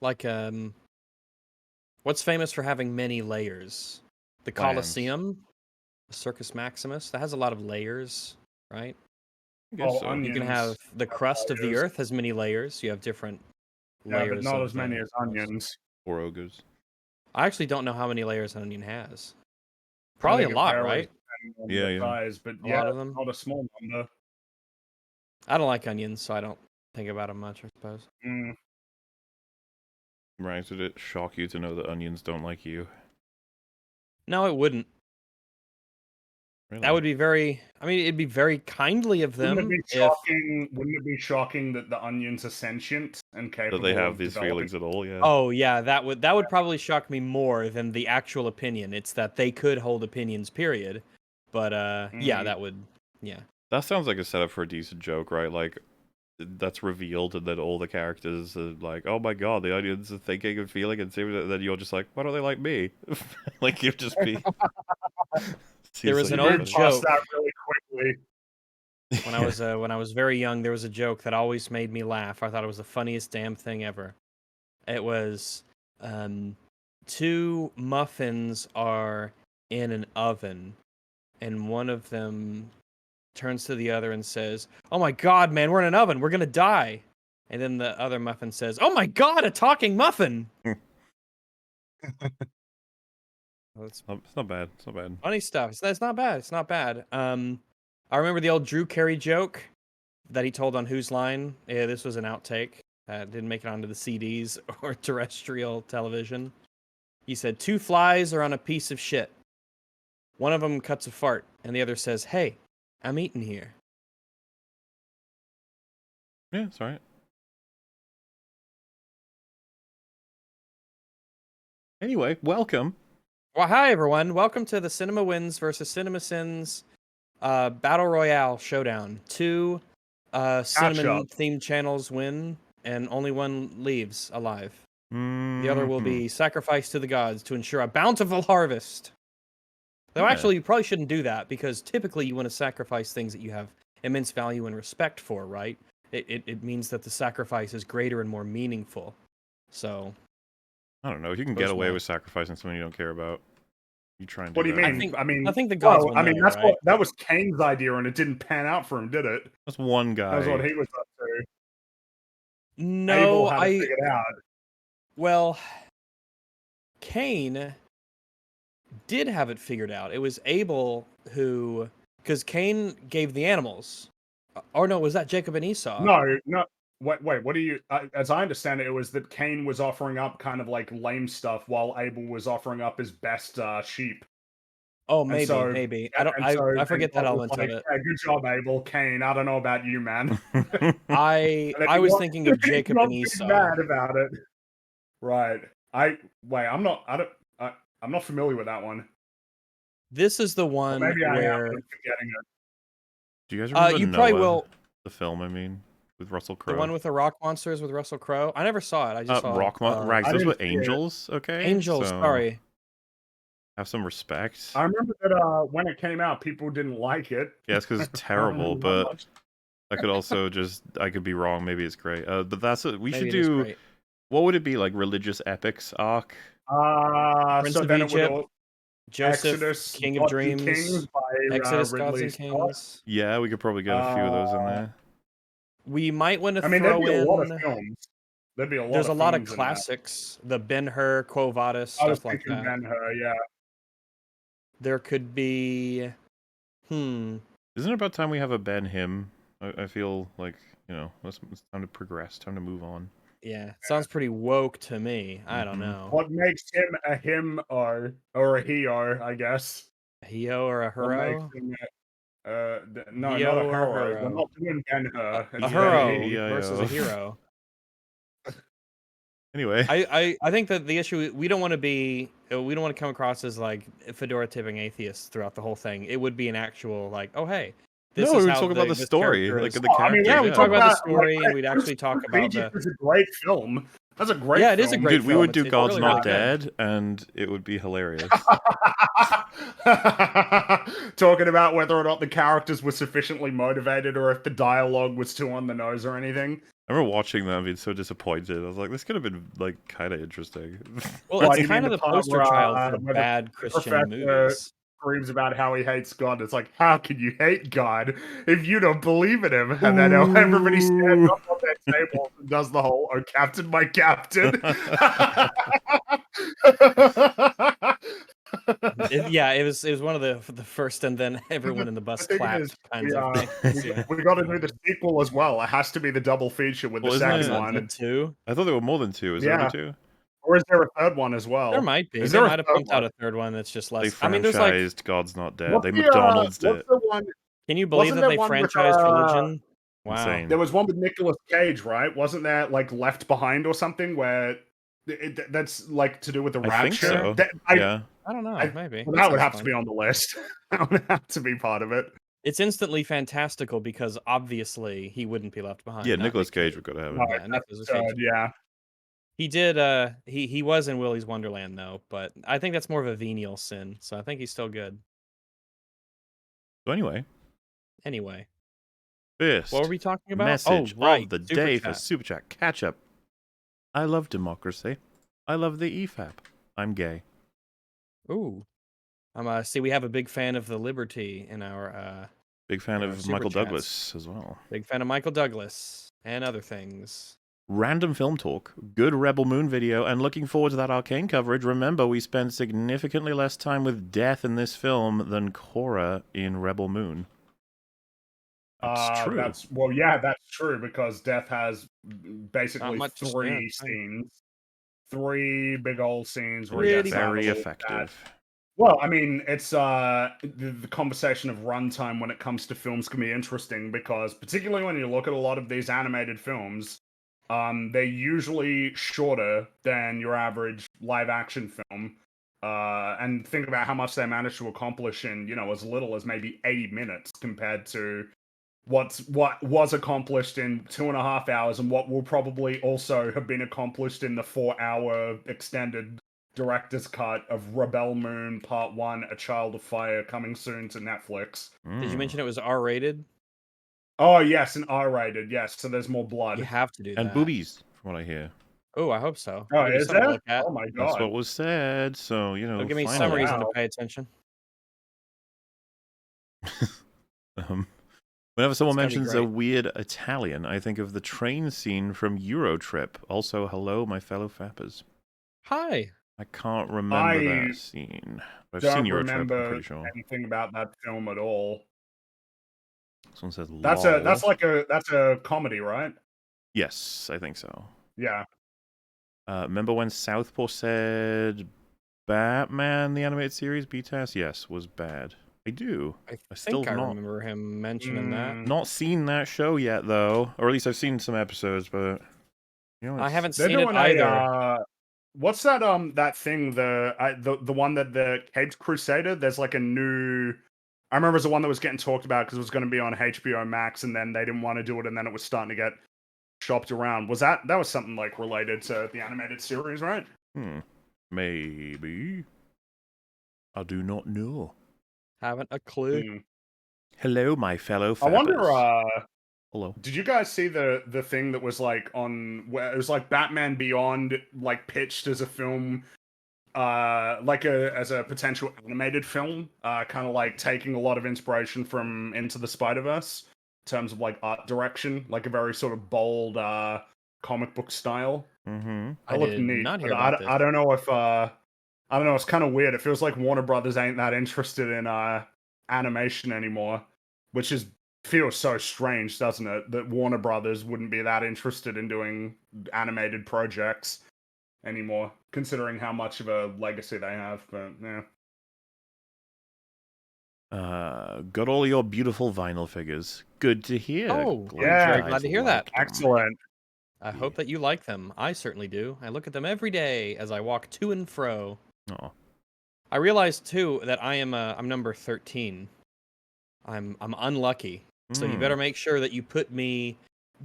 Like, what's famous for having many layers? The Clams. Colosseum, the Circus Maximus. That has a lot of layers, right? I guess so. onions. You can have the crust of the layers. earth has many layers. You have different Yeah, layers. but not of as many the as crust. onions. Or ogres. I actually don't know how many layers an onion has. I Probably a think it lot, varies right? depending on Yeah, the yeah. size, but A yeah, lot of them. not a small number. I don't like onions, so I don't think about them much, I suppose. Mm. Right, did it shock you to know that onions don't like you? No, it wouldn't. Really? That would be very. I mean, it'd be very kindly of them. Wouldn't it be shocking that the onions are sentient and capable That they have of these developing? feelings at all, yeah. Oh yeah, that would probably shock me more than the actual opinion. It's that they could hold opinions, period. But yeah, that would. Yeah. That sounds like a setup for a decent joke, right? Like, that's revealed, and then all the characters are like, "Oh my god, the onions are thinking and feeling," and then you're just like, "Why don't they like me?" Like you'd just be. There was an You old moved past joke. that really quickly. When I was very young, there was a joke that always made me laugh. I thought it was the funniest damn thing ever. It was, two muffins are in an oven, and one of them turns to the other and says, "Oh my god, man, we're in an oven. We're gonna die." And then the other muffin says, "Oh my god, a talking muffin!" It's not bad. It's not bad. Funny stuff. It's not bad. It's not bad. I remember the old Drew Carey joke that he told on Whose Line. Yeah, this was an outtake. Didn't make it onto the CDs or terrestrial television. He said, 2 flies are on a piece of shit. One of them cuts a fart, and the other says, "Hey, I'm eating here." Yeah, it's alright. Anyway, welcome. Well, hi everyone. Welcome to the Cinema Wins versus Cinema Sins Battle Royale Showdown. 2 cinnamon-themed channels win, and only one leaves alive. The other will be sacrificed to the gods to ensure a bountiful harvest. Though actually, you probably shouldn't do that, because typically you want to sacrifice things that you have immense value and respect for, right? It means that the sacrifice is greater and more meaningful. So... I don't know. You can get away with sacrificing someone you don't care about. You try and do What do you that. mean? I think the gods will know, that's right? that was Kane's idea, and it didn't pan out for him, did it? That's one guy. That was what he was up to. No, Abel had it figured out. Well, Cain did have it figured out. It was Abel who, because Cain gave the animals. Or no, was that Jacob and Esau? No. Wait, what do you... as I understand it, it was that Cain was offering up kind of like lame stuff while Abel was offering up his best sheep. Oh, maybe. I forget that element of it. Hey, good job, Abel. Cain, I don't know about you, man. I was thinking of Jacob and Esau. Mad about it. Right. I'm not familiar with that one. This is the one maybe where... I am forgetting it. Do you guys remember you Noah, probably will... the film, I mean, with Russell Crowe? The one with the rock monsters with Russell Crowe? I never saw it. I just saw... Rock Rags, those were angels, okay? Angels, sorry. Have some respect. I remember that when it came out, people didn't like it. Yeah, it's because it's terrible, but I could also I could be wrong. Maybe it's great. But that's what we should do. What would it be, like religious epics arc? Prince so of then Egypt, it would Joseph, Exodus, King of Dreams, Kings by, Exodus, Ridley Gods and Kings. Yeah, we could probably get a few of those in there. We might want to throw there'd be in... a lot of films. There'd be a lot There's of a lot of films classics. The Ben-Hur, Quo Vadis, stuff like that. Ben-Hur, yeah. There could be... Isn't it about time we have a Ben him? I feel like, it's time to progress, time to move on. Yeah, sounds pretty woke to me. I don't know. What makes him a him or a he or, I guess? A heo or a hero? No, not a Heo or hero. We're hero? not doing Ben-Hur. A hero versus a hero. Anyway, I think that the issue, we don't want to come across as like fedora tipping atheists throughout the whole thing. It would be an actual like, oh hey, this is we how talk about the story, like the characters. Yeah, we talk about the story, and we'd actually talk about the... It's a great film. That's a great film. Yeah, it is a great film. Dude, we would do God's really Not Dead, and it would be hilarious. Talking about whether or not the characters were sufficiently motivated, or if the dialogue was too on the nose or anything. I remember watching that and being so disappointed. I was like, this could have been like kind of interesting. Well, What, it's you mean kind of the the part poster where, child for where bad the Christian professor movies. screams about how he hates God? It's like, how can you hate God if you don't believe in him? And then everybody stands up on their tables and does the whole "Oh, Captain, my Captain." Yeah, it was one of the first, and then everyone in the bus The thing is, clapped kinds of things. Yeah. we got to do the sequel as well. It has to be the double feature with Well, the isn't second it- Not the one. two. I thought there were more than two. Is there Yeah. only two? Or is there a third one as well? There might be. Is They there a might have third pumped out one? a third one that's just They less. franchised I mean, there's like, God's Not Dead. What's They the, McDonald's what's it. the one? can you believe Wasn't that there they one with, franchised religion? Wow. Insane. There was one with Nicolas Cage, right? Wasn't there like Left Behind or something where that's like to do with the I think rapture? so. Yeah. I don't know. I- Maybe Well, That that would sounds have fun. to be on the list. That would have to be part of it. It's instantly fantastical because obviously he wouldn't be left behind. Yeah, not Nicolas Nick Cage would go to heaven. No, Yeah, that's Nicolas Cage. yeah. He did. He was in Willy's Wonderland though, but I think that's more of a venial sin. So I think he's still good. So anyway, Anyway, first what were we talking about? message Oh, right. of the Super day chat. for Super Chat catch up. I love democracy. I love the EFAP. I'm gay. Ooh. See, we have a big fan of the liberty in our Big fan Yeah, of Super Michael Chats. Douglas as well. big fan of Michael Douglas and other things. Random film talk, good Rebel Moon video, and looking forward to that Arcane coverage. Remember, we spend significantly less time with Death in this film than Korra in Rebel Moon. That's true. That's true because Death has basically much to three stand. scenes, three big old scenes where Pretty he gets out Very a little effective. bad. Well, I mean, it's the conversation of runtime when it comes to films can be interesting because particularly when you look at a lot of these animated films, they're usually shorter than your average live action film. And think about how much they managed to accomplish in, as little as maybe 80 minutes compared to what was accomplished in 2.5 hours and what will probably also have been accomplished in the 4-hour extended director's cut of Rebel Moon Part 1, A Child of Fire, coming soon to Netflix. Did you mention it was R-rated? Oh, yes, and R-rated, yes, so there's more blood. You have to do that. And boobies, from what I hear. Oh, I hope so. Oh, That'd be is something to there? look at. Oh my god. That's what was said, so, It'll give me some finally. reason to Wow. pay attention. Whenever someone It's gonna be mentions a great. weird Italian, I think of the train scene from Eurotrip. Also, hello, my fellow fappers. Hi. I can't remember that scene. I've seen Don't Eurotrip, I'm remember pretty sure. anything about that film at all. Someone says That's lol. that's a comedy, right? Yes, I think so. Yeah. Remember when Southpaw said Batman, the animated series, BTAS? Yes, was bad. I do. I still think I not- remember him mentioning that. Not seen that show yet, though. Or at least I've seen some episodes, but... I haven't They're seen it doing either. What's that that thing the one that the Caped Crusader? There's like a new. I remember it was the one that was getting talked about because it was going to be on HBO Max, and then they didn't want to do it, and then it was starting to get shopped around. That was something like related to the animated series, right? Maybe. I do not know. Haven't a clue. Hello, my fellow fappers. I wonder. Hello. Did you guys see the thing that was like on where it was like Batman Beyond like pitched as a film, as a potential animated film, kind of like taking a lot of inspiration from Into the Spider-Verse in terms of like art direction, like a very sort of bold comic book style. Mm-hmm. I did not hear about this. I don't know if I don't know. It's kind of weird. It feels like Warner Brothers ain't that interested in animation anymore, which feels so strange, doesn't it? That Warner Brothers wouldn't be that interested in doing animated projects anymore, considering how much of a legacy they have. But yeah. Got all your beautiful vinyl figures. Good to hear. Oh, yeah. very glad to hear that. them. Excellent. I hope that you like them. I certainly do. I look at them every day as I walk to and fro. Oh. I realized too that I'm number 13. I'm unlucky. So you better make sure that you put me.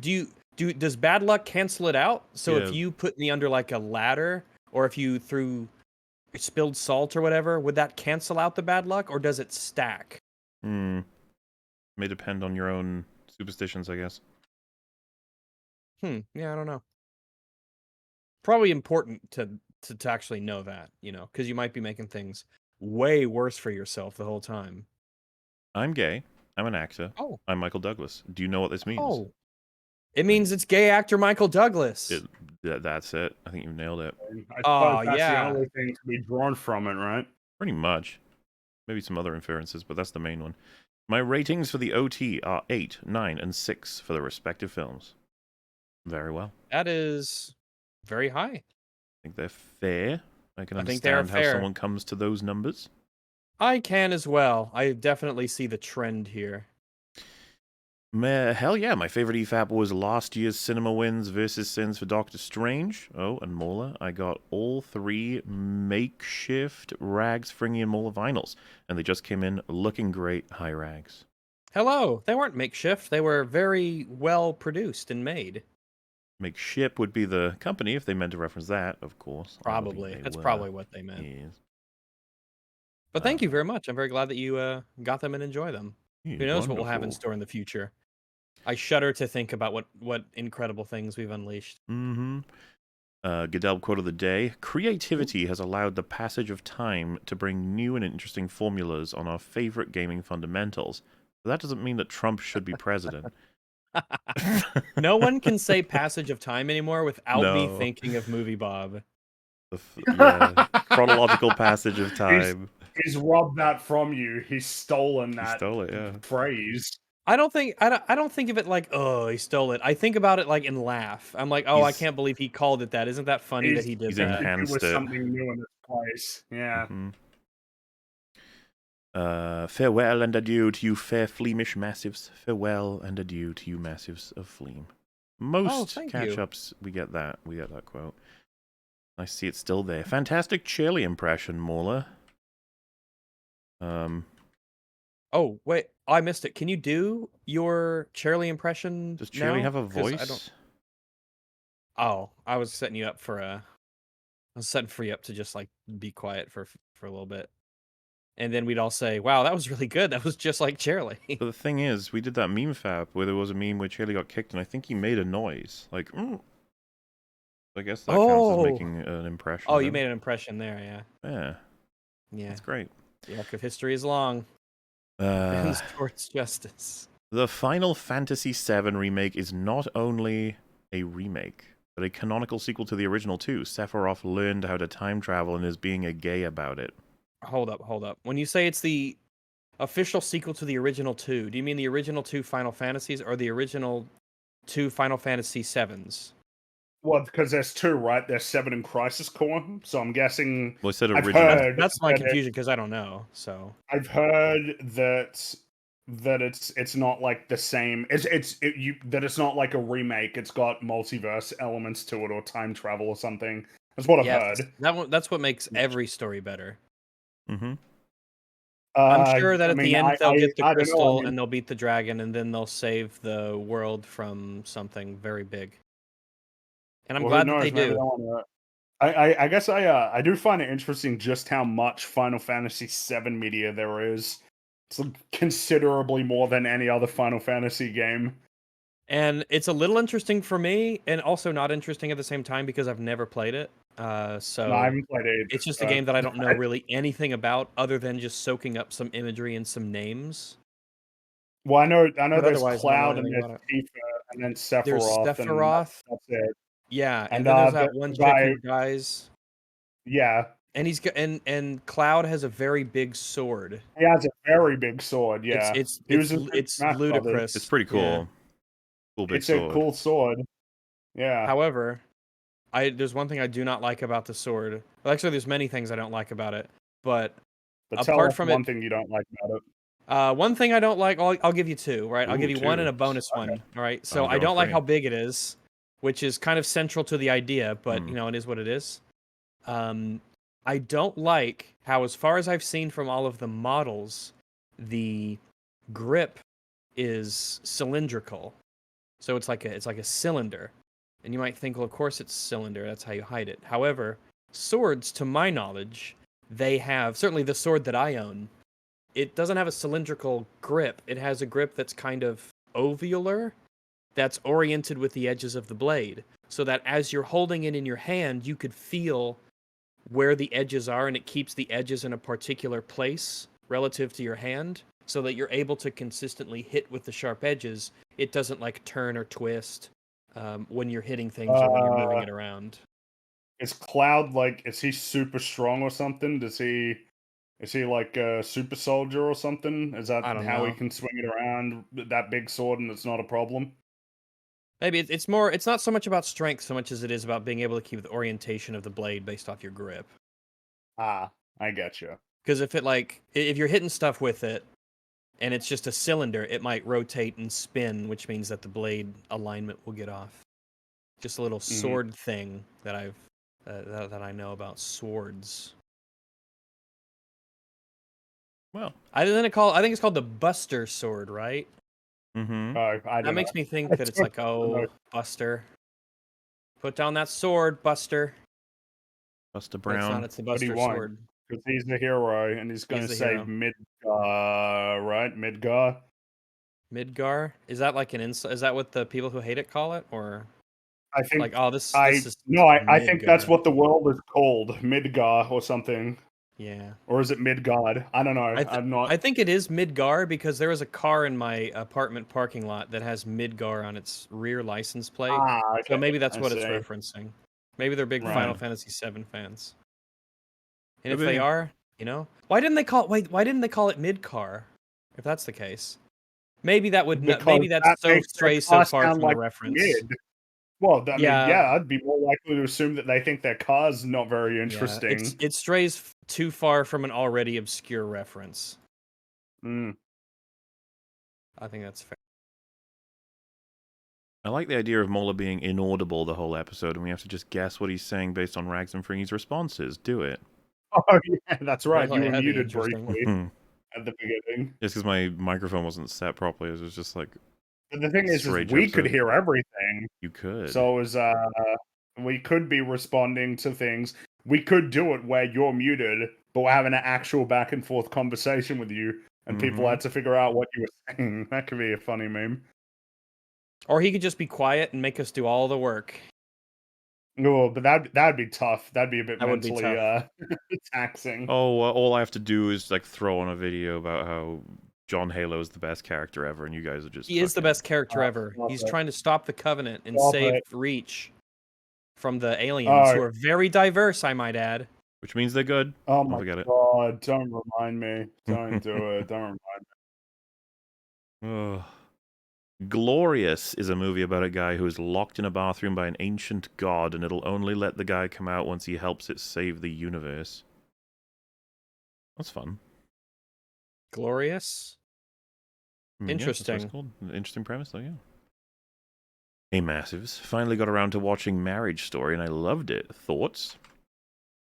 Does bad luck cancel it out? So Yeah. if you put me under like a ladder, or if you threw spilled salt or whatever, would that cancel out the bad luck, or does it stack? May depend on your own superstitions, I guess. Yeah, I don't know. Probably important to actually know that, because you might be making things way worse for yourself the whole time. I'm gay. I'm an actor. Oh. I'm Michael Douglas. Do you know what this means? Oh. It means it's gay actor Michael Douglas. That's it. I think you nailed it. I suppose that's the only thing to be drawn from it, right? Pretty much. Maybe some other inferences, but that's the main one. My ratings for the OT are 8, 9, and 6 for the respective films. Very well. That is very high. I think they're fair. I can think they are understand how fair. someone comes to those numbers. I can as well. I definitely see the trend here. Hell yeah, my favorite EFAP was last year's Cinema Wins versus Sins for Doctor Strange. Oh, and Mauler. I got all 3 makeshift Rags, Fringy, and Mauler vinyls, and they just came in looking great. Hi, Rags. Hello. They weren't makeshift. They were very well produced and made. Makeship would be the company if they meant to reference that, of course. Probably. That's probably what they meant. Yes. But thank you very much. I'm very glad that you got them and enjoy them. Who knows what we'll have in store in the future? I shudder to think about what incredible things we've unleashed. Mm-hmm. Goodell quote of the day: creativity has allowed the passage of time to bring new and interesting formulas on our favorite gaming fundamentals. But that doesn't mean that Trump should be president. No one can say passage of time anymore without me No. thinking of Movie Bob. Chronological passage of time. He's robbed that from you. He's stolen that He stole it, yeah. phrase. I don't think of it like, oh, he stole it. I think about it like and laugh. I'm like, oh, I can't believe he called it that. Isn't that funny that he did that? Enhanced it was it. something new in this place. Yeah. Mm-hmm. Farewell and adieu to you fair Fleamish massives. Farewell and adieu to you massives of Fleam. Most catch-ups, we get that quote. I see it's still there. Fantastic Shirley impression, Mauler. Oh, wait. I missed it. Can you do your Shirley impression? Does Shirley have a voice? I was setting you up for I was setting for you up to just like be quiet for a little bit. And then we'd all say, wow, that was really good. That was just like Shirley. But the thing is, we did that meme fap where there was a meme where Shirley got kicked, and I think he made a noise. Like, I guess that counts as making an impression. Oh, you made an impression there, yeah. Yeah. Yeah. That's great. The arc of history is long. And towards justice. The Final Fantasy VII remake is not only a remake, but a canonical sequel to the original too. Sephiroth learned how to time travel and is being a gay about it. Hold up. When you say it's the official sequel to the original 2, do you mean the original 2 Final Fantasies or the original 2 Final Fantasy VIIs? Well, because there's 2, right? There's 7 in Crisis Core, so I'm guessing. Well, I said original. That's my confusion because I don't know. So I've heard that it's not like the same. That it's not like a remake. It's got multiverse elements to it, or time travel, or something. That's what I've heard. That's what makes every story better. Mm-hmm. I'm sure that at the end they'll get the crystal and they'll beat the dragon, and then they'll save the world from something very big. And I'm glad that they do. I guess I do find it interesting just how much Final Fantasy VII media there is. It's considerably more than any other Final Fantasy game. And it's a little interesting for me, and also not interesting at the same time because I've never played it. So no, I haven't played it. It's just a game that I don't know really anything about, other than just soaking up some imagery and some names. Well, I know. There's Cloud and there's Tifa, and then Sephiroth. There's Sephiroth. That's it. Yeah, and then there's that one chick who dies. Yeah. And he's and Cloud has a very big sword. He has a very big sword. Yeah, it's ludicrous. It's pretty cool. Yeah. Cool big it's sword. A cool sword. Yeah. However, there's one thing I do not like about the sword. Well, actually, there's many things I don't like about it. But apart from one thing you don't like about it. One thing I don't like. I'll give you 2. Right. I'll give you 1 and a bonus one. All right. So I don't like how big it is, which is kind of central to the idea, but it is what it is. I don't like how, as far as I've seen from all of the models, the grip is cylindrical. So it's like a cylinder. And you might think, well, of course it's cylinder, that's how you hide it. However, swords, to my knowledge, they have, certainly the sword that I own, it doesn't have a cylindrical grip. It has a grip that's kind of ovular. that's oriented with the edges of the blade, so that as you're holding it in your hand, you could feel where the edges are, and it keeps the edges in a particular place relative to your hand, so that you're able to consistently hit with the sharp edges. It doesn't like turn or twist when you're hitting things or when you're moving it around. Is Cloud is he super strong or something? Is he like a super soldier or something? Is that I don't how he know. can swing it around with that big sword and it's not a problem? Maybe it's more. It's not so much about strength so much as it is about being able to keep the orientation of the blade based off your grip. Ah, I get you. Because if you're hitting stuff with it, and it's just a cylinder, it might rotate and spin, which means that the blade alignment will get off. Just a little sword thing that that I know about swords. Well, I think it's called the Buster sword, right? mm-hmm. That makes me think that it's like, oh, Buster, put down that sword, Buster. Buster But it's not. Brown. It's the What do you Buster want? sword. Because he's the hero and he's going to the save hero. Midgar, right? Midgar? Midgar? Is that like an insult? Is that what the people who hate it call it, or I think like, oh, this is I think that's Midgar. what the world is called, Midgar or something. Yeah. Or is it Midgard? I don't know. I'm not. I think it is Midgar because there was a car in my apartment parking lot that has Midgar on its rear license plate. Okay. So maybe that's what it's see. referencing. Maybe they're big Right. Final Fantasy VII fans. And if Maybe. they are, why didn't they call it Midcar? If that's the case, maybe that would maybe that's that so makes strays their car so far sound from like the reference. Mid. Well, I mean, Yeah. I'd be more likely to assume that they think their car's not very interesting. Yeah, it strays too far from an already obscure reference. Mm. I think that's fair. I like the idea of Mola being inaudible the whole episode, and we have to just guess what he's saying based on Rags and Fringy's responses. Do it. Oh, yeah, that's right. Really, You were that'd be muted interesting. briefly at the beginning. Just because my microphone wasn't set properly, it was just like. But the thing is strange we could episode. hear everything. You could. So it was, we could be responding to things. We could do it where you're muted, but we're having an actual back and forth conversation with you, and people had to figure out what you were saying. That could be a funny meme. Or he could just be quiet and make us do all the work. No, but that'd be tough. That'd be a bit That would be mentally taxing. Oh, all I have to do is like throw on a video about how John Halo is the best character ever, and you guys are just. He is the best character ever. He's trying to stop the Covenant and save Reach from the aliens, who are very diverse, I might add. Which means they're good. Oh my god! Don't remind me. Don't do it. Don't remind me. Ugh. Glorious is a movie about a guy who is locked in a bathroom by an ancient god, and it'll only let the guy come out once he helps it save the universe. That's fun. Glorious? Interesting. Yeah, that's what it's called. An interesting premise, though, yeah. Hey, Massives. Finally got around to watching Marriage Story, and I loved it. Thoughts?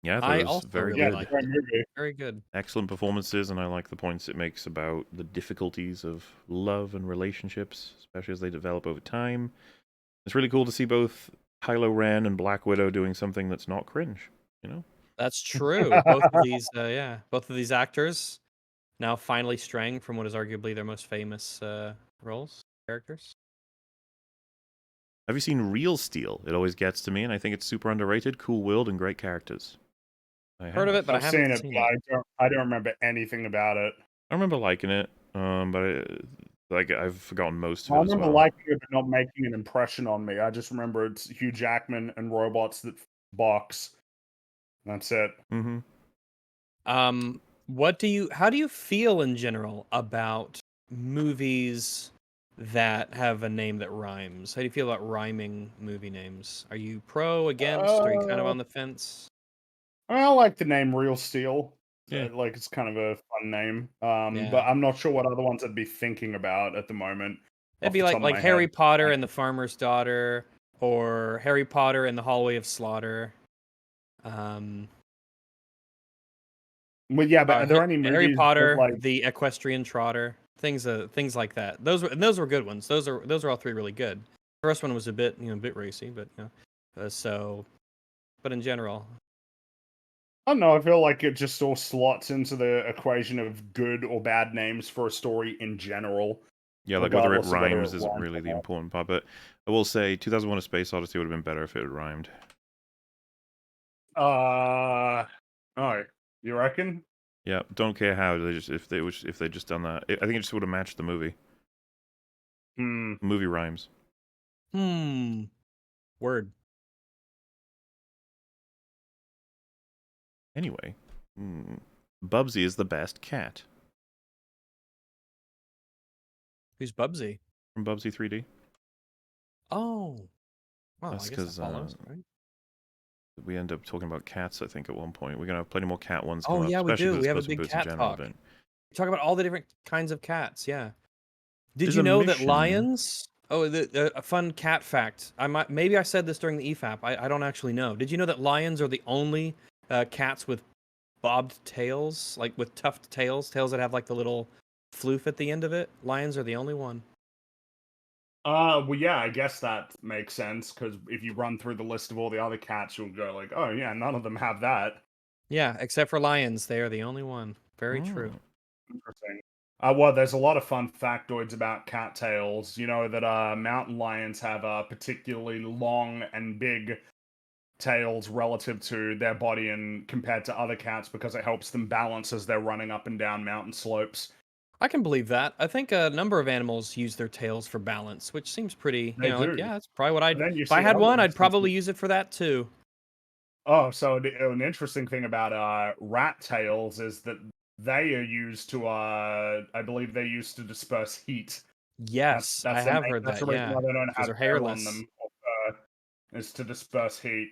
Yeah, I it was also very really good. liked it. Very good. Excellent performances, and I like the points it makes about the difficulties of love and relationships, especially as they develop over time. It's really cool to see both Kylo Ren and Black Widow doing something that's not cringe, you know? That's true. Both of these actors now finally straying from what is arguably their most famous characters. Have you seen Real Steel? It always gets to me, and I think it's super underrated, cool world, and great characters. I heard of it, but I haven't seen it. I don't remember anything about it. I remember liking it, but I've forgotten most of it. I remember liking it, but not making an impression on me. I just remember it's Hugh Jackman and robots that box. That's it. Mm-hmm. How do you feel in general about movies that have a name that rhymes? How do you feel about rhyming movie names? Are you pro, against, or are you kind of on the fence? I like the name Real Steel. Yeah. It's kind of a fun name. But I'm not sure what other ones I'd be thinking about at the moment. It'd be like Harry Potter and the Farmer's Daughter, or Harry Potter and the Hallway of Slaughter. Well, yeah, but are there any movies Harry Potter, the Equestrian Trotter, things like that? Those were good ones. Those are all three really good. The first one was a bit racy, but but in general, I don't know. I feel like it just all slots into the equation of good or bad names for a story in general. Yeah, like whether it regardless of whether rhymes it isn't rhymes really or the not. important part, but I will say 2001: A Space Odyssey would have been better if it had rhymed. Oh, you reckon? Yeah, don't care how they just if they just done that. I think it just would have matched the movie. Hmm. The movie rhymes. Word. Anyway, Bubsy is the best cat Who's Bubsy? from Bubsy 3D. Oh. Well, That's I guess that because follows, right? we end up talking about cats. I think at one point we're gonna have plenty more cat ones Oh coming up, yeah, we especially do. for We this have a Puss in big Boots in cat general talk. event. Talk about all the different kinds of cats. Yeah. Did There's you a know that mission. lions? Oh, a fun cat fact. Maybe I said this during the EFAP. I don't actually know. Did you know that lions are the only cats with bobbed tails, like with tufted tails that have like the little floof at the end of it? Lions are the only one. Well, yeah, I guess that makes sense because if you run through the list of all the other cats, you'll go like, oh yeah, none of them have that. Yeah, except for lions, they are the only one. Very true. Interesting. Well, there's a lot of fun factoids about cattails. You know that mountain lions have particularly long and big tails relative to their body and compared to other cats because it helps them balance as they're running up and down mountain slopes. I can believe that. I think a number of animals use their tails for balance, which seems pretty, They like, do. yeah, that's probably what I'd, And then you if I see had other one, I'd probably instances. use it for that too. Oh, so an interesting thing about rat tails is that they are used to I believe they're used to disperse heat. That's Yes, I that's the have main, heard that's that. the reason Yeah, why they don't because have they're hair on hairless. them, is to disperse heat.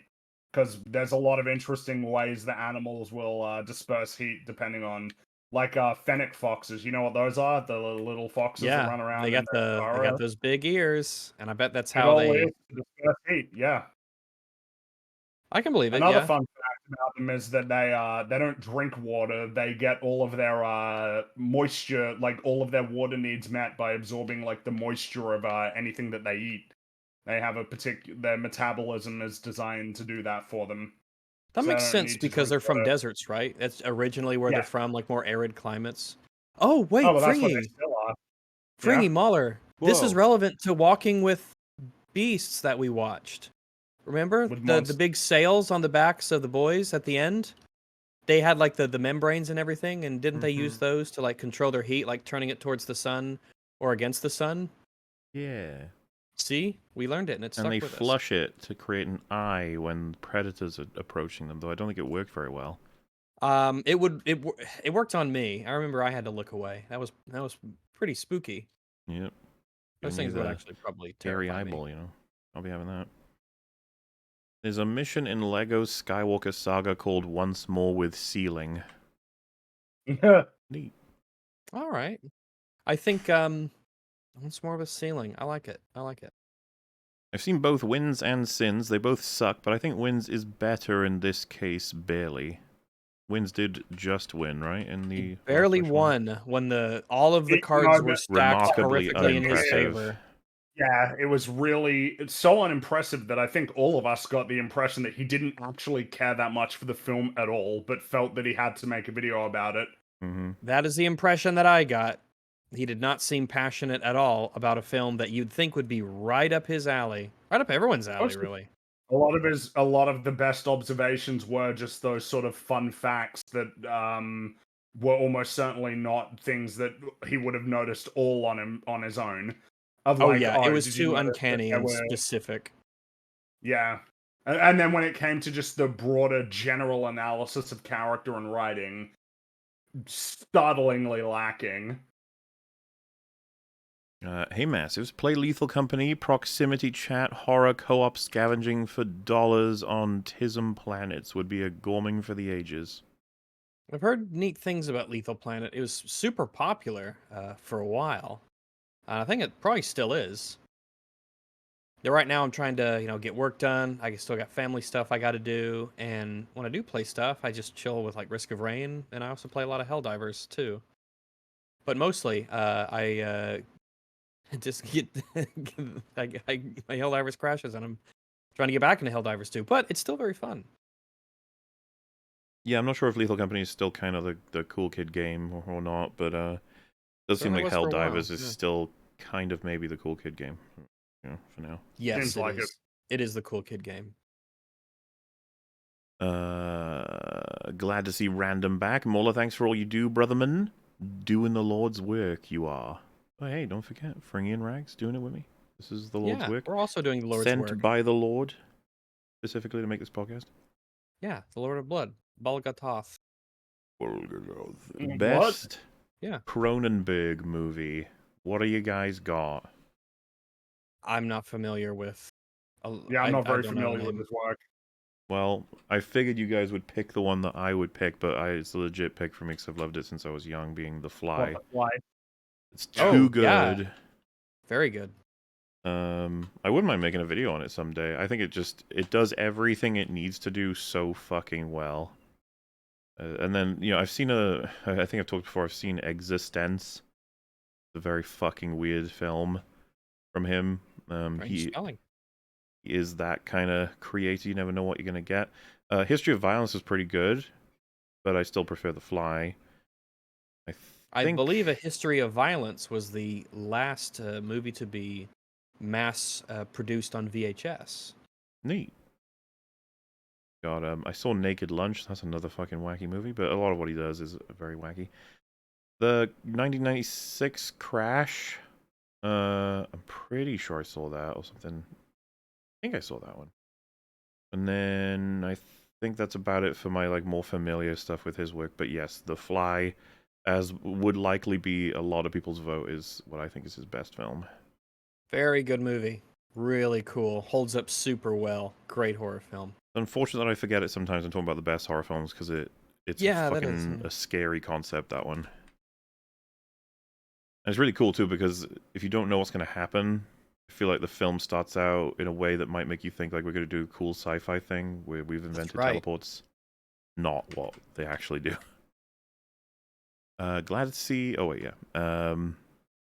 Because there's a lot of interesting ways that animals will disperse heat depending on, like fennec foxes. You know what those are? The little foxes that Yeah, run around in their they got burrow. those big ears, and I bet that's Big how old they. ears to disperse heat. Yeah. I can believe it. Another Yeah. fun fact about them is that they don't drink water. They get all of their moisture, like all of their water needs met by absorbing like the moisture of anything that they eat. They have a particular their metabolism is designed to do that for them, That so they makes don't sense need to because drink they're from water. deserts, right? That's originally where they're Yeah. from, like more arid climates. Oh, Oh, wait, well, that's what they Fringy. still are. Fringy Yeah. Mahler. This is Whoa. relevant to Walking with Beasts that we watched. Remember With the big sails on the backs of the boys at the end? They had like the membranes and everything, and didn't they use those to like control their heat, like turning it towards the sun or against the sun? Yeah. See, we learned it, and it And stuck they with us. flush it to create an eye when predators are approaching them, though I don't think it worked very well. It worked on me. I remember I had to look away. That was pretty spooky. Yep. Those Giving you things would the actually probably hairy terrify me. eyeball, you know. I'll be having that. There's a mission in LEGO Skywalker Saga called Once More with Sealing. Neat. All right. I think it's more of a ceiling. I like it. I like it. I've seen both Wins and Sins. They both suck, but I think Wins is better in this case, barely. Wins did just win, right? In the He barely last mission? won when all of the cards were stacked Remarkably horrifically in his unimpressive. favor. Yeah, it's so unimpressive that I think all of us got the impression that he didn't actually care that much for the film at all, but felt that he had to make a video about it. That is the impression that I got. He did not seem passionate at all about a film that you'd think would be right up his alley. Right up everyone's alley, really. A lot of the best observations were just those sort of fun facts that were almost certainly not things that he would have noticed all on his own. Of Oh like, yeah, it was did you too notice that uncanny there and were specific. Yeah. And then when it came to just the broader general analysis of character and writing, startlingly lacking. Hey Massives, play Lethal Company, proximity chat, horror co-op scavenging for dollars on Tism planets would be a gorming for the ages. I've heard neat things about Lethal Planet. It was super popular for a while. I think it probably still is. Yeah, right now I'm trying to, get work done. I still got family stuff I got to do, and when I do play stuff, I just chill with like Risk of Rain, and I also play a lot of Helldivers too. But mostly, I just get my Helldivers crashes, and I'm trying to get back into Helldivers too. But it's still very fun. Yeah, I'm not sure if Lethal Company is still kind of the cool kid game or not, but it does seem like was for a while, Helldivers is still kind of maybe the cool kid game, for now. Yes, Seems like it. It is the cool kid game. Glad to see Random back. Mola, thanks for all you do, brotherman. Doing the Lord's work, you are. Oh, hey, don't forget, Fringy and Rags doing it with me. This is the Lord's work. We're also doing the Lord's Sent work. by the Lord, specifically to make this podcast. Yeah, the Lord of Blood. Balgatoth. Best Yeah. Cronenberg movie. What do you guys got? I'm not familiar with... I'm not very familiar with his work. Well, I figured you guys would pick the one that I would pick, but it's a legit pick for me because I've loved it since I was young, being The Fly. It's too good. Yeah. Very good. I wouldn't mind making a video on it someday. I think it does everything it needs to do so fucking well. And then, I think I've talked before, I've seen Existence. It's a very fucking weird film from him. He is that kind of creator. You never know what you're going to get. History of Violence is pretty good, but I still prefer The Fly. I believe A History of Violence was the last movie to be mass produced on VHS. Neat. God, I saw Naked Lunch. That's another fucking wacky movie, but a lot of what he does is very wacky. The 1996 Crash. I'm pretty sure I saw that or something. I think I saw that one. And then I think that's about it for my more familiar stuff with his work. But yes, The Fly, as would likely be a lot of people's vote, is what I think is his best film. Very good movie. Really cool. Holds up super well. Great horror film. Unfortunately, I forget it sometimes. I'm talking about the best horror films because it's fucking a scary concept, that one. And it's really cool too because if you don't know what's going to happen, I feel like the film starts out in a way that might make you think like we're going to do a cool sci-fi thing where we've invented teleports. Not what they actually do. Glad to see... Oh, wait, yeah.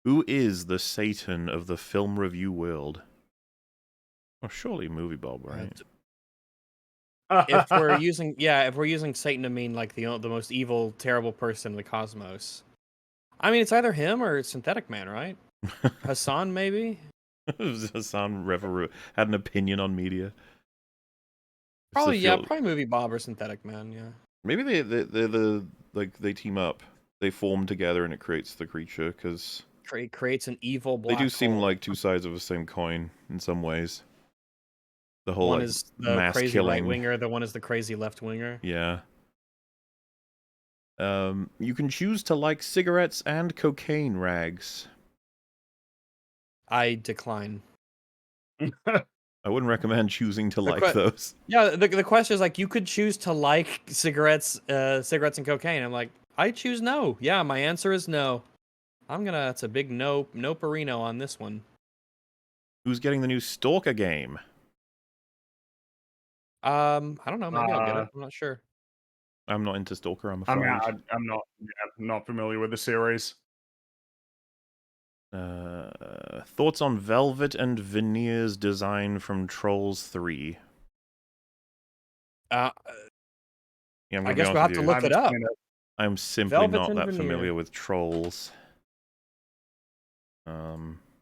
Who is the Satan of the film review world? Oh, surely Movie Bob, right? If we're using Satan to mean like the most evil, terrible person in the cosmos, I mean it's either him or Synthetic Man, right? Hassan, maybe. Hassan had an opinion on media. Probably Movie Bob or Synthetic Man. Yeah. Maybe they team up, they form together, and it creates the creature because creates an evil black hole. They do seem hole. like two sides of the same coin in some ways. The whole one is the mass crazy killing. right winger, the one is the crazy left winger. Yeah. You can choose to like cigarettes and cocaine, Rags. I decline. I wouldn't recommend choosing to like those. Yeah, the question is like you could choose to like cigarettes and cocaine. I'm like, I choose no. Yeah, my answer is no. It's a big no perino on this one. Who's getting the new Stalker game? I don't know. Maybe I'll get it. I'm not sure. I'm not into Stalker. I'm afraid. I'm not familiar with the series. Thoughts on Velvet and Veneer's design from Trolls 3? I guess we'll have to look it up. I'm simply not that familiar with Trolls.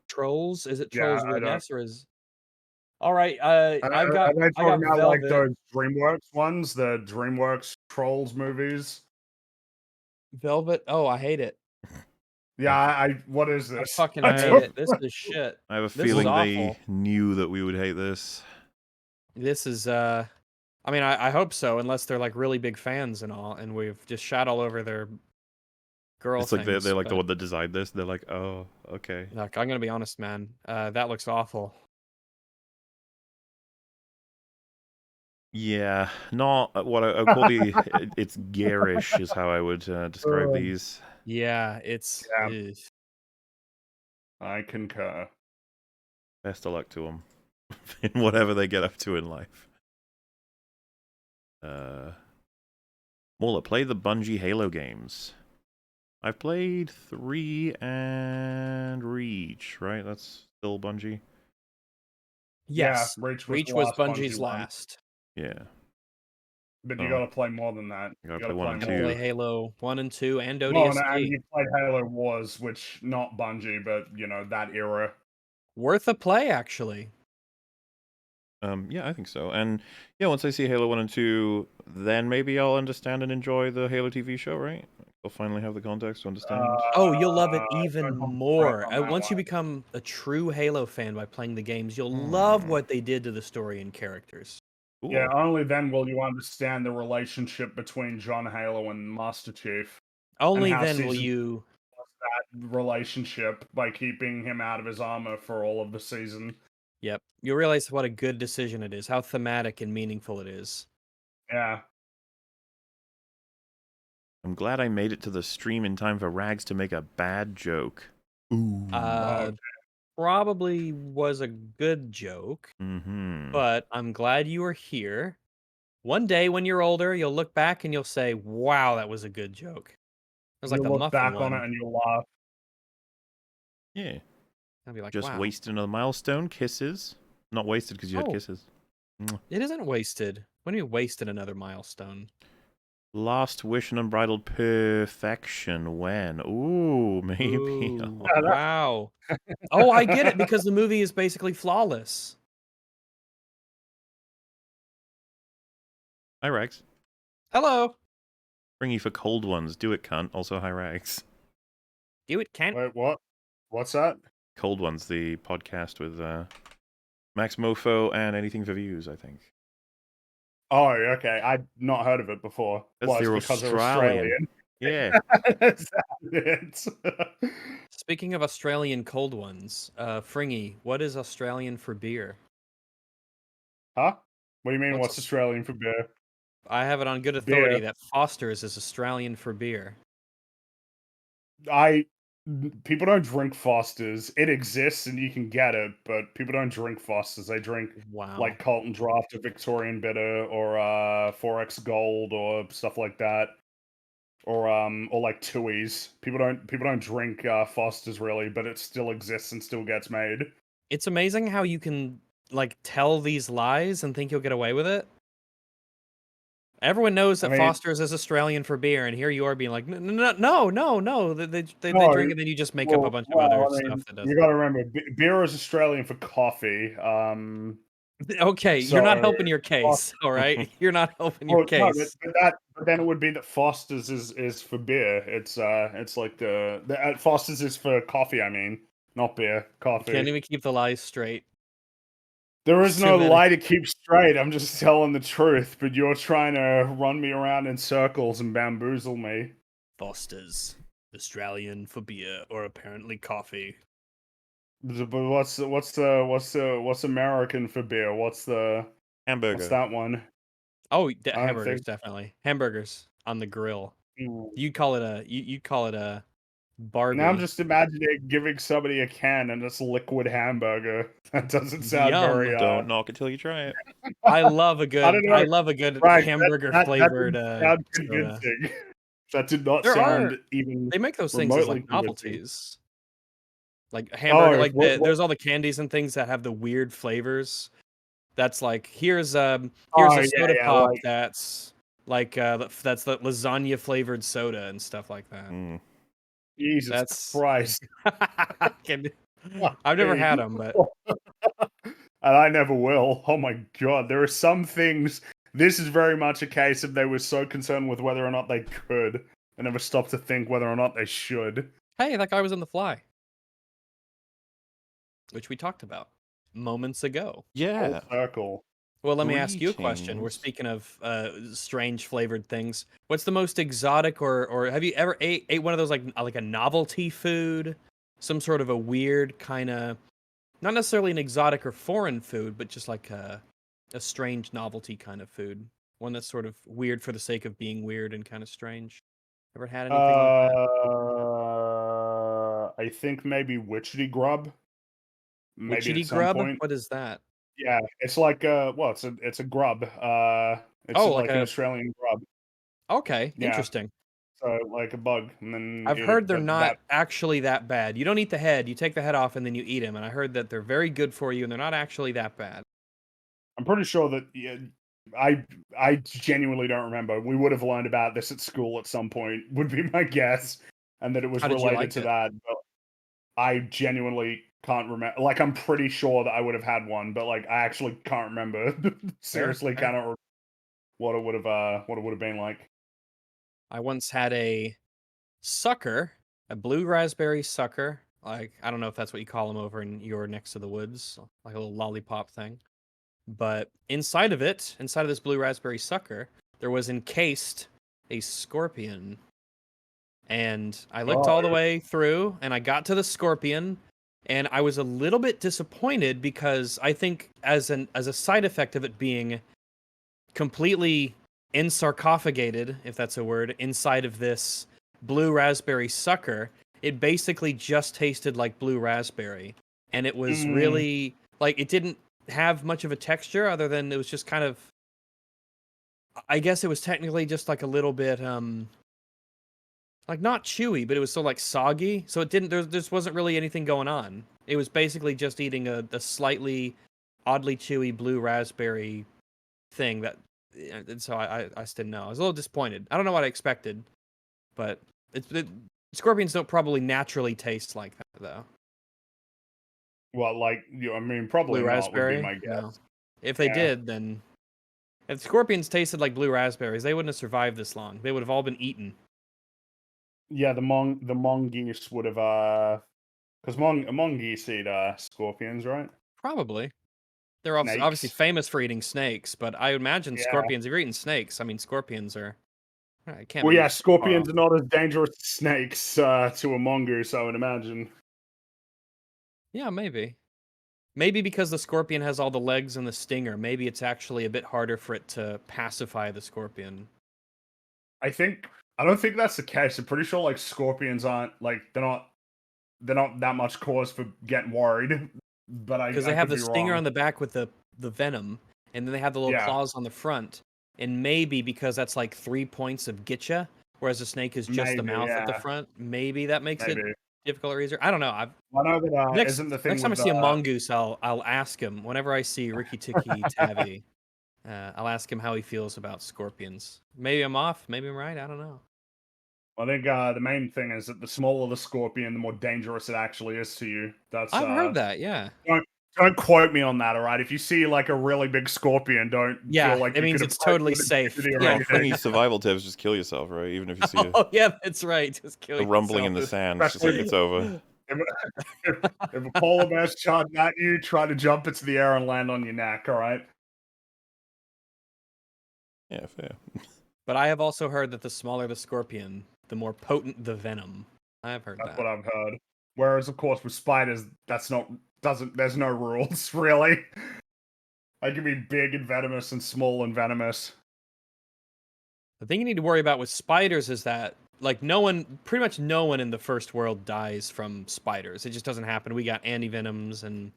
Trolls? Is it Trolls with an S or is? All right, I got Velvet. Like those DreamWorks ones, the DreamWorks Trolls movies. Velvet? Oh, I hate it. Yeah, what is this? I fucking hate it. This is shit. I have a feeling they knew that we would hate this. This is, I mean, I hope so, unless they're like really big fans and all, and we've just shot all over their girl It's like they're like the one that designed this. They're like, oh, okay. Look, I'm gonna be honest, man. That looks awful. Yeah, not what I call it's garish is how I would describe these. Yeah, it's... Yeah. I concur. Best of luck to them in whatever they get up to in life. Mola, play the Bungie Halo games. I've played 3 and Reach, right? That's still Bungie? Yes, yeah, Reach was Bungie's last. Yeah. But you Oh. gotta play more than that. You gotta gotta play 1 and more. 2. Play Halo 1 and 2 and Well, ODST. and you played Halo Wars, which not Bungie, but you know that era. Worth a play, actually. Yeah, I think so. And yeah, once I see Halo 1 and 2, then maybe I'll understand and enjoy the Halo TV show, right? I'll finally have the context to understand. Oh, you'll love it even Don't hold my more. breath on that Once you one. become a true Halo fan by playing the games, you'll Hmm. love what they did to the story and characters. Cool. Yeah, only then will you understand the relationship between John Halo and Master Chief. Only how then will season you. That relationship by keeping him out of his armor for all of the season. Yep. You'll realize what a good decision it is, how thematic and meaningful it is. Yeah. I'm glad I made it to the stream in time for Rags to make a bad joke. Ooh. Probably was a good joke, but I'm glad you were here. One day when you're older, you'll look back and you'll say, wow, that was a good joke. It was like the You'll look muffin back one. on it and you'll laugh. Yeah. I'll be like, Just wow. wasted another milestone. Kisses. Not wasted because you had kisses. It isn't wasted. When do you wasted another milestone? Last wish and unbridled perfection. When? Ooh, maybe. Ooh, wow. Oh, I get it, because the movie is basically flawless. Hi, Rags. Hello. Bring you for cold ones. Do it, cunt. Also, hi, Rags. Do it, Kent. Wait, what? What's that? Cold Ones, the podcast with Max Mofo and Anything for Views, I think. Oh, okay. I'd not heard of it before. That's Well, because they're Australian. Yeah. Is that it? Speaking of Australian cold ones, Fringy, what is Australian for beer? Huh? What do you mean, What's what's Australian for beer? I have it on good authority Beer. that Foster's is Australian for beer. People don't drink Fosters. It exists and you can get it, but people don't drink Fosters. They drink like Carlton Draft or Victorian Bitter or 4X Gold or stuff like that. Or like Tui's. People don't drink Fosters really, but it still exists and still gets made. It's amazing how you can like tell these lies and think you'll get away with it. Everyone knows that Foster's is Australian for beer, and here you are being like, no. They drink it, then you just make up a bunch of other stuff that doesn't. You got to remember, beer is Australian for coffee. Okay, you're not helping your case, all right? You're not helping your case. No, but then it would be that Foster's is for beer. It's like the Foster's is for coffee. I mean, not beer, coffee. You can't even keep the lies straight. There is no lie to keep straight. I'm just telling the truth, but you're trying to run me around in circles and bamboozle me. Foster's, Australian for beer, or apparently coffee. But what's American for beer? What's the hamburger? What's that one? Oh, hamburgers, definitely. Hamburgers on the grill. You call it a Barbie. Now I'm just imagining giving somebody a can and it's liquid hamburger. That doesn't sound very. Don't knock it till you try it. I love a good. I love a good hamburger flavored. That convincing. That did not sound even. They make those things as like novelties. Like hamburger, there's all the candies and things that have the weird flavors. That's like here's a soda pop that's like that's the lasagna flavored soda and stuff like that. Jesus Christ! I've never had them, but and I never will. Oh my god, there are some things. This is very much a case of they were so concerned with whether or not they could, they never stopped to think whether or not they should. Hey, that guy was in The Fly, which we talked about moments ago. Yeah. Full circle. Well, let me ask you a question. We're speaking of strange flavored things. What's the most exotic, or have you ever ate one of those like a novelty food? Some sort of a weird kind of, not necessarily an exotic or foreign food, but just like a strange novelty kind of food. One that's sort of weird for the sake of being weird and kind of strange. Ever had anything like that? I think maybe witchetty grub. Maybe witchetty grub? Point. What is that? Yeah, it's like it's a grub. It's like an Australian grub. Okay, interesting. So like a bug, and then I've heard they're not actually that bad. You don't eat the head; you take the head off and then you eat them. And I heard that they're very good for you, and they're not actually that bad. I'm pretty sure that I genuinely don't remember. We would have learned about this at school at some point, would be my guess, and that it was How did you related like to it? that. But I genuinely can't remember. Like, I'm pretty sure that I would have had one, but like, I actually can't remember. Seriously, Fair. cannot remember what it would have been like. I once had a sucker, a blue raspberry sucker. Like, I don't know if that's what you call them over in your next of the woods, like a little lollipop thing. But inside of it, inside of this blue raspberry sucker, there was encased a scorpion. And I looked Oh, all the way through, and I got to the scorpion, and I was a little bit disappointed because I think as a side effect of it being completely ensarcophagated, if that's a word, inside of this blue raspberry sucker, it basically just tasted like blue raspberry. And it was really like it didn't have much of a texture other than it was just kind of, I guess it was technically just like a little bit like not chewy, but it was so like soggy. So it didn't, there just wasn't really anything going on. It was basically just eating a slightly oddly chewy blue raspberry thing that, and so I just didn't know. I was a little disappointed. I don't know what I expected, but scorpions don't probably naturally taste like that though. well, like, I mean, probably Blue not would be raspberry? my No. guess. If they Yeah. did, then if scorpions tasted like blue raspberries, they wouldn't have survived this long. They would have all been eaten. Yeah, the mongoose would have because mongoose eat scorpions, right? Probably. They're obviously Snakes. famous for eating snakes, but I imagine Yeah. scorpions. If you're eating snakes, I mean, scorpions are. It can't Well, be. yeah, scorpions are not as dangerous as snakes to a mongoose, I would imagine. Yeah, maybe. Maybe because the scorpion has all the legs and the stinger, maybe it's actually a bit harder for it to pacify the scorpion. I don't think that's the case. I'm pretty sure like scorpions aren't like they're not that much cause for getting worried. But I Because they have could the be stinger wrong. on the back with the venom, and then they have the little Yeah. claws on the front. And maybe because that's like 3 points of getcha, whereas a snake is just the Maybe, mouth at the yeah. front. Maybe that makes it Maybe. difficult or easier. I don't know. I know that isn't the Next thing time I with see a mongoose, I'll ask him. Whenever I see Ricky Tikki Tavi, I'll ask him how he feels about scorpions. Maybe I'm off. Maybe I'm right. I don't know. I think the main thing is that the smaller the scorpion, the more dangerous it actually is to you. That's I've heard that. Yeah. don't quote me on that, all right? If you see like a really big scorpion, don't Yeah, feel like it you means could it's totally safe. or Well, anything. Fringy's survival tips: just kill yourself, right? Even if you see Oh yeah, that's right. Just kill a rumbling in yourself. the sand, it's just like it's over. If a polar bear's charging at you, try to jump into the air and land on your neck, all right? Yeah, fair. But I have also heard that the smaller the scorpion, the more potent the venom. I have heard That's that. what I've heard. Whereas, of course, with spiders, there's no rules, really. They can be big and venomous and small and venomous. The thing you need to worry about with spiders is that, like, pretty much no one in the first world dies from spiders. It just doesn't happen. We got antivenoms and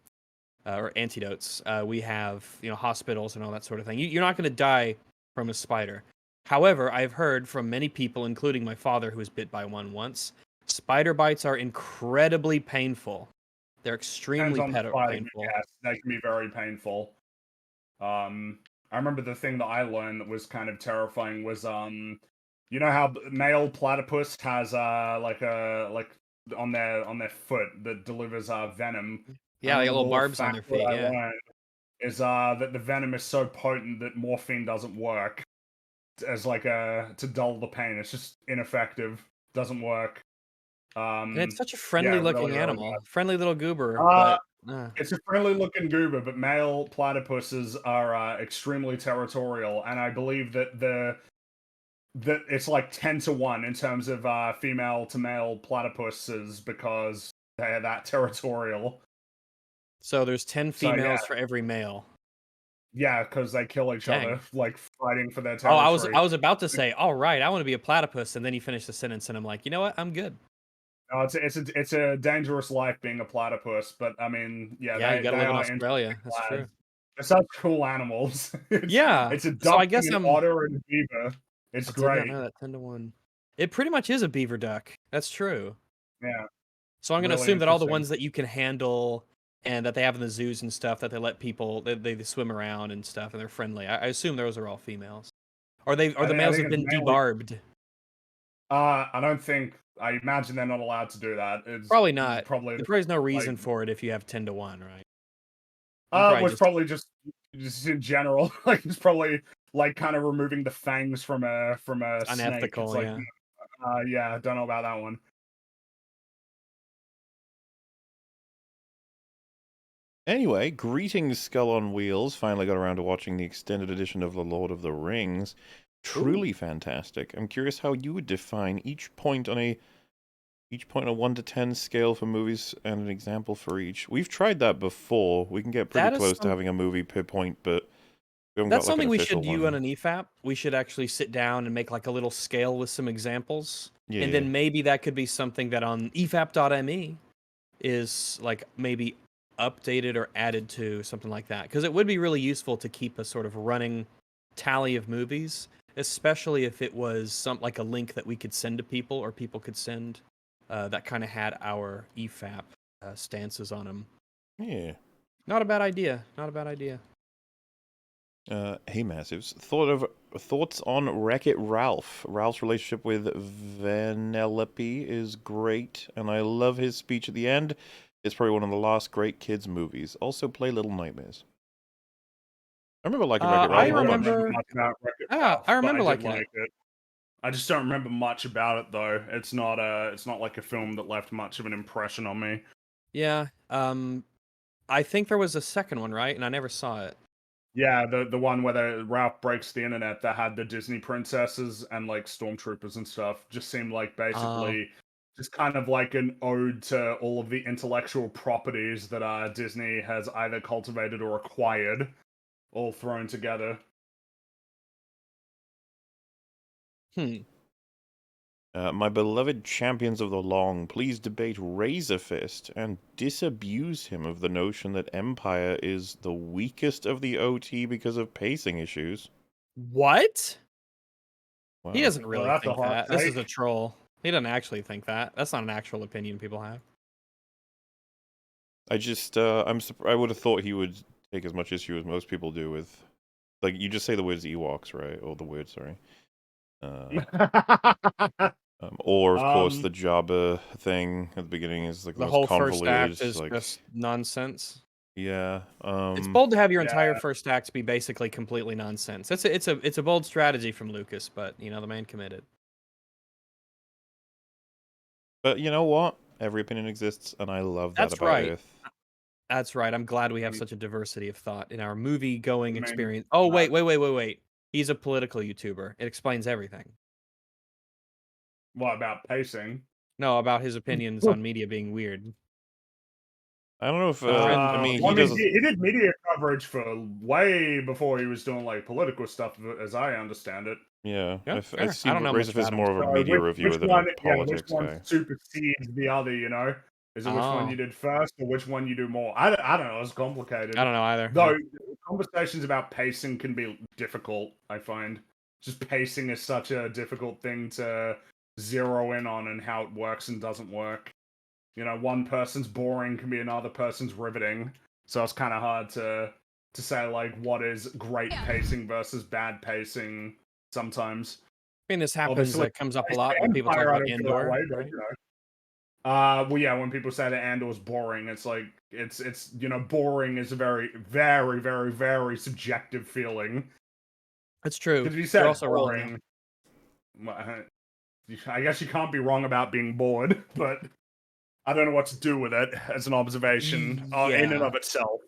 or antidotes. We have hospitals and all that sort of thing. You're not going to die from a spider. However, I've heard from many people, including my father, who was bit by one once. Spider bites are incredibly painful. They're extremely Depends on the spider, painful. yes, they can be very painful. I remember the thing that I learned that was kind of terrifying was you know how male platypus has like on their foot that delivers venom. Yeah, like little barbs on fact their that feet. I Yeah. learned is that the venom is so potent that morphine doesn't work as like to dull the pain. It's just ineffective. Doesn't work. And it's such a friendly looking really animal. bad. Friendly little goober, but It's a friendly looking goober, but male platypuses are extremely territorial, and I believe that that it's like 10-1 in terms of female to male platypuses because they're that territorial. so there's 10 So females for every male. yeah, because they kill each Dang. other, like fighting for their Oh, territory. I was about to say, all right, I want to be a platypus, and then you finish the sentence, and I'm like, you know what? I'm good. No, it's a dangerous life being a platypus, but I mean, yeah, Yeah, you gotta they live in are Australia. That's interesting true. lads. They're such cool animals. Yeah. It's a So I duck, guess an otter, and a beaver. It's I did not great. know that 10-1. It pretty much is a beaver duck. That's true. Yeah. So I'm gonna Really assume that all the interesting. ones that you can handle and that they have in the zoos and stuff, that they let people they swim around and stuff, and they're friendly. I assume those are all females, or the males have been debarbed. I don't think. I imagine they're not allowed to do that. It's Probably not. Probably There's no reason for it if you have 10-1, right? Was probably just in general. Like it's probably like kind of removing the fangs from a snake. It's like, yeah, I don't know about that one. Anyway, greetings, Skull on Wheels. Finally got around to watching the extended edition of The Lord of the Rings. Truly fantastic. I'm curious how you would define each point on a 1 to 10 scale for movies and an example for each. We've tried that before. We can get pretty close to having a movie per point, but we haven't that's got, like, something an we official should do one. on an EFAP. We should actually sit down and make like a little scale with some examples. Yeah. And then maybe that could be something that on efap.me is like maybe updated or added to, something like that. Because it would be really useful to keep a sort of running tally of movies, especially if it was like a link that we could send to people, or people could send that kind of had our EFAP stances on them. Yeah. Not a bad idea. Not a bad idea. Hey, Massives. Thoughts on Wreck-It Ralph? Ralph's relationship with Vanellope is great, and I love his speech at the end. It's probably one of the last great kids movies. Also, play Little Nightmares. I remember liking Wreck-It Ralph. I remember liking it. I just don't remember much about it though. It's not like a film that left much of an impression on me. Yeah. I think there was a second one, right? And I never saw it. Yeah, the one where Ralph breaks the internet that had the Disney princesses and like stormtroopers and stuff just seemed like basically just kind of like an ode to all of the intellectual properties that Disney has either cultivated or acquired, all thrown together. My beloved champions of the long, please debate Razor Fist and disabuse him of the notion that Empire is the weakest of the OT because of pacing issues. What? Wow. He doesn't really think that. This is a troll. He doesn't actually think that. That's not an actual opinion people have. I just, I would have thought he would take as much issue as most people do with, like, you just say the words Ewoks, right? Or the word, sorry. Or, of course, the Jabba thing at the beginning is like the most whole convoluted. First act is like, just nonsense. Yeah. It's bold to have your entire first act be basically completely nonsense. It's a bold strategy from Lucas, but you know the man committed. But you know what? Every opinion exists, and I love that about Earth. That's right. I'm glad we have such a diversity of thought in our movie-going experience. Oh, wait. He's a political YouTuber. It explains everything. What about pacing? No, about his opinions on media being weird. I don't know if I mean he did media coverage for way before he was doing like political stuff, as I understand it. Yeah, I see Razor is more of a media reviewer than a politics guy. Which one supersedes the other? You know, is it which one you did first or which one you do more? I don't know. It's complicated. I don't know either. Though conversations about pacing can be difficult. I find just pacing is such a difficult thing to zero in on and how it works and doesn't work. You know, one person's boring can be another person's riveting. So it's kind of hard to say like what is great pacing versus bad pacing sometimes. I mean, this happens. That comes up a lot when people talk about Andor. Right? Well, yeah, when people say that Andor's boring, it's like it's you know, boring is a very, very, very, very subjective feeling. That's true. Because if you say also boring, I guess you can't be wrong about being bored, but I don't know what to do with it as an observation in and of itself.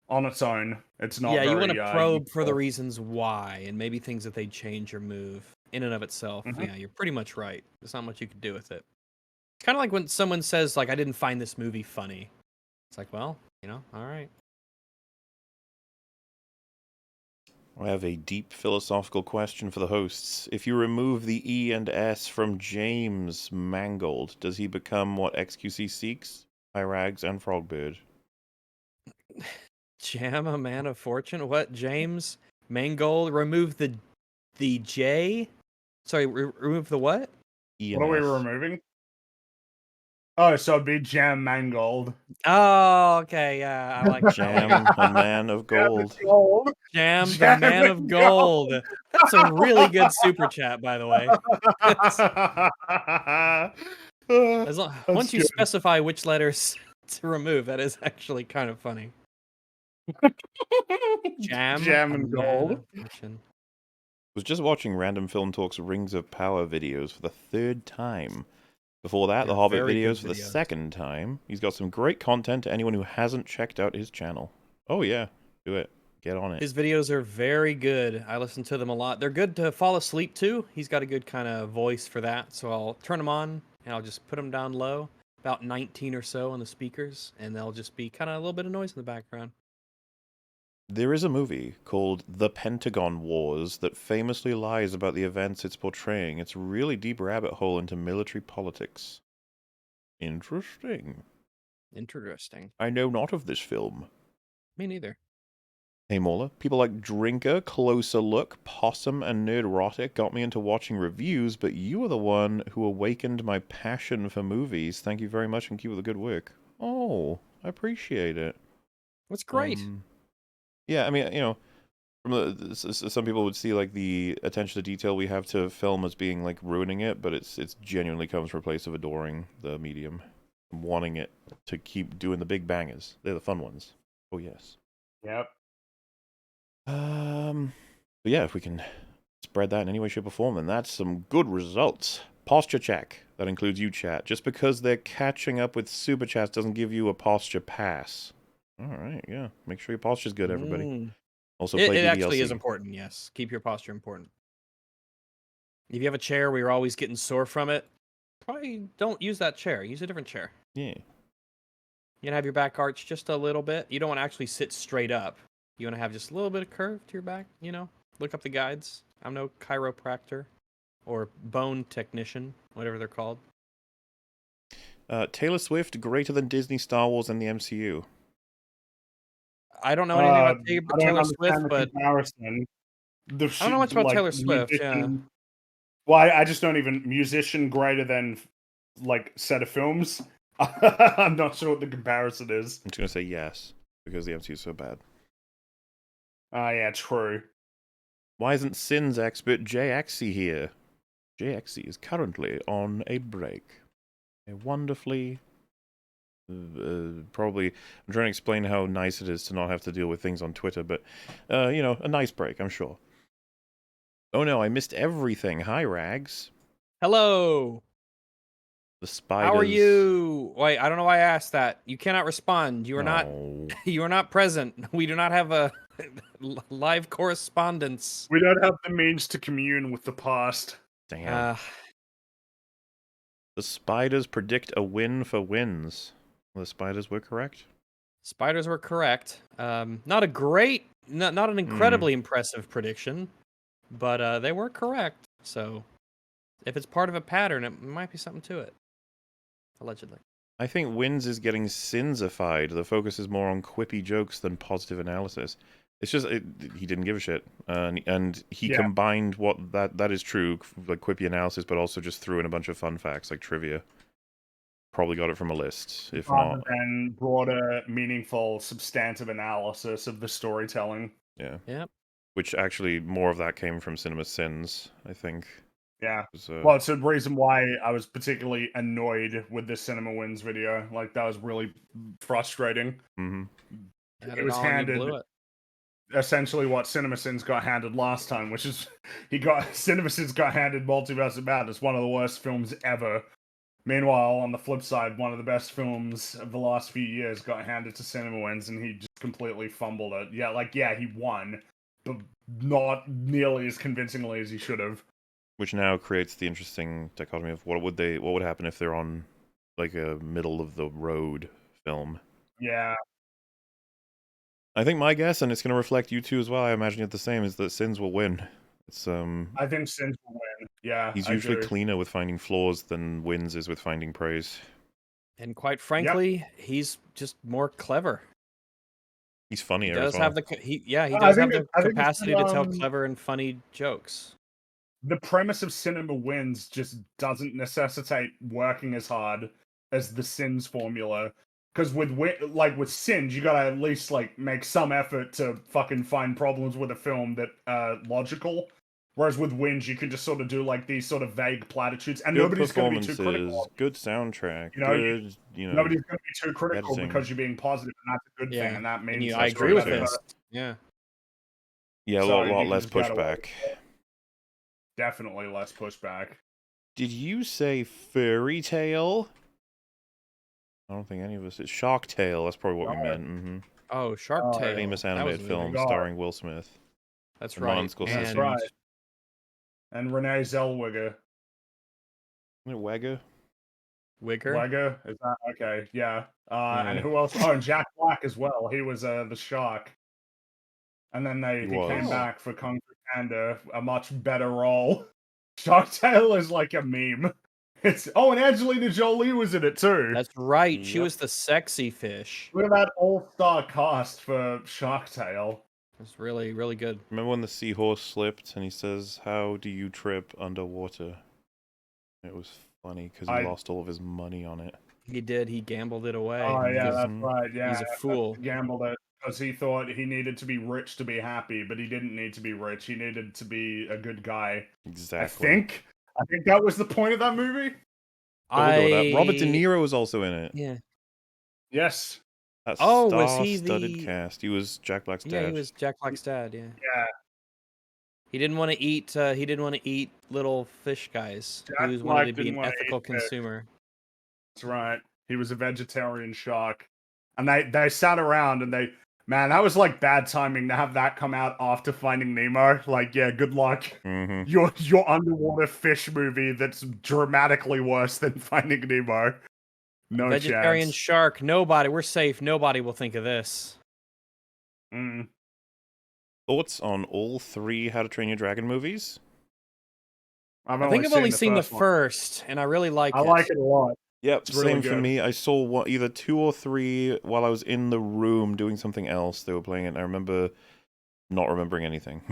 On its own, it's not. Yeah, you want to probe for the reasons why, and maybe things that they change or move in and of itself. Yeah, you're pretty much right. There's not much you could do with it. It's kind of like when someone says, like, I didn't find this movie funny. It's like, well, you know, all right. I have a deep philosophical question for the hosts. If you remove the E and S from James Mangold, does he become what XQC seeks? Hyrags and Frogbird. Jam, a man of fortune? What? James Mangold? Remove the J? Sorry, remove the what? E and what are we removing? Oh, so it'd be Jam Mangold. Oh, okay, yeah, I like that Jam, one. a man of Jam gold. and Gold. Jam, the Jam man of and gold. That's a really good super chat, by the way. Once you good. specify which letters to remove, that is actually kind of funny. Jam, Jam a and man Gold. of fortune. Was just watching Random Film Talk's Rings of Power videos for the 3rd time. Before that, They're the Hobbit very good videos for the videos. 2nd time. He's got some great content to anyone who hasn't checked out his channel. Oh yeah, do it. Get on it. His videos are very good. I listen to them a lot. They're good to fall asleep to. He's got a good kind of voice for that. So I'll turn them on and I'll just put them down low, about 19 or so on the speakers, and they'll just be kind of a little bit of noise in the background. There is a movie called The Pentagon Wars that famously lies about the events it's portraying. It's a really deep rabbit hole into military politics. Interesting. Interesting. I know not of this film. Me neither. Hey Mola, people like Drinker, Closer Look, Possum, and Nerdrotic got me into watching reviews, but you are the one who awakened my passion for movies. Thank you very much and keep up the good work. Oh, I appreciate it. That's great. Yeah, I mean, you know, from some people would see like the attention to detail we have to film as being like ruining it, but it's genuinely comes from a place of adoring the medium, and wanting it to keep doing the big bangers. They're the fun ones. Oh yes. Yep. But yeah, if we can spread that in any way, shape, or form, then that's some good results. Posture check. That includes you, chat. Just because they're catching up with super chats doesn't give you a posture pass. All right, yeah. Make sure your posture's good, everybody. Also, play it DDLC. actually is important, yes. Keep your posture important. If you have a chair where you're always getting sore from it, probably don't use that chair. Use a different chair. Yeah. You have your back arched just a little bit. You don't want to actually sit straight up. You want to have just a little bit of curve to your back, you know? Look up the guides. I'm no chiropractor or bone technician, whatever they're called. Taylor Swift greater than Disney, Star Wars, and the MCU. I don't know anything about I don't Taylor understand Swift, the but comparison. I don't know much about Taylor Swift. Musician, Yeah. Well, I just don't even musician greater than like set of films. I'm not sure what the comparison is. I'm just gonna say yes because the MCU is so bad. Yeah, true. Why isn't Sins expert JXC here? JXC is currently on a break. A wonderfully probably I'm trying to explain how nice it is to not have to deal with things on Twitter, but you know, a nice break, I'm sure. Oh no, I missed everything. Hi, Rags. Hello. The spiders. How are you? Wait, I don't know why I asked that. You cannot respond. You are not. You are not present. We do not have a live correspondence. We don't have the means to commune with the past. Damn. The spiders predict a win for wins. The spiders were correct. Spiders were correct. Not a great, not an incredibly impressive prediction, but they were correct. So, if it's part of a pattern, it might be something to it. Allegedly. I think Wins is getting Sinsified. The focus is more on quippy jokes than positive analysis. It's just he didn't give a shit, and he combined what that is true, like quippy analysis, but also just threw in a bunch of fun facts like trivia. Probably got it from a list, if not. And broader, meaningful, substantive analysis of the storytelling. Yeah. Yep. Which actually more of that came from Cinema Sins, I think. Yeah. Well, it's a reason why I was particularly annoyed with the Cinema Wins video. Like, that was really frustrating. It was handed essentially what Cinema Sins got handed last time, which is Cinema Sins got handed Multiverse of Madness, one of the worst films ever. Meanwhile, on the flip side, one of the best films of the last few years got handed to Cinema Wins, and he just completely fumbled it. Yeah, he won, but not nearly as convincingly as he should have. Which now creates the interesting dichotomy of what would happen if they're on like a middle of the road film. Yeah. I think my guess, and it's going to reflect you two as well, I imagine it the same, is that Sins will win. It's I think Sins will win. Yeah. He's usually cleaner with finding flaws than Wins is with finding praise. And quite frankly, he's just more clever. He's funnier. He does as well. have the does have the capacity to tell clever and funny jokes. The premise of Cinema Wins just doesn't necessitate working as hard as the Sins formula. Because with Sins, you gotta at least like make some effort to fucking find problems with a film that are logical. Whereas with Winge, you can just sort of do like these sort of vague platitudes, and Good nobody's going to be too critical. good soundtrack, You know, good, nobody's going to be too critical editing. because you're being positive, and that's a good thing. And that means I agree with this. Yeah. Yeah, a lot less pushback. Definitely less pushback. Did you say fairy tale? I don't think any of us. It's Shark Tale. That's probably what we meant. Mm-hmm. Oh, Shark Tale. Famous animated film starring Will Smith. That's right. That's right. And Renee Zellweger. Wagger? Wagger? Is that okay? Yeah. And who else? Oh, and Jack Black as well. He was the shark. And then he came back for Kung Fu Panda, a much better role. Shark Tale is like a meme. And Angelina Jolie was in it too. That's right. She was the sexy fish. Look at that all-star cast for Shark Tale. It's really, really good. Remember when the seahorse slipped and he says, "How do you trip underwater?" It was funny because he lost all of his money on it. He did. He gambled it away. Oh yeah, that's right. Yeah, he's a fool. He gambled it because he thought he needed to be rich to be happy, but he didn't need to be rich. He needed to be a good guy. Exactly. I think that was the point of that movie. Robert De Niro was also in it. Yeah. Yes. That star-studded cast. He was Jack Black's dad. Yeah, he was Jack Black's dad. Yeah. Yeah. He didn't want to eat. He didn't want to eat little fish guys. He wanted to be an ethical consumer. That's right. He was a vegetarian shark, and they sat around and man, that was like bad timing to have that come out after Finding Nemo. Like, yeah, good luck. Mm-hmm. Your underwater fish movie that's dramatically worse than Finding Nemo. No vegetarian chance. Shark. Nobody. We're safe. Nobody will think of this. Thoughts on all 3 How to Train Your Dragon movies? I think I've only seen the first, and I really like it. I like it a lot. Yep, it's same for me. I saw either 2 or 3 while I was in the room doing something else. They were playing it, and I remember not remembering anything.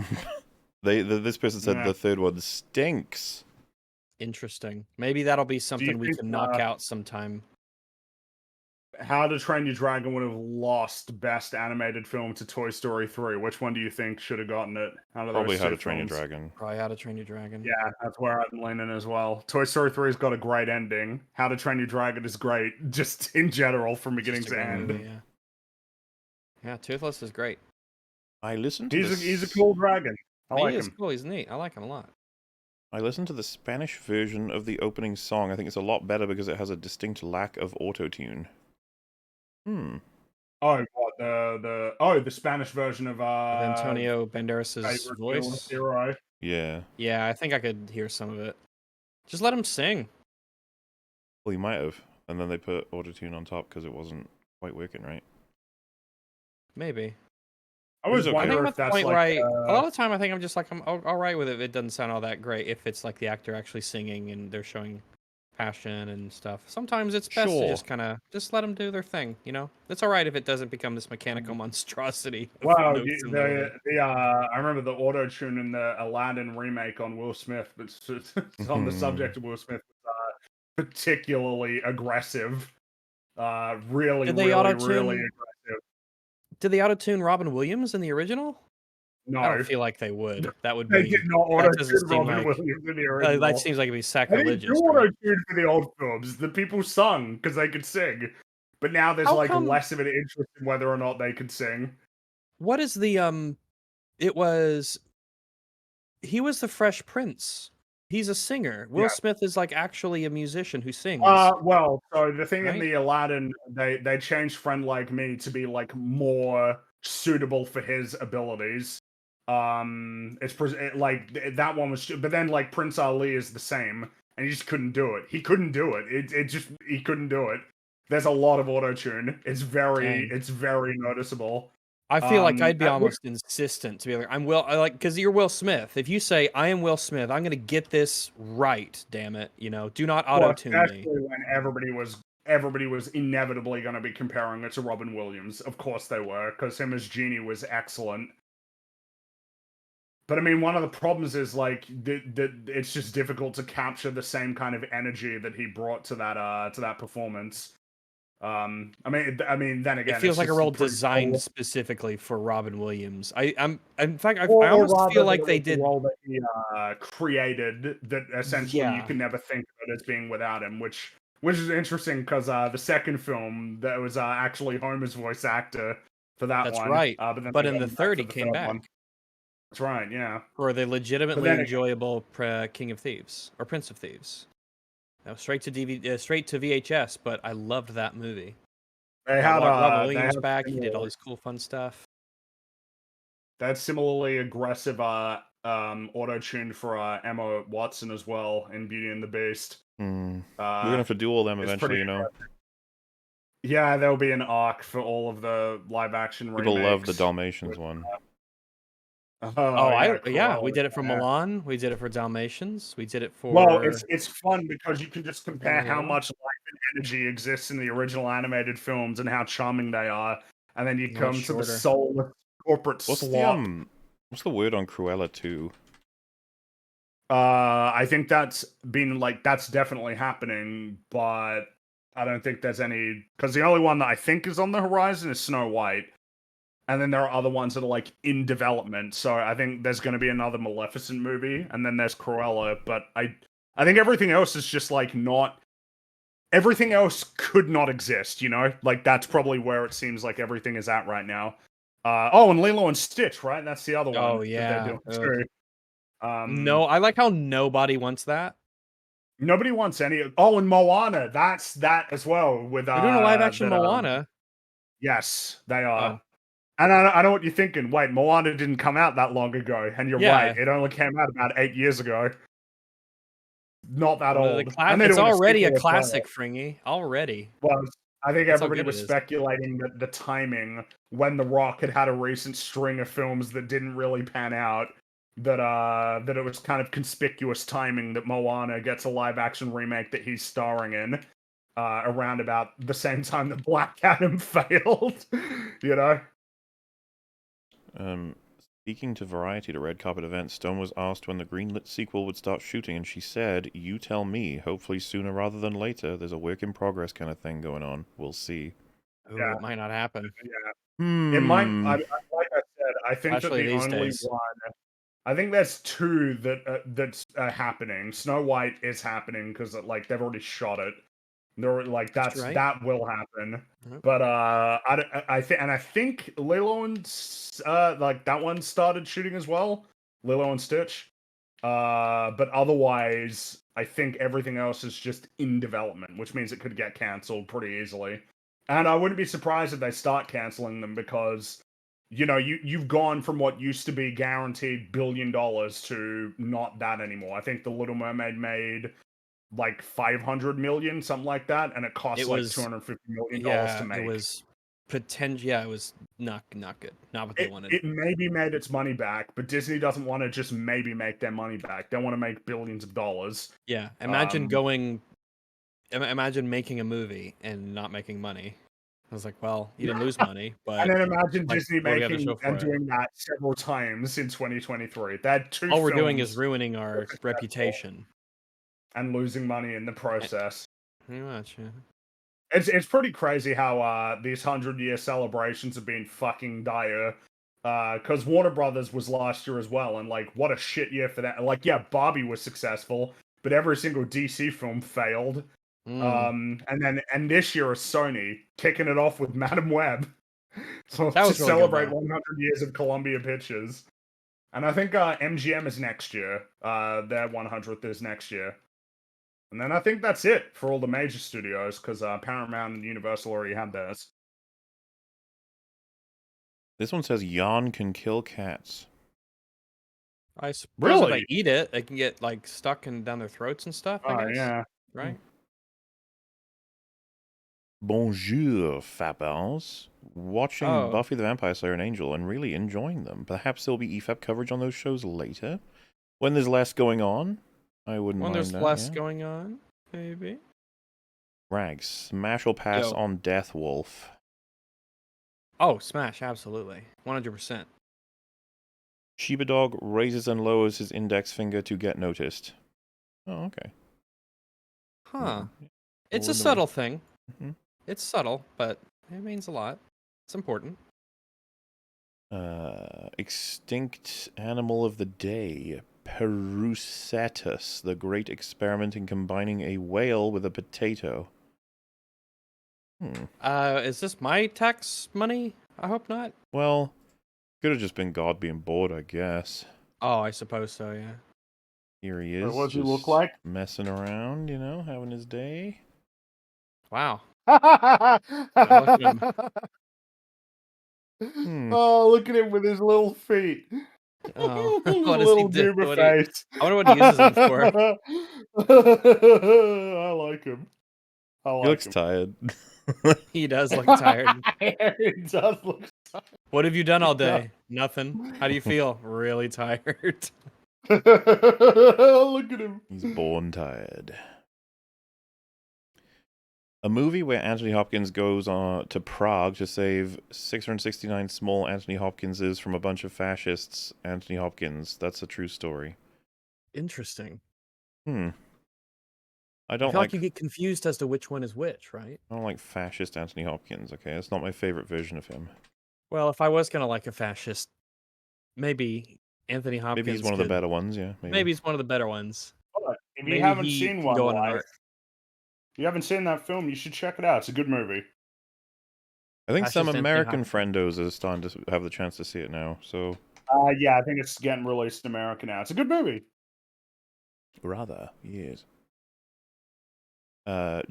This person said the 3rd one stinks. Interesting. Maybe that'll be something we can knock out sometime. How to Train Your Dragon would have lost Best Animated Film to Toy Story 3. Which one do you think should have gotten it? Probably How to Train Your Dragon. Probably How to Train Your Dragon. Yeah, that's where I'm leaning as well. Toy Story 3's got a great ending. How to Train Your Dragon is great, just in general, from beginning to end. Movie, yeah, Toothless is great. I listened to He's a cool dragon. I like him. He is cool. He's neat. I like him a lot. I listened to the Spanish version of the opening song. I think it's a lot better because it has a distinct lack of auto-tune. Oh, what the Spanish version of Antonio Banderas's voice. Yeah. Yeah, I think I could hear some of it. Just let him sing. Well, he might have, and then they put auto-tune on top because it wasn't quite working right. Maybe. I was wondering if that's like a lot of the time I think I'm just like I'm all right with it. It doesn't sound all that great if it's like the actor actually singing and they're showing passion and stuff. Sometimes it's best to just kind of let them do their thing, you know. It's all right if it doesn't become this mechanical monstrosity. Wow, I remember the auto tune in the Aladdin remake on Will Smith, but it's on the subject of Will Smith, particularly aggressive. Really aggressive. Did they auto tune Robin Williams in the original? No, I don't feel like they would. That would they be. Did not auto-tune Robin Williams in the original. That seems like it'd be sacrilegious. They didn't auto-tune for the old films. The people sung because they could sing, but now there's less of an interest in whether or not they could sing. What is the He was the Fresh Prince. He's a singer. Will Smith is like actually a musician who sings. Well, so the thing in the Aladdin, they changed Friend Like Me to be like more suitable for his abilities. It's like that one was, but then like Prince Ali is the same, and he just couldn't do it. He couldn't do it. He couldn't do it. There's a lot of auto tune. It's very noticeable. I feel like I'd be almost insistent to be like, because you're Will Smith. If you say I am Will Smith, I'm gonna get this right. Damn it, you know, do not auto tune me. When everybody was inevitably going to be comparing it to Robin Williams. Of course they were, because him as Genie was excellent. But I mean, one of the problems is like it's just difficult to capture the same kind of energy that he brought to that performance. I mean, then It again, feels it's like a just role pretty designed cool. specifically for Robin Williams. In fact, I Or almost rather feel that like it they was the did. role that he created that essentially you Yeah, can never think of it as being without him, which is interesting because the second film that was actually Homer's voice actor for that that's one, right. but then they But in got the him back third, for he the came third one. back That's right, yeah. for the But legitimately then again, enjoyable King of Thieves or Prince of Thieves. Now straight to DVD, straight to VHS. But I loved that movie. they Got had Robin they Williams had back. He did all similarly, this cool, fun stuff. they had similarly aggressive auto tuned for Emma Watson as well in Beauty and the Beast. We're gonna have to do all them It's eventually, pretty you know. Yeah, there'll be an arc for all of the live action People love the remakes. Dalmatians one. Oh yeah, Yeah, we Cruella. did it for Yeah. Milan. We did it for Dalmatians. We did it Well, for it's fun because you can just compare how Royale. much life and energy exists in the original animated films and how charming they are, and then you No, it's come to the shorter. soulless corporate What's slop. what's the word on Cruella 2? I think that's definitely happening, but I don't think there's any because the only one that I think is on the horizon is Snow White. And then there are other ones that are like in development. So I think there's going to be another Maleficent movie, and then there's Cruella. But I think everything else is just like not. Everything else could not exist. You know, like that's probably where it seems like everything is at right now. Oh, and Lilo and Stitch, right? That's the other Oh one that they're yeah. doing Ugh. too. No, I like how nobody wants that. Nobody wants any. Oh, and Moana, that's that as well. With They're doing a live action that Moana. yes, they are. Oh And I know what you're thinking. Wait, Moana didn't come out that long ago, and you're right. yeah, It only came out about 8 years ago. Not that one of the old. And they're It's doing a already a sequel as well. classic, Fringy. Already. Well, I think That's how everybody good it was is. speculating that the timing when The Rock had a recent string of films that didn't really pan out, that it was kind of conspicuous timing that Moana gets a live action remake that he's starring in, around about the same time that Black Adam failed. You know. Speaking to Variety at a red carpet event, Stone was asked when the greenlit sequel would start shooting, and she said, "You tell me. Hopefully sooner rather than later. There's a work in progress kind of thing going on. We'll see." Ooh, Yeah. it might not happen. Yeah. It might. Like I said, I think that Especially the these only days. one. I think there's two that's happening. Snow White is happening because like they've already shot it. They're like That's right. that will happen. Mhm. But I think Lilo and like that one started shooting as well. Lilo and Stitch. But otherwise, I think everything else is just in development, which means it could get cancelled pretty easily. And I wouldn't be surprised if they start canceling them because, you know, you've gone from what used to be guaranteed $1 billion to not that anymore. I think The Little Mermaid made like 500 million, something like that, and it costs It like was 250 million dollars to yeah, it make. was potential. Yeah, it was not good. Not what they wanted. It maybe made its money back, but Disney doesn't want to just maybe make their money back. They want to make billions of dollars. Yeah, Um, imagine making a movie and not making money. I was like, well, you didn't lose money, and but then imagine like, Disney what do we have to making show and for it? doing that several times in 2023. They had two All we're doing is films ruining that were our successful reputation. and losing money in the Eh, process. Pretty much, yeah. It's pretty crazy how these 100-year celebrations have been fucking dire. Because Warner Brothers was last year as well, and like what a shit year for that. Like, yeah, Barbie was successful, but every single DC film failed. Mm, And this year is Sony kicking it off with Madam Web, so that to was really good, celebrate though. 100 years of Columbia Pictures. And I think MGM is next year. Their 100th is next year. And then I think that's it for all the major studios, because Paramount and Universal already had theirs. This one says yarn can kill cats. I suppose if they Really? eat it, they can get like stuck and down their throats and stuff. I Oh, guess, yeah. right? Bonjour, Fabels. Watching Oh, Buffy the Vampire Slayer and Angel and really enjoying them. Perhaps there'll be EFAP coverage on those shows later. When there's less going on, I wouldn't when mind there's that, less yeah. going on, maybe. Rags, smash or pass Yo. on Death Wolf. Oh, Smash, absolutely, 100%. Shiba dog raises and lowers his index finger to get noticed. Oh, okay. Huh. Yeah. It's a Well, subtle thing. Mm-hmm. It's subtle, but it means a lot. It's important. Extinct animal of the day. Perusatus, the great experiment in combining a whale with a potato. Is this my tax money? I hope not. Well, could have just been God being bored, I guess. Oh, I suppose so, yeah. Here he is. What does he just look like? messing around, you know, having his day. Wow. Oh, Look at him. look at him with his little feet. Oh, His what does he little do? goober face. I wonder what he uses them for. I like him. I like He looks him. tired. He does look tired. He does look tired. What have you done all day? Nothing. How do you feel? Really tired. Look at him. He's born tired. A movie where Anthony Hopkins goes to Prague to save 669 small Anthony Hopkinses from a bunch of fascists. Anthony Hopkins. That's a true story. Interesting. I I don't feel like you get confused as to which one is which, right? I don't like fascist Anthony Hopkins, okay? That's not my favorite version of him. Well, if I was gonna like a fascist, maybe Anthony Hopkins. Maybe he's one of the better ones, yeah. Maybe he's one of the better ones. If Maybe you haven't he seen can one, go on an Life, arc. if you haven't seen that film, you should check it out. It's a good movie. I think some Fascist Anthony American Hopkins. friendos are starting to have the chance to see it now, so... Yeah, I think it's getting released in America now. It's a good movie. Rather, yes.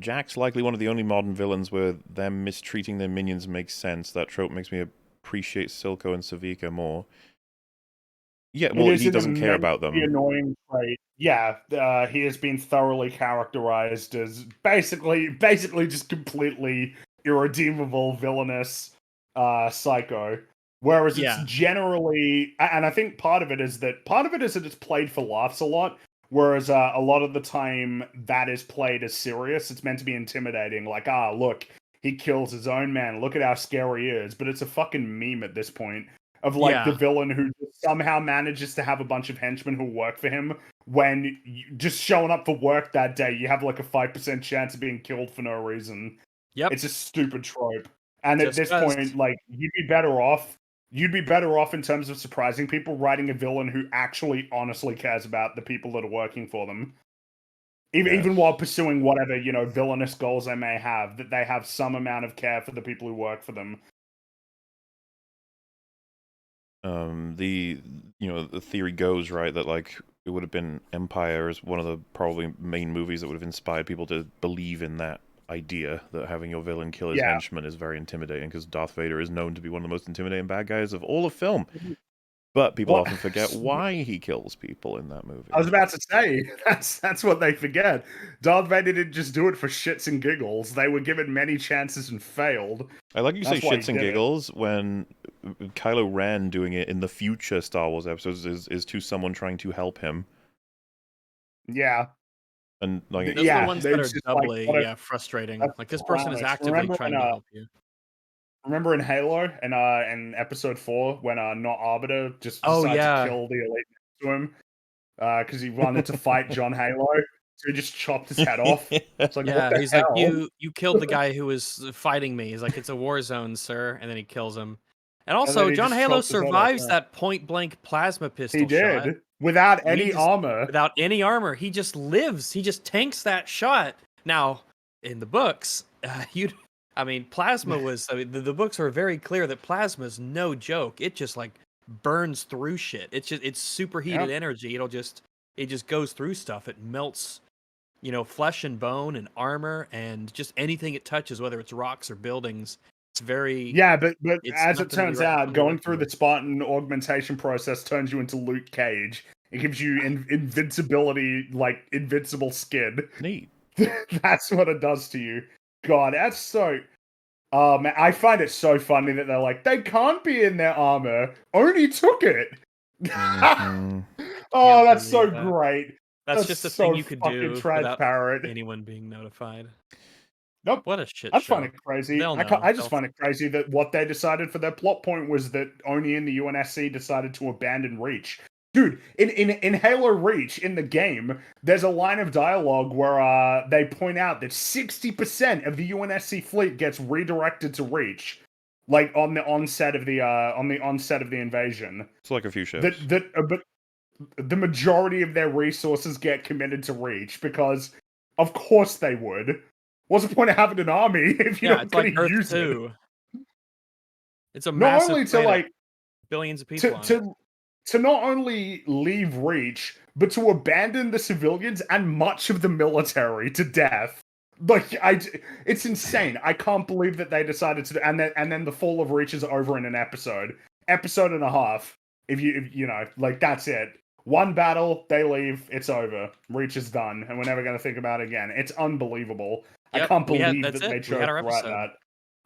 Jack's likely one of the only modern villains where them mistreating their minions makes sense. That trope makes me appreciate Silco and Savika more. Yeah, well, he doesn't care about them. Annoying trait. Yeah, he has been thoroughly characterized as basically just completely irredeemable, villainous psycho. Whereas it's generally, and I think part of it is that it's played for laughs a lot. Whereas a lot of the time that is played as serious. It's meant to be intimidating. Like, look, he kills his own man. Look at how scary he is. But it's a fucking meme at this point. Of like the villain who somehow manages to have a bunch of henchmen who work for him when just showing up for work that day, you have like a 5% chance of being killed for no reason. Yep. It's a stupid trope. And at this point, like, you'd be better off in terms of surprising people writing a villain who actually honestly cares about the people that are working for them. Even while pursuing whatever, villainous goals they may have, that they have some amount of care for the people who work for them. The theory goes, right, that like it would have been Empire as one of the probably main movies that would have inspired people to believe in that idea that having your villain kill his henchman is very intimidating, because Darth Vader is known to be one of the most intimidating bad guys of all of film. But people often forget why he kills people in that movie. I was about to say, that's what they forget. Darth Vader didn't just do it for shits and giggles. They were given many chances and failed. I like you say shits and giggles when Kylo Ren doing it in the future Star Wars episodes is to someone trying to help him. Yeah. And like, those are the ones that are doubly frustrating. Like, this person is actively trying to help you. Remember in Halo, in episode 4, when not Arbiter just decided to kill the elite to him because he wanted to fight John Halo, so he just chopped his head off. It's like, he's like, you killed the guy who was fighting me. He's like, it's a war zone, sir, and then he kills him. And also, John Halo survives that point-blank plasma pistol shot. He did, without any armor. Without any armor. He just lives. He just tanks that shot. Now, in the books, plasma was... the books are very clear that plasma is no joke. It just, like, burns through shit. It's superheated energy. It just goes through stuff. It melts, flesh and bone and armor and just anything it touches, whether it's rocks or buildings. It's very... Yeah, but as it turns out, going through the Spartan augmentation process turns you into Luke Cage. It gives you invincibility, like invincible skin. Neat. That's what it does to you. God, that's so... man, I find it so funny that they're like, they can't be in their armor. Oni took it. Mm-hmm. Oh, that's so great. That's just a thing you could do without anyone being notified. Nope. What a shit I show. find it crazy. They'll know. I just find it crazy that what they decided for their plot point was that Oni and the UNSC decided to abandon Reach. Dude, in Halo Reach, in the game, there's a line of dialogue where they point out that 60% of the UNSC fleet gets redirected to Reach. Like on the onset of the invasion. It's like a few ships. But the majority of their resources get committed to Reach because of course they would. What's the point of having an army if you're not going to use Earth 2. It's a Not massive only to planet, like billions of people to not only leave Reach, but to abandon the civilians and much of the military to death. Like it's insane. I can't believe that they decided to. And then the fall of Reach is over in an episode and a half. If you know, like that's it. One battle, they leave, it's over. Reach is done, and we're never going to think about it again. It's unbelievable. Yep, I can't believe that they chose to write that.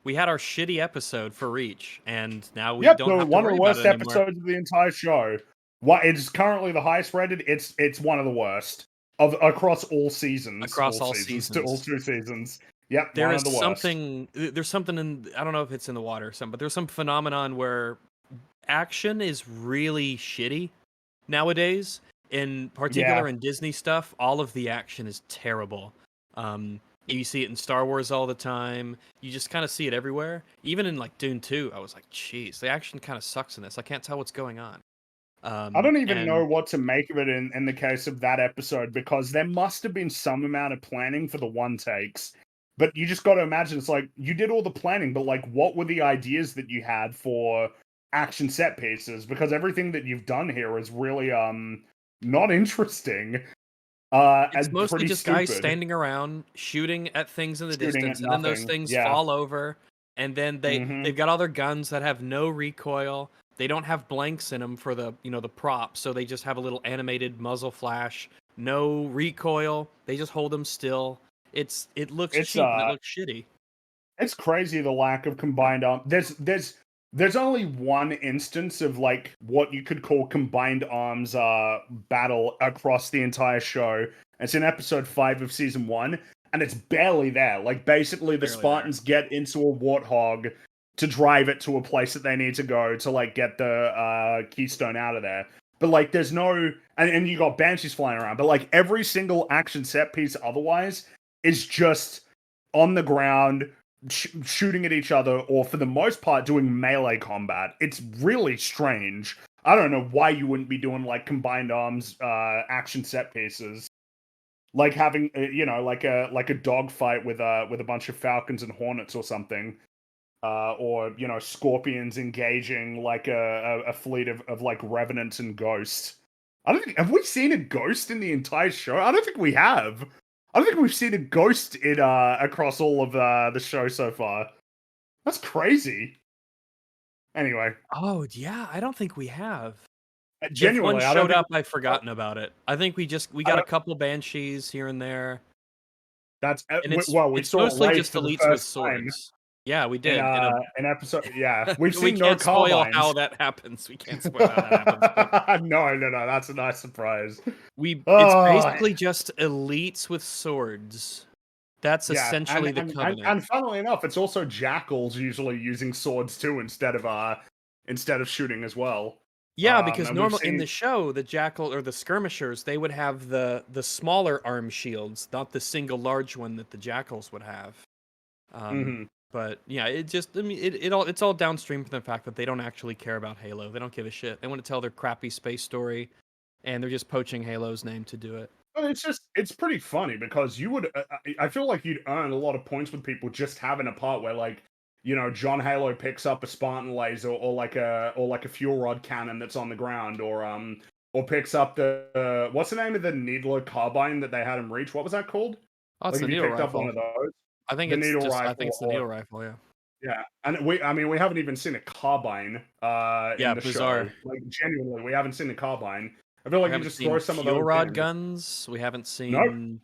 We had our shitty episode for Reach, and now we don't have to worry about it one of the worst anymore. episodes of the entire show. It's currently the highest rated. It's one of the worst of across all seasons. Across all seasons. All 2 seasons. Yep, there one is of the worst. There's something in, I don't know if it's in the water or something, but there's some phenomenon where action is really shitty nowadays. In particular, in Disney stuff, all of the action is terrible. You see it in Star Wars all the time. You just kind of see it everywhere. Even in like Dune 2, I was like, "Jeez, the action kind of sucks in this. I can't tell what's going on." I don't even know what to make of it in the case of that episode, because there must have been some amount of planning for the one takes. But you just got to imagine, it's like you did all the planning, but like, what were the ideas that you had for action set pieces? Because everything that you've done here is really not interesting. It's mostly just stupid. guys standing around shooting at things in the distance, and then those things fall over, and then they've got all their guns that have no recoil. They don't have blanks in them for the the props, so they just have a little animated muzzle flash, no recoil. They just hold them still. It looks cheap and it looks shitty. It's crazy the lack of combined arms. There's only one instance of like what you could call combined arms battle across the entire show. It's in episode 5 of season 1, and it's barely there. Like basically the Spartans get into a warthog to drive it to a place that they need to go to like get the keystone out of there. But like there's no and you got banshees flying around, but like every single action set piece otherwise is just on the ground shooting at each other, or for the most part doing melee combat. It's really strange. I don't know why you wouldn't be doing like combined arms action set pieces, like having like a dogfight with a bunch of falcons and hornets or something, or scorpions engaging like a fleet of like revenants and ghosts. I don't think, have we seen a ghost in the entire show? I don't think we have. I don't think we've seen a ghost in across all of the show so far. That's crazy. Anyway. Oh yeah, I don't think we have. Genuinely, if one showed up, I've forgotten about it. I think we got a couple banshees here and there. That's we saw mostly just elites with swords. Yeah, we did. An episode, yeah. We've seen we no can't spoil carbines. how that happens. We can't spoil how that happens. No, that's a nice surprise. It's basically just elites with swords. That's essentially the Covenant. And funnily enough, it's also jackals usually using swords too instead of shooting as well. Yeah, because normally in the show, the jackal or the skirmishers, they would have the smaller arm shields, not the single large one that the jackals would have. But yeah, it's all downstream from the fact that they don't actually care about Halo. They don't give a shit. They want to tell their crappy space story, and they're just poaching Halo's name to do it. Well, it's pretty funny because you would I feel like you'd earn a lot of points with people just having a part where like John Halo picks up a Spartan laser or like a fuel rod cannon that's on the ground, or picks up the what's the name of the needler carbine that they had him reach? What was that called? Oh, it's the needle rifle. Up one of those. I think it's the needle rifle, yeah. Yeah, and we haven't even seen a carbine in the bizarre. show. Like genuinely, we haven't seen a carbine. I feel like you just throw some of those fuel rod guns. We haven't seen. Nope.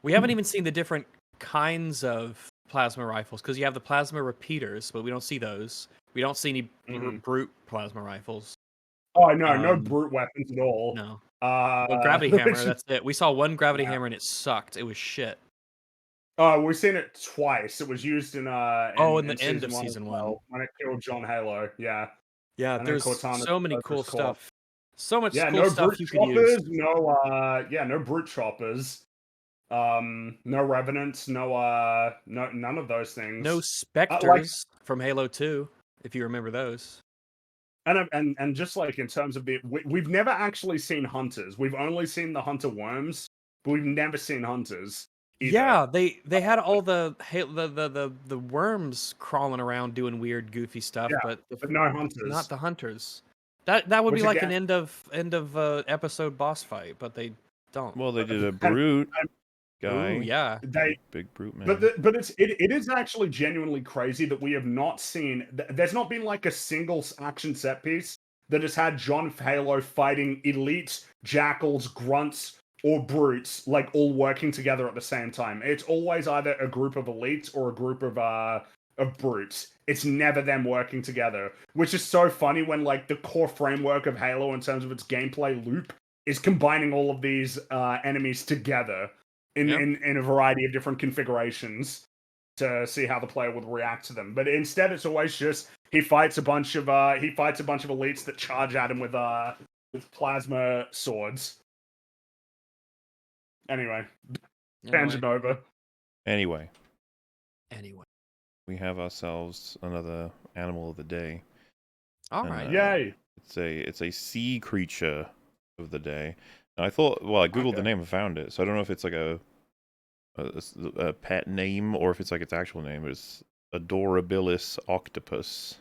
We haven't even seen the different kinds of plasma rifles, because you have the plasma repeaters, but we don't see those. We don't see any brute plasma rifles. Oh no, no brute weapons at all. No. Well, gravity hammer. That's it. We saw one gravity hammer and it sucked. It was shit. We've seen it twice. It was used in in in the end season of 1 as season 1. well, when it killed John Halo, yeah. Yeah, And then there's Cortana so many broke cool his claw. stuff. So much Yeah, cool no stuff brute you could use. choppers, no brute choppers. No revenants, no none of those No things. Like specters from Halo 2, if you remember those. and just like in terms of we've never actually seen hunters. We've only seen the hunter worms, but we've never seen hunters either. Yeah, they had all the worms crawling around doing weird, goofy stuff, Yeah, but no hunters. not the hunters. That would Which be like again, an end of episode boss fight, but they don't. Well, they did a brute guy. Ooh, yeah. Big brute man. But it is actually genuinely crazy that we have not seen. There's not been like a single action set piece that has had John Halo fighting elites, jackals, grunts, or brutes like all working together at the same time. It's always either a group of elites or a group of brutes. It's never them working together, which is so funny when like the core framework of Halo in terms of its gameplay loop is combining all of these enemies together in a variety of different configurations to see how the player would react to them. But instead, it's always just he fights a bunch of elites that charge at him with plasma swords. Anyway, tangent over. Anyway, we have ourselves another animal of the day. All right, yay! It's a sea creature of the day. And I thought, well, I googled the name and found it, so I don't know if it's like a pet name or if it's like its actual name. It's Adorabilis octopus.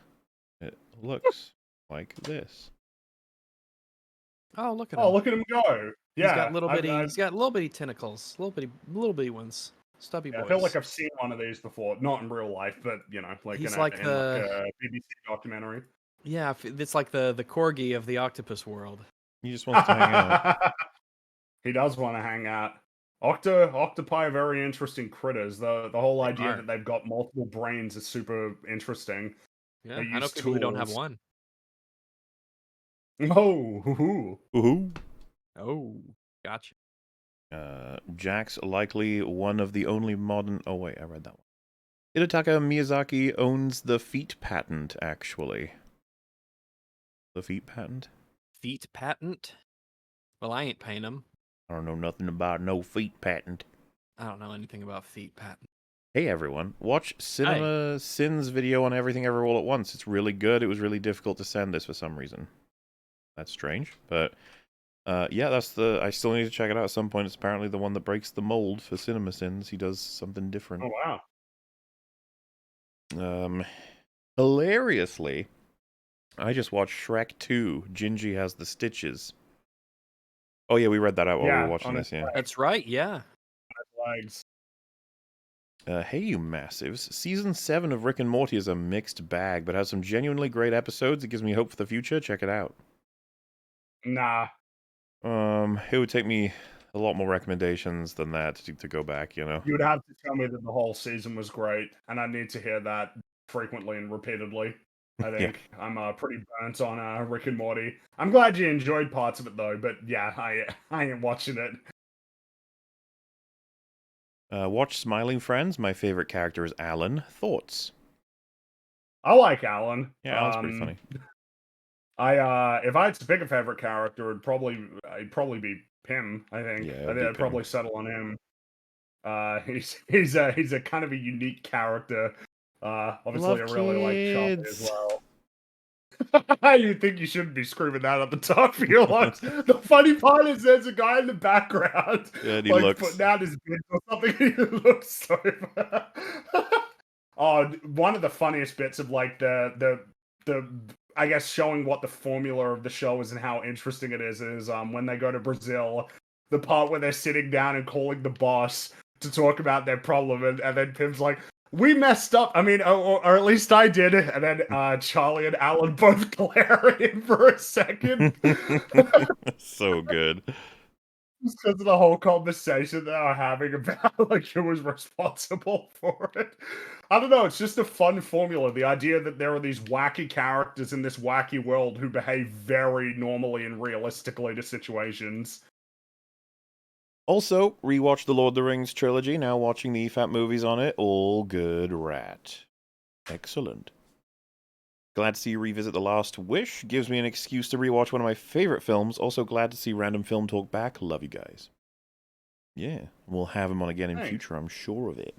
It looks like this. Oh, look at him! Oh, look at him go! Yeah, he's got little bitty tentacles, little bitty ones, stubby boys. I feel like I've seen one of these before, not in real life, but you know, like he's in like a BBC documentary. Yeah, it's like the corgi of the octopus world. He just wants to hang out. He does want to hang out. Octopi are very interesting critters. The whole idea that they've got multiple brains is super interesting. Yeah, I know people who don't have one. Oh, oh, gotcha. Jack's likely one of the only modern. Oh wait, I read that one. Hidetaka Miyazaki owns the feet patent. Actually, the feet patent. Feet patent? Well, I ain't paying them. I don't know nothing about no feet patent. I don't know anything about feet patent. Hey everyone, watch Cinema Sins video on Everything Ever All at Once. It's really good. It was really difficult to send this for some reason. That's strange, but yeah, I still need to check it out at some point. It's apparently the one that breaks the mold for Cinema Sins. He does something different. Oh wow. Hilariously, I just watched Shrek 2. Gingy has the stitches. Oh yeah, we read that out while we were watching this. Yeah, that's right. Yeah. Legs. Hey you massives. Season 7 of Rick and Morty is a mixed bag, but has some genuinely great episodes. It gives me hope for the future. Check it out. Nah. It would take me a lot more recommendations than that to go back, you know? You would have to tell me that the whole season was great, and I need to hear that frequently and repeatedly. I think I'm pretty burnt on Rick and Morty. I'm glad you enjoyed parts of it though, but yeah, I ain't watching it. Watch Smiling Friends. My favorite character is Alan. Thoughts? I like Alan. Yeah, Alan's pretty funny. If I had to pick a favorite character, it'd probably be Pim. I think. Yeah, I think I'd probably settle on him. He's a kind of a unique character. Obviously, I really like Charlie as well. You think you shouldn't be screaming that at the top of your lungs. The funny part is there's a guy in the background, and he like looks putting out his bid or something. He looks so bad. Oh, one of the funniest bits of like the I guess showing what the formula of the show is and how interesting it is when they go to Brazil, the part where they're sitting down and calling the boss to talk about their problem, and then Pim's like, we messed up. I mean, or at least I did. And then Charlie and Alan both glare at him for a second. So good. Just because of the whole conversation they were having about like who was responsible for it. I don't know. It's just a fun formula. The idea that there are these wacky characters in this wacky world who behave very normally and realistically to situations. Also, rewatched the Lord of the Rings trilogy, now watching the EFAP movies on it. All good, rat. Excellent. Glad to see you revisit The Last Wish. Gives me an excuse to rewatch one of my favorite films. Also glad to see Random Film Talk back. Love you guys. Yeah, we'll have him on again in future, I'm sure of it.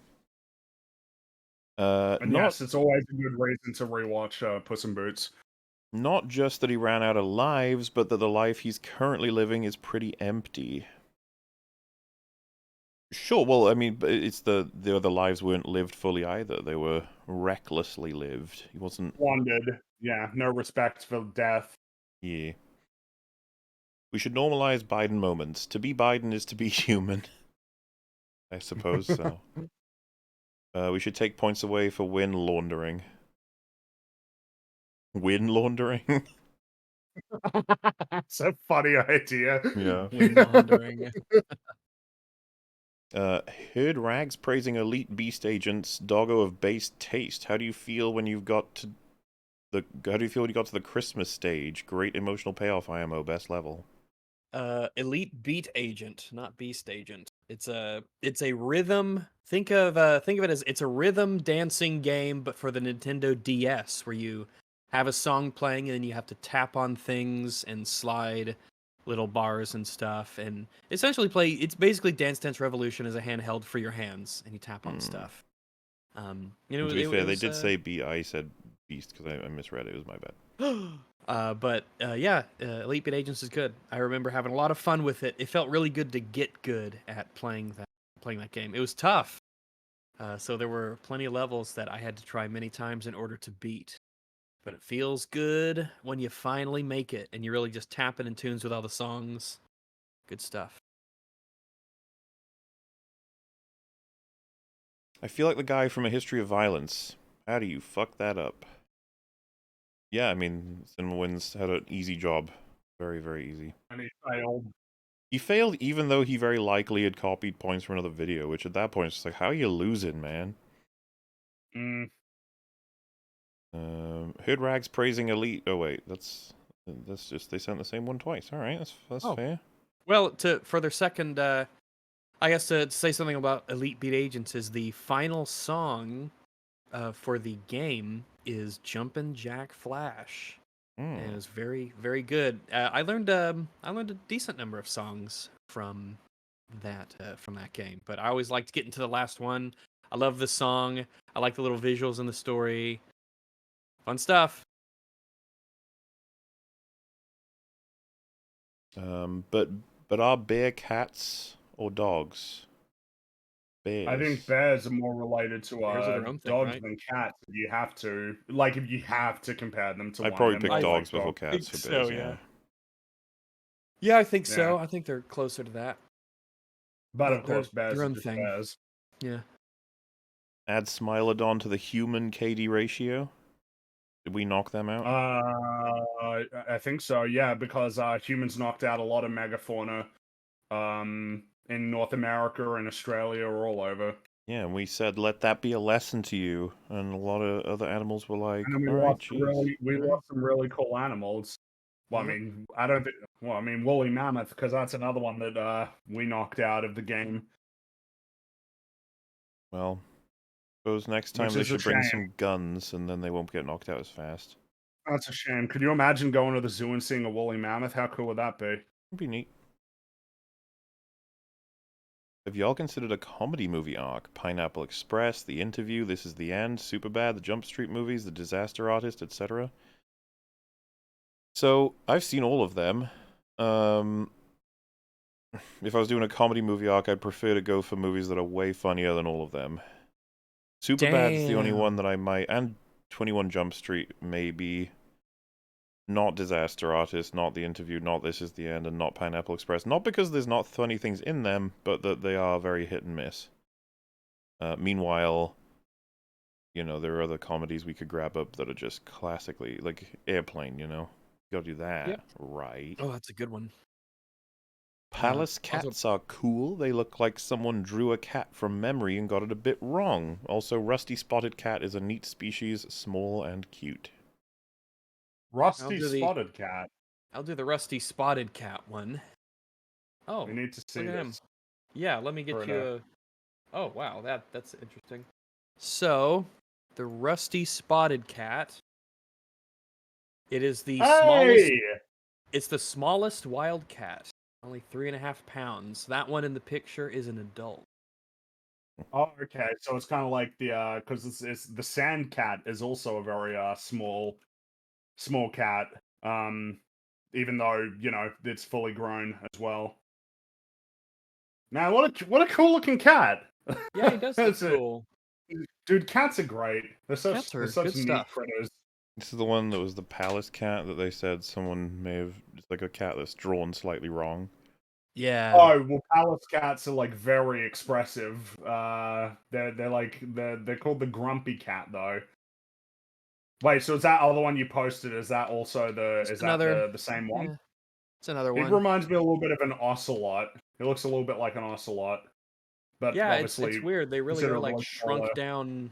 Yes, it's always a good reason to rewatch Puss in Boots. Not just that he ran out of lives, but that the life he's currently living is pretty empty. Sure, well, I mean, it's the other lives weren't lived fully either. They were recklessly lived. He wasn't... Wanted. Yeah, no respect for death. Yeah. We should normalize Biden moments. To be Biden is to be human. I suppose so. We should take points away for win laundering. Win laundering? That's a funny idea. Yeah. Win laundering. Heard Rags praising Elite Beast Agents, doggo of base taste. How do you feel when you got to the Christmas stage? Great emotional payoff, IMO, best level. Elite Beat Agent, not Beast Agent. It's a rhythm. Think of it as it's a rhythm dancing game, but for the Nintendo DS, where you have a song playing and then you have to tap on things and slide little bars and stuff, and essentially play. It's basically Dance Dance Revolution as a handheld for your hands, and you tap on stuff. To be fair, they did say I said Beast because I misread it. It was my bad. Yeah, Elite Beat Agents is good. I remember having a lot of fun with it. It felt really good to get good at playing that game. It was tough, so there were plenty of levels that I had to try many times in order to beat. But it feels good when you finally make it, and you're really just tapping in tunes with all the songs. Good stuff. I feel like the guy from A History of Violence. How do you fuck that up? Yeah, I mean, Cinema Wins had an easy job. Very, very easy. And he failed. He failed even though he very likely had copied points from another video, which at that point is just like, how are you losing, man? Hood Rags praising Elite. Oh wait, that's just they sent the same one twice. All right, that's fair. Well, for their second, I guess to say something about Elite Beat Agents is the final song for the game is Jumpin' Jack Flash. And it was very, very good. I learned a decent number of songs from that game, but I always liked getting to the last one. I love the song. I like the little visuals in the story. Fun stuff. But are bear cats or dogs? Bears. I think bears are more related to dogs right? than cats. If you have to compare them to I'd one. probably pick dogs like before cats for bears. Yeah. Yeah, I think so. I think they're closer to that. But of course, bears their are own just thing. bears. Yeah. Add Smilodon to the human KD ratio. Did we knock them out? I think so. Yeah, because humans knocked out a lot of megafauna. In North America and Australia or all over. Yeah, and we said, let that be a lesson to you. And a lot of other animals were like, and then we lost some really cool animals. Well, I mean, woolly mammoth, because that's another one that we knocked out of the game. Well, suppose next time they should bring some guns, and then they won't get knocked out as fast. That's a shame. Could you imagine going to the zoo and seeing a woolly mammoth? How cool would that be? It'd be neat. Have y'all considered a comedy movie arc? Pineapple Express, The Interview, This Is the End, Superbad, the Jump Street movies, The Disaster Artist, etc.? So, I've seen all of them. If I was doing a comedy movie arc, I'd prefer to go for movies that are way funnier than all of them. Superbad's the only one that I might... And 21 Jump Street, maybe. Not Disaster Artist, not The Interview, not This Is the End, and not Pineapple Express. Not because there's not funny things in them, but that they are very hit and miss. Meanwhile, you know, there are other comedies we could grab up that are just classically, like Airplane, you know? You gotta do that, right? Oh, that's a good one. Palace cats are cool. They look like someone drew a cat from memory and got it a bit wrong. Also, Rusty Spotted Cat is a neat species, small and cute. Rusty Spotted Cat. I'll do the Rusty Spotted Cat one. Oh, we need to see this. Yeah, let me get For you a... Oh, wow, that's interesting. So, the rusty spotted cat. It is the smallest... Hey! It's the smallest wild cat. Only 3.5 pounds. That one in the picture is an adult. Oh, okay. So it's kind of like the because it's the sand cat is also a very small cat. Even though it's fully grown as well. Man, what a cool looking cat. Yeah, he does look That's it. cool. Dude, cats are great. Cats They're are such good neat stuff. critters. This is the one that was the palace cat that they said someone may have... It's like a cat that's drawn slightly wrong. Yeah. Oh well, palace cats are like very expressive. They're called the grumpy cat though. Wait, so is that other one you posted? Is that also It's another... the same one? Yeah, it's another It one. reminds me a little bit of an ocelot. It looks a little bit like an ocelot, but Yeah, it's obviously weird. They really are like considerably smaller. shrunk down,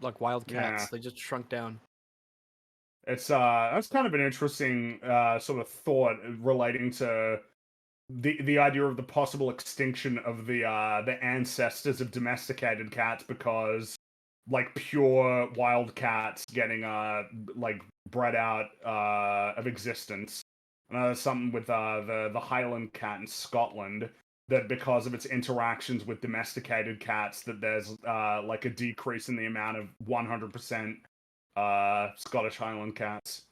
like wild cats. Yeah, They just shrunk down. it's that's kind of an interesting sort of thought relating to the idea of the possible extinction of the ancestors of domesticated cats because like pure wild cats getting like bred out of existence. There's something with the Highland cat in Scotland that because of its interactions with domesticated cats that there's like a decrease in the amount of 100% Scottish Highland cats.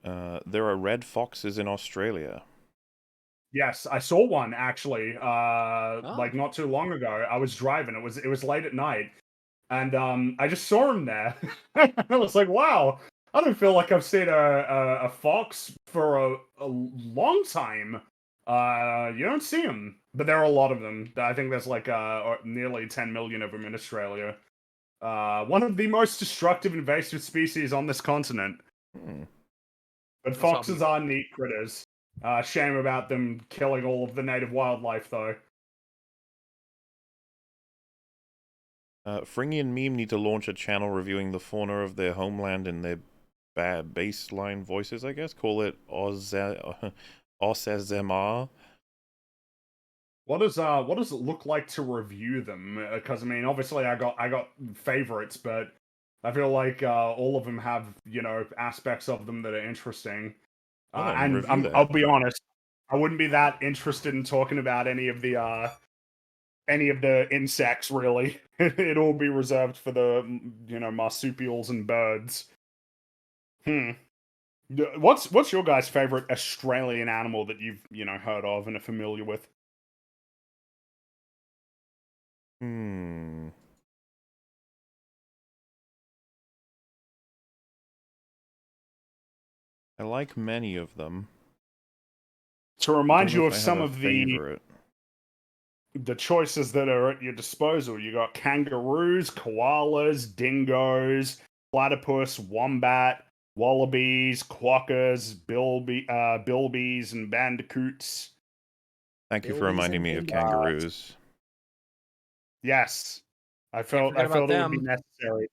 There are red foxes in Australia. Yes, I saw one actually Oh, like not too long ago. I was driving. It was late at night and I just saw him there. I was like, wow, I don't feel like I've seen a fox for a long time. You don't see them, but there are a lot of them. I think there's like nearly 10 million of them in Australia. One of the most destructive invasive species on this continent. Hmm. But that's all. foxes are neat critters. Shame about them killing all of the native wildlife, though. Fringy and Meme need to launch a channel reviewing the fauna of their homeland in their baseline voices, I guess. Call it Oszmr. What does it look like to review them? Because I mean, obviously, I got favorites, but I feel like all of them have aspects of them that are interesting. Well then, And review that. I'll be honest, I wouldn't be that interested in talking about any of the insects really. It'd all be reserved for the marsupials and birds. Hmm. What's your guys' favorite Australian animal that you've heard of and are familiar with? Hmm. I like many of them. To I remind don't know you if of I have some a of favorite. the choices that are at your disposal, you got kangaroos, koalas, dingoes, platypus, wombat, wallabies, quokkas, bilbies, and bandicoots. Thank you for Billies reminding and me of dingoes. kangaroos. Yes, Can't forget I about felt it would be them. necessary.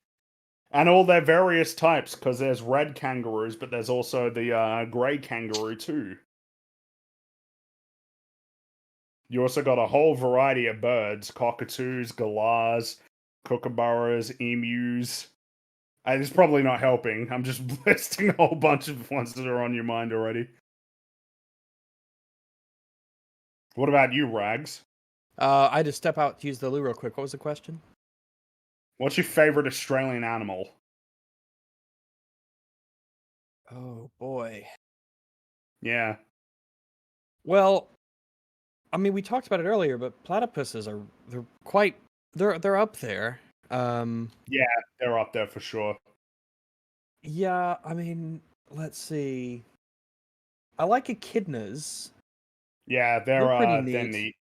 And all their various types, because there's red kangaroos, but there's also the grey kangaroo too. You also got a whole variety of birds: cockatoos, galahs, kookaburras, emus. It's probably not helping. I'm just listing a whole bunch of ones that are on your mind already. What about you, Rags? I had to step out to use the loo real quick. What was the question? What's your favorite Australian animal? Oh boy. Yeah, Well, I mean, we talked about it earlier, but platypuses are they're up there. yeah, they're up there for sure. Yeah, I mean, let's see. I like echidnas. Yeah, They're pretty they're neat. neat.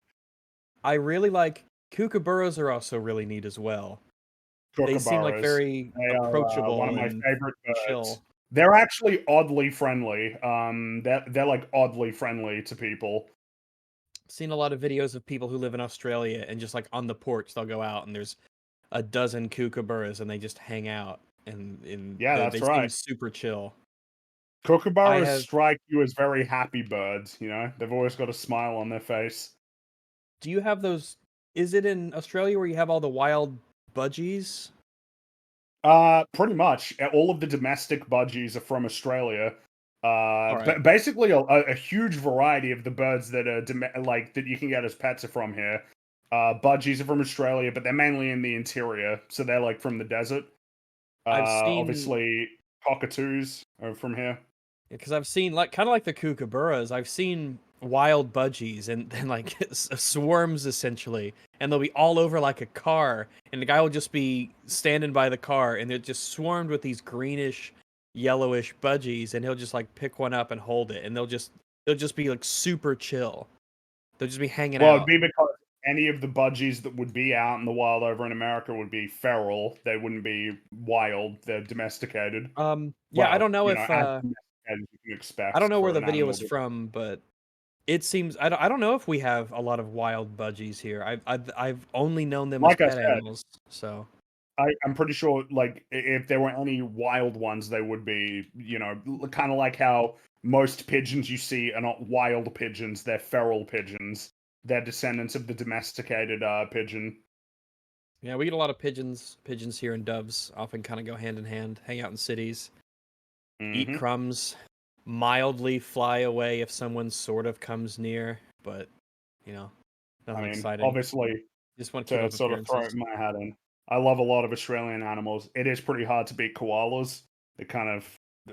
I really like kookaburras are also really neat as well. They seem like Kookaburras. very They are one approachable of my and favorite birds. chill. They're actually oddly friendly. They're like oddly friendly to people. Seen a lot of videos of people who live in Australia and just like on the porch they'll go out and there's a dozen kookaburras and they just hang out and Yeah, they that's seem right. super chill. Kookaburras have. strike you as very happy birds, you know? They've always got a smile on their face. Do you have those? Is it in Australia where you have all the wild budgies? Pretty much. All of the domestic budgies are from Australia. All right. Basically a huge variety of the birds that are that you can get as pets are from here. Budgies are from Australia, but they're mainly in the interior, so they're like from the desert. I've seen Obviously, cockatoos are from here. because I've seen like kind of like the kookaburras. I've seen wild budgies and like swarms essentially, and they'll be all over like a car, and the guy will just be standing by the car, and they're just swarmed with these greenish, yellowish budgies, and he'll just like pick one up and hold it, and they'll just be like super chill. They'll just be hanging Well, it'd out. be because any of the budgies that would be out in the wild over in America would be feral. They wouldn't be wild. They're domesticated. Yeah, I Well, don't know you if know, as domesticated as you can I don't expect know where for the an video animal. was from, but it seems I don't know if we have a lot of wild budgies here. I've only known them as Like I pet said, animals. So I'm pretty sure, like, if there were any wild ones, they would be, kind of like how most pigeons you see are not wild pigeons; they're feral pigeons. They're descendants of the domesticated pigeon. yeah, we get a lot of pigeons here, and doves often kind of go hand in hand. Hang out in cities, eat Hmm. crumbs, mildly fly away if someone sort of comes near, but you know, I nothing mean, exciting. obviously, Just want to keep to up sort of throw appearances. my hat in, I love a lot of Australian animals. It is pretty hard to beat koalas. They're kind of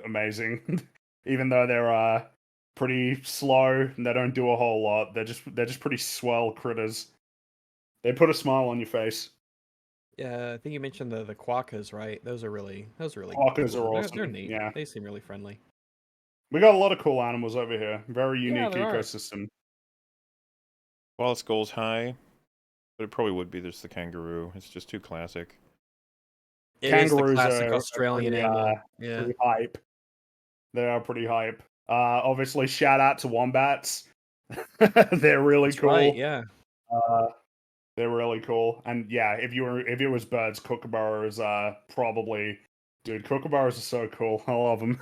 amazing, even though they're pretty slow and they don't do a whole lot. They're just pretty swell critters. They put a smile on your face. Yeah, I think you mentioned the quokkas, right? Those are really Quokkas cool. are They're awesome. neat. Yeah, They seem really friendly. we got a lot of cool animals over here. Very Yeah, unique there are. ecosystem. While skull's high, but it probably would be just the kangaroo. It's just too classic. It is the Kangaroos classic are Australian animal. Yeah. pretty hype. They are pretty hype. Obviously, shout out to wombats. They're really That's right, cool. yeah. Uh, they're really cool. And yeah, if it was birds, kookaburras probably, dude. Kookaburras are so cool. I love them.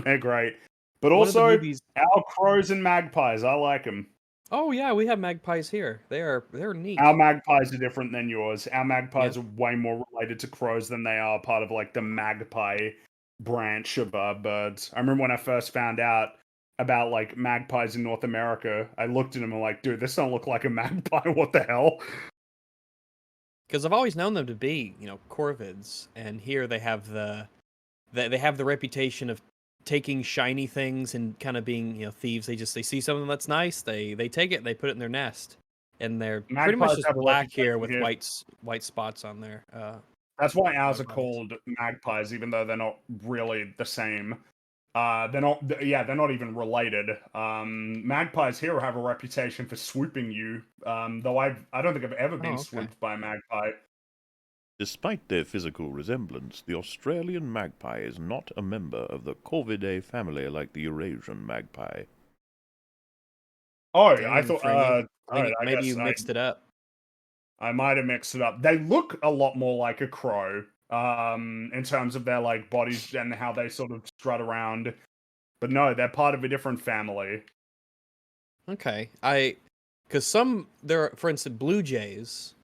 They're great. But One of the also, movies. our crows and magpies. I like them. Oh yeah, we have magpies here. They're neat. Our magpies are different than yours. Our Yeah. magpies are way more related to crows than they are part of like the magpie branch of birds. I remember when I first found out about like magpies in North America, I looked at them and like, dude, this don't look like a magpie. What the hell? Because I've always known them to be, corvids, and here they have the reputation of taking shiny things and kind of being, thieves. They see something that's nice, they take it, and they put it in their nest, and they're pretty much Magpies just have a black here reputation with here. white spots on their That's why ours are bodies. called magpies, even though they're not really the same. They're not. Yeah, they're not even related. Magpies here have a reputation for swooping you. Though I don't think I've ever been Oh, okay. swooped by a magpie. Despite their physical resemblance, the Australian magpie is not a member of the Corvidae family like the Eurasian magpie. Oh, I Dang, thought. Fringy. Alright, I Maybe guess you mixed it up. I might have mixed it up. They look a lot more like a crow, in terms of their like bodies and how they sort of strut around. But no, they're part of a different family. Okay. Because for instance, blue jays.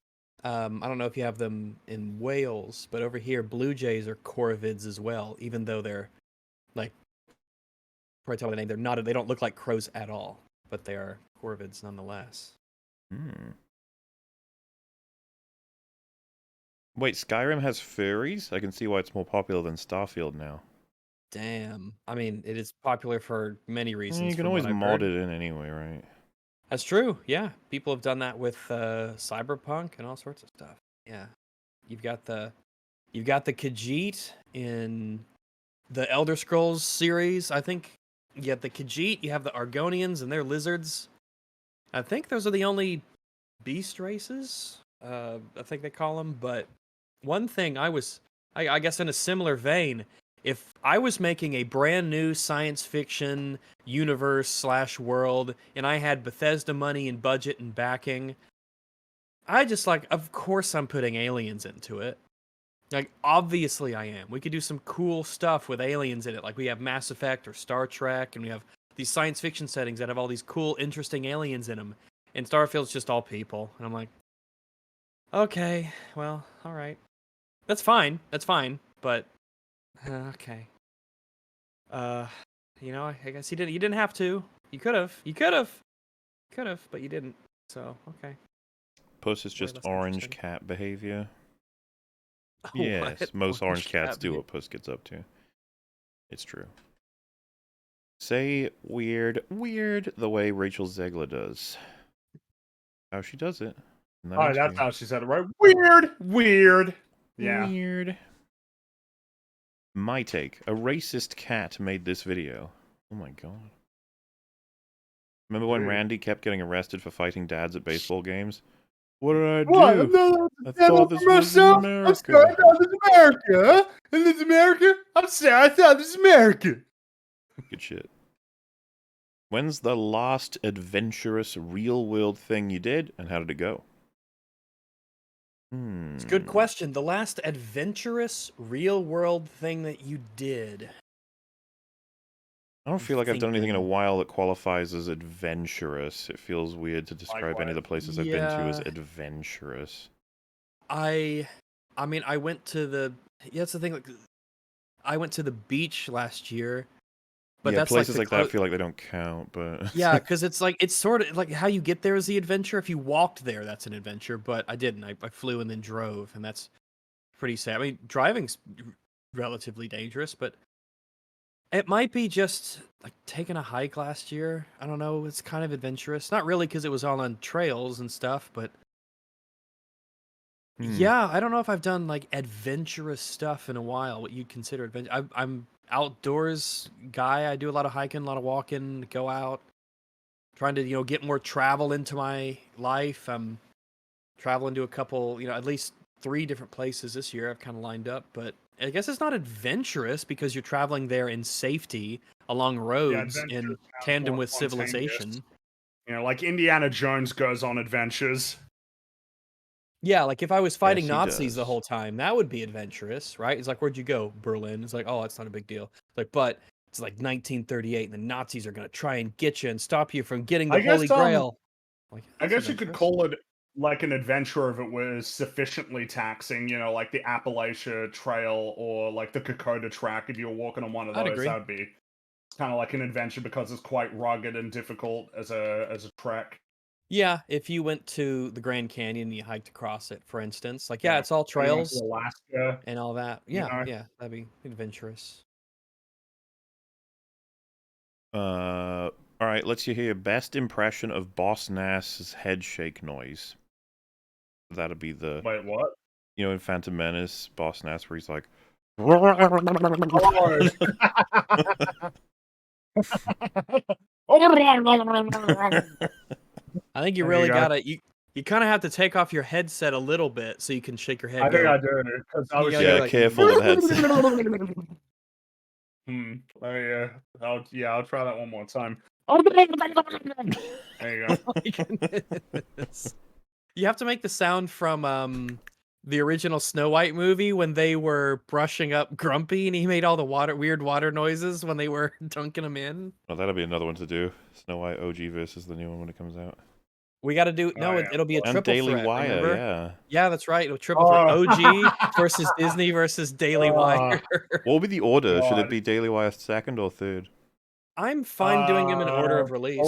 I don't know if you have them in Wales, but over here, blue jays are corvids as well. Even though they're like, probably tell by the name, they don't look like crows at all, but they are corvids nonetheless. Wait, Skyrim has furries? I can see why it's more popular than Starfield now. Damn. I mean, it is popular for many reasons. You can From always what I've mod heard. it in anyway, right? That's true. Yeah, people have done that with Cyberpunk and all sorts of stuff. Yeah, you've got the Khajiit in the Elder Scrolls series. I think you have the Khajiit, you have the Argonians and their lizards. I think those are the only beast races. I think they call them. But one thing I guess in a similar vein, if I was making a brand new science fiction universe / world and I had Bethesda money and budget and backing, of course I'm putting aliens into it. Like, obviously I am. We could do some cool stuff with aliens in it. Like, we have Mass Effect or Star Trek, and we have these science fiction settings that have all these cool, interesting aliens in them. And Starfield's just all people. And I'm like, okay, well, all right. That's fine. That's fine. But, okay. You know, I guess you didn't have to. You could have. You could have. Could have, but you didn't. So, okay. Puss is just orange cat behavior. Yes, What? most orange cats do what Puss gets up to. It's true. Say weird the way Rachel Zegler does. How she does it. Oh, that's how she said it, right? Weird. Yeah. Weird. My take. A racist cat made this video. Oh my god. Remember when Randy kept getting arrested for fighting dads at baseball games? What did I do? I thought this was America. I'm sorry, I thought this was America. Is this America? I'm sorry, I thought this was America. Good shit. When's the last adventurous real-world thing you did, and how did it go? It's a good question. The last adventurous real-world thing that you did. I don't feel like I've done anything in a while that qualifies as adventurous. It feels weird to describe any of the places I've been to as adventurous. I mean, I went to the... Yeah, that's the thing. Like, I went to the beach last year. But yeah, that's places like that I feel like they don't count, but... Yeah, because it's like, it's sort of like how you get there is the adventure. If you walked there, that's an adventure, but I didn't. I flew and then drove, and that's pretty sad. I mean, driving's relatively dangerous, but it might be just like taking a hike last year. I don't know. It's kind of adventurous. Not really because it was all on trails and stuff, but yeah, I don't know if I've done like adventurous stuff in a while, what you'd consider adventure. I'm outdoors guy. I do a lot of hiking, a lot of walking, go out, trying to, you know, get more travel into my life. I'm traveling to a couple, you know, at least 3 different places this year I've kind of lined up, but I guess it's not adventurous because you're traveling there in safety along roads in tandem with civilization. You know, like Indiana Jones goes on adventures. Yeah, like if I was fighting Nazis the whole time, that would be adventurous, right? It's like, where'd you go? Berlin. It's like, oh, that's not a big deal. Like, but it's like 1938 and the Nazis are going to try and get you and stop you from getting the Holy Grail. Like, I guess you could call it like an adventure if it was sufficiently taxing, you know, like the Appalachia Trail or like the Kokoda Track. If you were walking on one of those, that would be kind of like an adventure because it's quite rugged and difficult as a trek. Yeah, if you went to the Grand Canyon and you hiked across it, for instance, like, yeah, it's all trails Alaska and all that. Yeah, yeah, that'd be adventurous. All right, let's hear your best impression of Boss Nass's head shake noise. That'd be the... Wait, what? You know, in Phantom Menace, Boss Nass, where he's like... I think you really gotta you kind of have to take off your headset a little bit so you can shake your head. I think I do, because I was like, careful with the headset. I'll try that one more time. There you go. Oh my goodness. You have to make the sound from the original Snow White movie when they were brushing up Grumpy and he made all the weird water noises when they were dunking him in. Oh, that'll be another one to do. Snow White OG versus the new one when it comes out. We got to do it'll be a triple Daily threat, Wire, remember? yeah. Yeah, that's right. It'll triple threat. OG versus Disney versus Daily Wire. What would be the order? Should it be Daily Wire 2nd or 3rd? I'm fine doing them in order of release.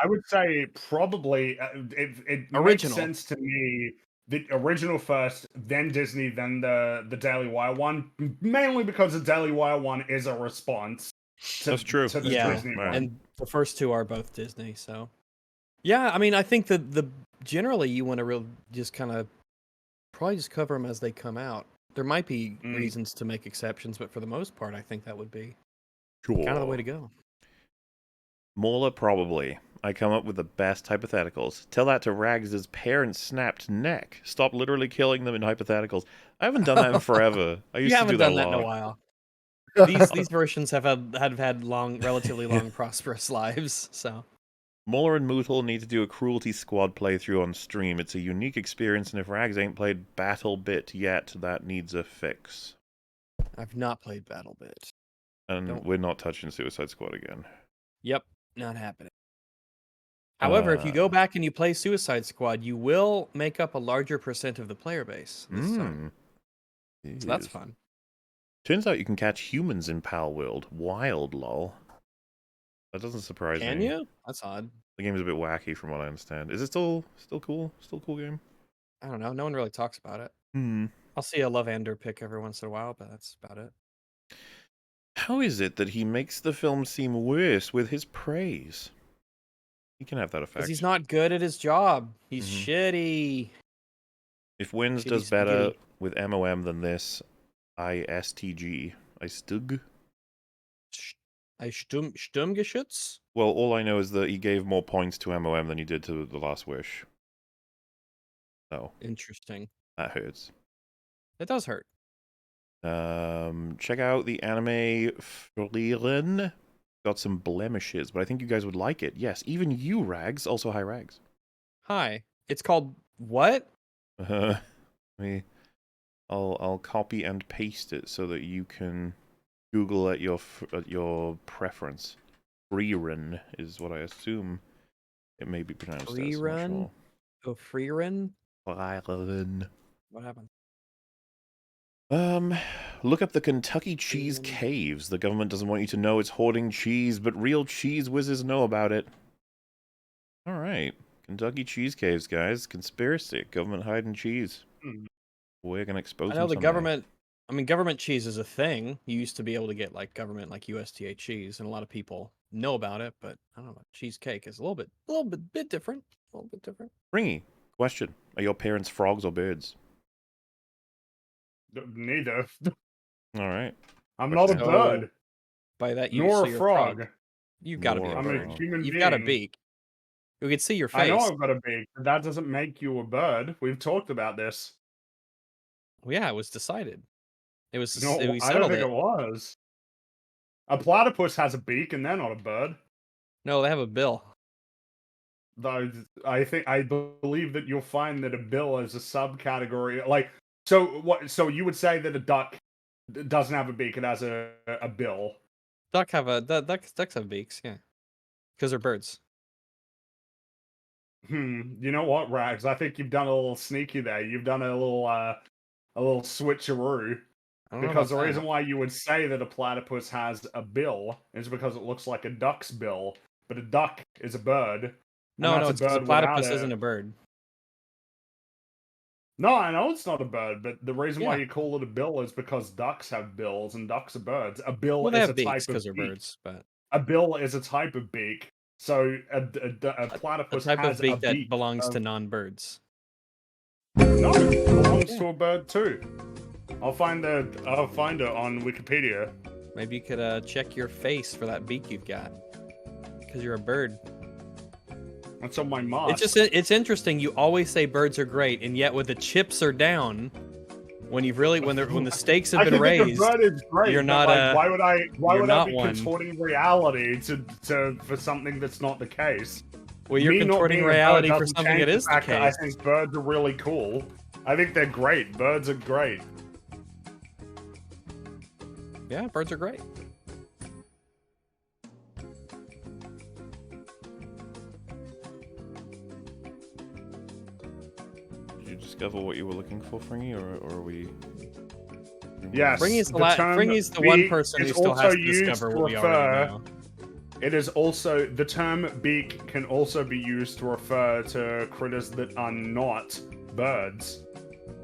I would say probably it makes sense to me. The original first, then Disney, then the Daily Wire one. Mainly because the Daily Wire one is a response. That's true. To the Disney one. And the first 2 are both Disney. So, yeah, I mean, I think that generally you want to just kind of probably just cover them as they come out. There might be reasons to make exceptions, but for the most part, I think that would be kind of the way to go. Mauler, probably. I come up with the best hypotheticals. Tell that to Rags' parents' snapped neck. Stop literally killing them in hypotheticals. I haven't done that in forever. I used to do that a lot. You haven't done that in a while. These versions have had relatively long, prosperous lives. So Muller and Mootle need to do a Cruelty Squad playthrough on stream. It's a unique experience, and if Rags ain't played BattleBit yet, that needs a fix. I've not played BattleBit. And we're not touching Suicide Squad again. Yep, not happening. However, if you go back and you play Suicide Squad, you will make up a larger percent of the player base this time. So that's fun. Turns out you can catch humans in Pal World. Wild, lol. That doesn't surprise me. Can you? That's odd. The game is a bit wacky from what I understand. Is it still cool? Still a cool game? I don't know. No one really talks about it. I'll see a Love-Ander pick every once in a while, but that's about it. How is it that he makes the film seem worse with his praise? He can have that effect. Because he's not good at his job. He's shitty. If Wins does better with MOM than this, ISTG. Istug? Sturmgeschütz? Well, all I know is that he gave more points to MOM than he did to The Last Wish. So. Interesting. That hurts. It does hurt. Check out the anime Frieren. Got some blemishes, but I think you guys would like it. Yes, even you, Rags. Also, hi, Rags. Hi. It's called what? I'll copy and paste it so that you can Google at your preference. Frieren is what I assume it may be pronounced as. Frieren? Oh, Frieren? Frieren. What happened? Look up the Kentucky Cheese Caves. The government doesn't want you to know it's hoarding cheese, but real cheese whizzes know about it. Alright. Kentucky Cheese Caves, guys. Conspiracy. Government hiding cheese. We're gonna expose them someday. Government... I mean, government cheese is a thing. You used to be able to get, like, government, like, USDA cheese, and a lot of people know about it, but, I don't know, cheesecake is a little bit different. A little bit different. Ringy, question. Are your parents frogs or birds? Neither. All right. I'm not a bird. By that, nor a frog. You've got to be a bird. I'm a human being. You've got a beak. We can see your face. I know I've got a beak, but that doesn't make you a bird. We've talked about this. Well, yeah, it was decided. It was. No, I don't think it was. A platypus has a beak, and they're not a bird. No, they have a bill. Though I believe that you'll find that a bill is a subcategory. Like, so what? So you would say that a duck doesn't have a beak; it has a bill. Ducks have beaks, yeah, because they're birds. You know what, Rags? I think you've done a little sneaky there. You've done a little switcheroo. Because the reason why you would say that a platypus has a bill is because it looks like a duck's bill, but a duck is a bird. No, it's because a platypus isn't a bird. No, I know it's not a bird, but the reason why you call it a bill is because ducks have bills and ducks are birds. A bill is a type of because they're birds, but a bill is a type of beak. So a platypus type has of beak a that beak belongs to non-birds. No, it belongs to a bird too. I'll find it on Wikipedia. Maybe you could check your face for that beak you've got, because you're a bird. That's on my mask. It's interesting. You always say birds are great, and yet when the chips are down, when the stakes have been raised, the bird is great, you're not why would I be one. contorting reality for something that's not the case? Well, you're contorting reality for something that is the case. I think birds are really cool. I think they're great. Birds are great. Yeah, birds are great. Did you discover what you were looking for, Fringy, or are we... Yes. Fringy's the one person who still has to discover what we already know. It is also... The term beak can also be used to refer to critters that are not birds.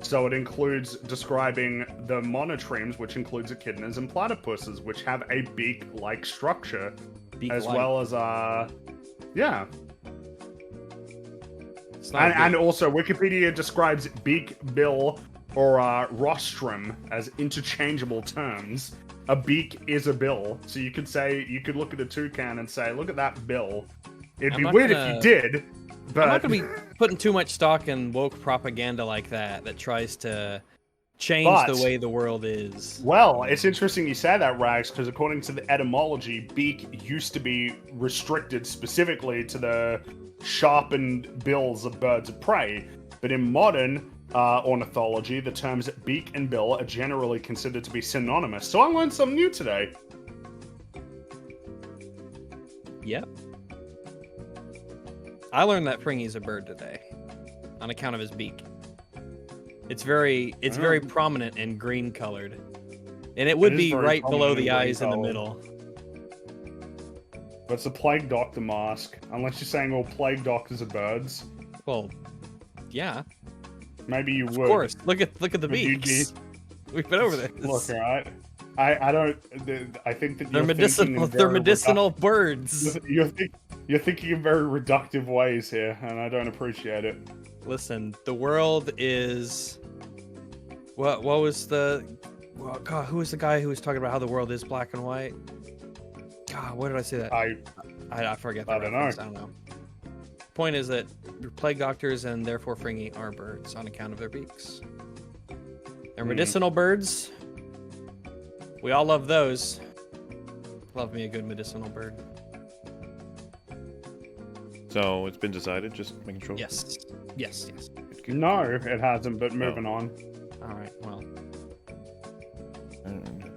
So it includes describing the monotremes, which includes echidnas and platypuses, which have a beak-like structure, as well as yeah. And also, Wikipedia describes beak, bill, or rostrum as interchangeable terms. A beak is a bill, so you could look at a toucan and say, "Look at that bill." It'd be weird if you did. But I'm not going to be putting too much stock in woke propaganda like that tries to change the way the world is. Well, it's interesting you say that, Rags, because according to the etymology, beak used to be restricted specifically to the sharpened bills of birds of prey. But in modern ornithology, the terms beak and bill are generally considered to be synonymous. So I learned something new today. Yep. I learned that Fringy's a bird today, on account of his beak. It's very prominent and green colored, and it would be right below the eyes in the middle. But it's a plague doctor mask, unless you're saying all plague doctors are birds. Well, yeah. Maybe you would. Of course. Look at the beaks. We've been over this. Look, right? I don't. I think that they're medicinal. They're medicinal birds. You're thinking in very reductive ways here, and I don't appreciate it. Listen, the world is. What was the? Well, God, who was the guy who was talking about how the world is black and white? God, where did I say that? I forget. I don't know. Point is that plague doctors and therefore Fringy are birds on account of their beaks. They're medicinal birds. We all love those. Love me a good medicinal bird. So it's been decided, just making sure? Yes. Yes. No, it hasn't, but moving on. Alright, well.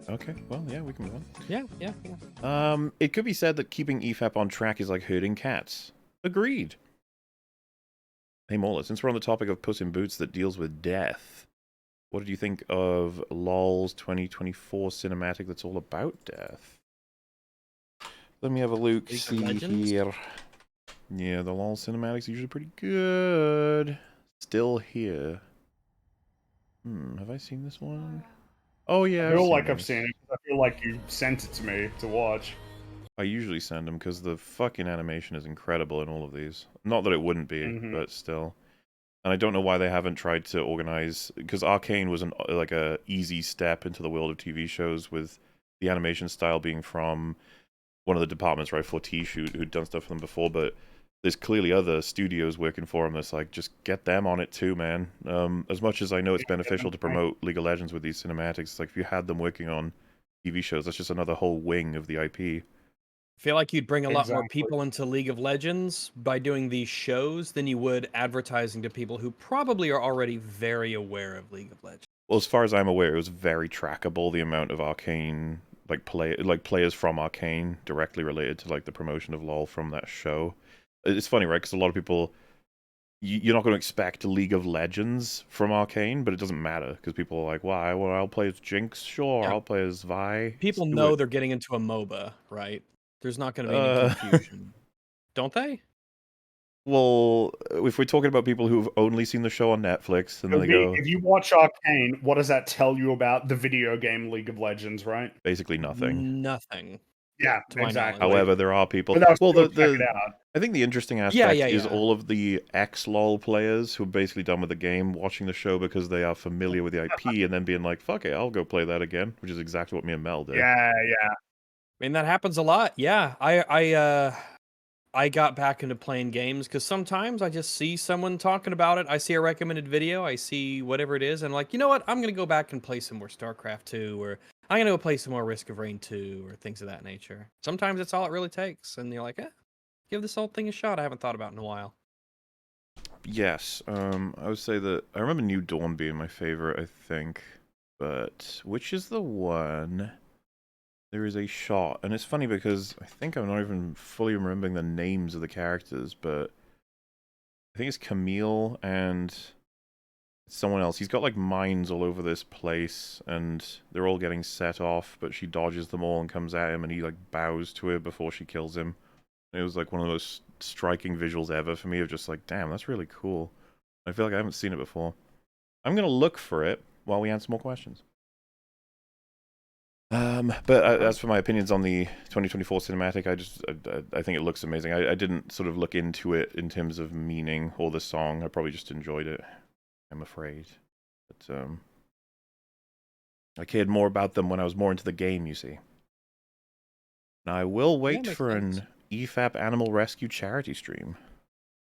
Okay, well, yeah, we can move on. Yeah. It could be said that keeping EFAP on track is like herding cats. Agreed. Hey, Mauler, since we're on the topic of Puss in Boots that deals with death, what did you think of LOL's 2024 cinematic that's all about death? Let me have a look, see here. Yeah, the LOL cinematic's usually pretty good. Still here. Have I seen this one? Oh, yeah. I feel like I've seen it. I feel like you sent it to me to watch. I usually send them because the fucking animation is incredible in all of these. Not that it wouldn't be, but still. And I don't know why they haven't tried to organize, because Arcane was like a easy step into the world of TV shows, with the animation style being from one of the departments, right, 4T Shoot, who'd done stuff for them before, but there's clearly other studios working for them that's like, just get them on it too, man. As much as I know it's beneficial to promote League of Legends with these cinematics, it's like if you had them working on TV shows, that's just another whole wing of the IP. I feel like you'd bring a lot more people into League of Legends by doing these shows than you would advertising to people who probably are already very aware of League of Legends. Well, as far as I'm aware, it was very trackable, the amount of Arcane, players from Arcane directly related to like the promotion of LoL from that show. It's funny, right? Because a lot of people, you're not going to expect League of Legends from Arcane, but it doesn't matter because people are like, why? Well, I'll play as Jinx, sure. Yeah. I'll play as Vi. People know they're getting into a MOBA, right? There's not going to be any confusion. Don't they? Well, if we're talking about people who've only seen the show on Netflix, and then they go... If you watch Arcane, what does that tell you about the video game League of Legends, right? Basically nothing. Nothing. Yeah, exactly. However, there are people... Well, I think the interesting aspect is all of the ex-LOL players who are basically done with the game, watching the show because they are familiar with the IP, and then being like, fuck it, I'll go play that again, which is exactly what me and Mel did. Yeah. I mean, that happens a lot. Yeah, I got back into playing games because sometimes I just see someone talking about it. I see a recommended video. I see whatever it is. And I'm like, you know what? I'm going to go back and play some more StarCraft 2, or I'm going to go play some more Risk of Rain 2, or things of that nature. Sometimes that's all it really takes. And you're like, give this whole thing a shot. I haven't thought about it in a while. Yes. I would say that I remember New Dawn being my favorite, I think. But which is the one... There is a shot, and it's funny because I think I'm not even fully remembering the names of the characters, but I think it's Camille and someone else. He's got like mines all over this place, and they're all getting set off, but she dodges them all and comes at him, and he like bows to her before she kills him. It was like one of the most striking visuals ever for me, of just like, damn, that's really cool. I feel like I haven't seen it before. I'm gonna look for it while we answer more questions. But as for my opinions on the 2024 cinematic, I think it looks amazing. I didn't sort of look into it in terms of meaning or the song. I probably just enjoyed it, I'm afraid. But I cared more about them when I was more into the game, you see. Now I will wait for an EFAP Animal Rescue charity stream.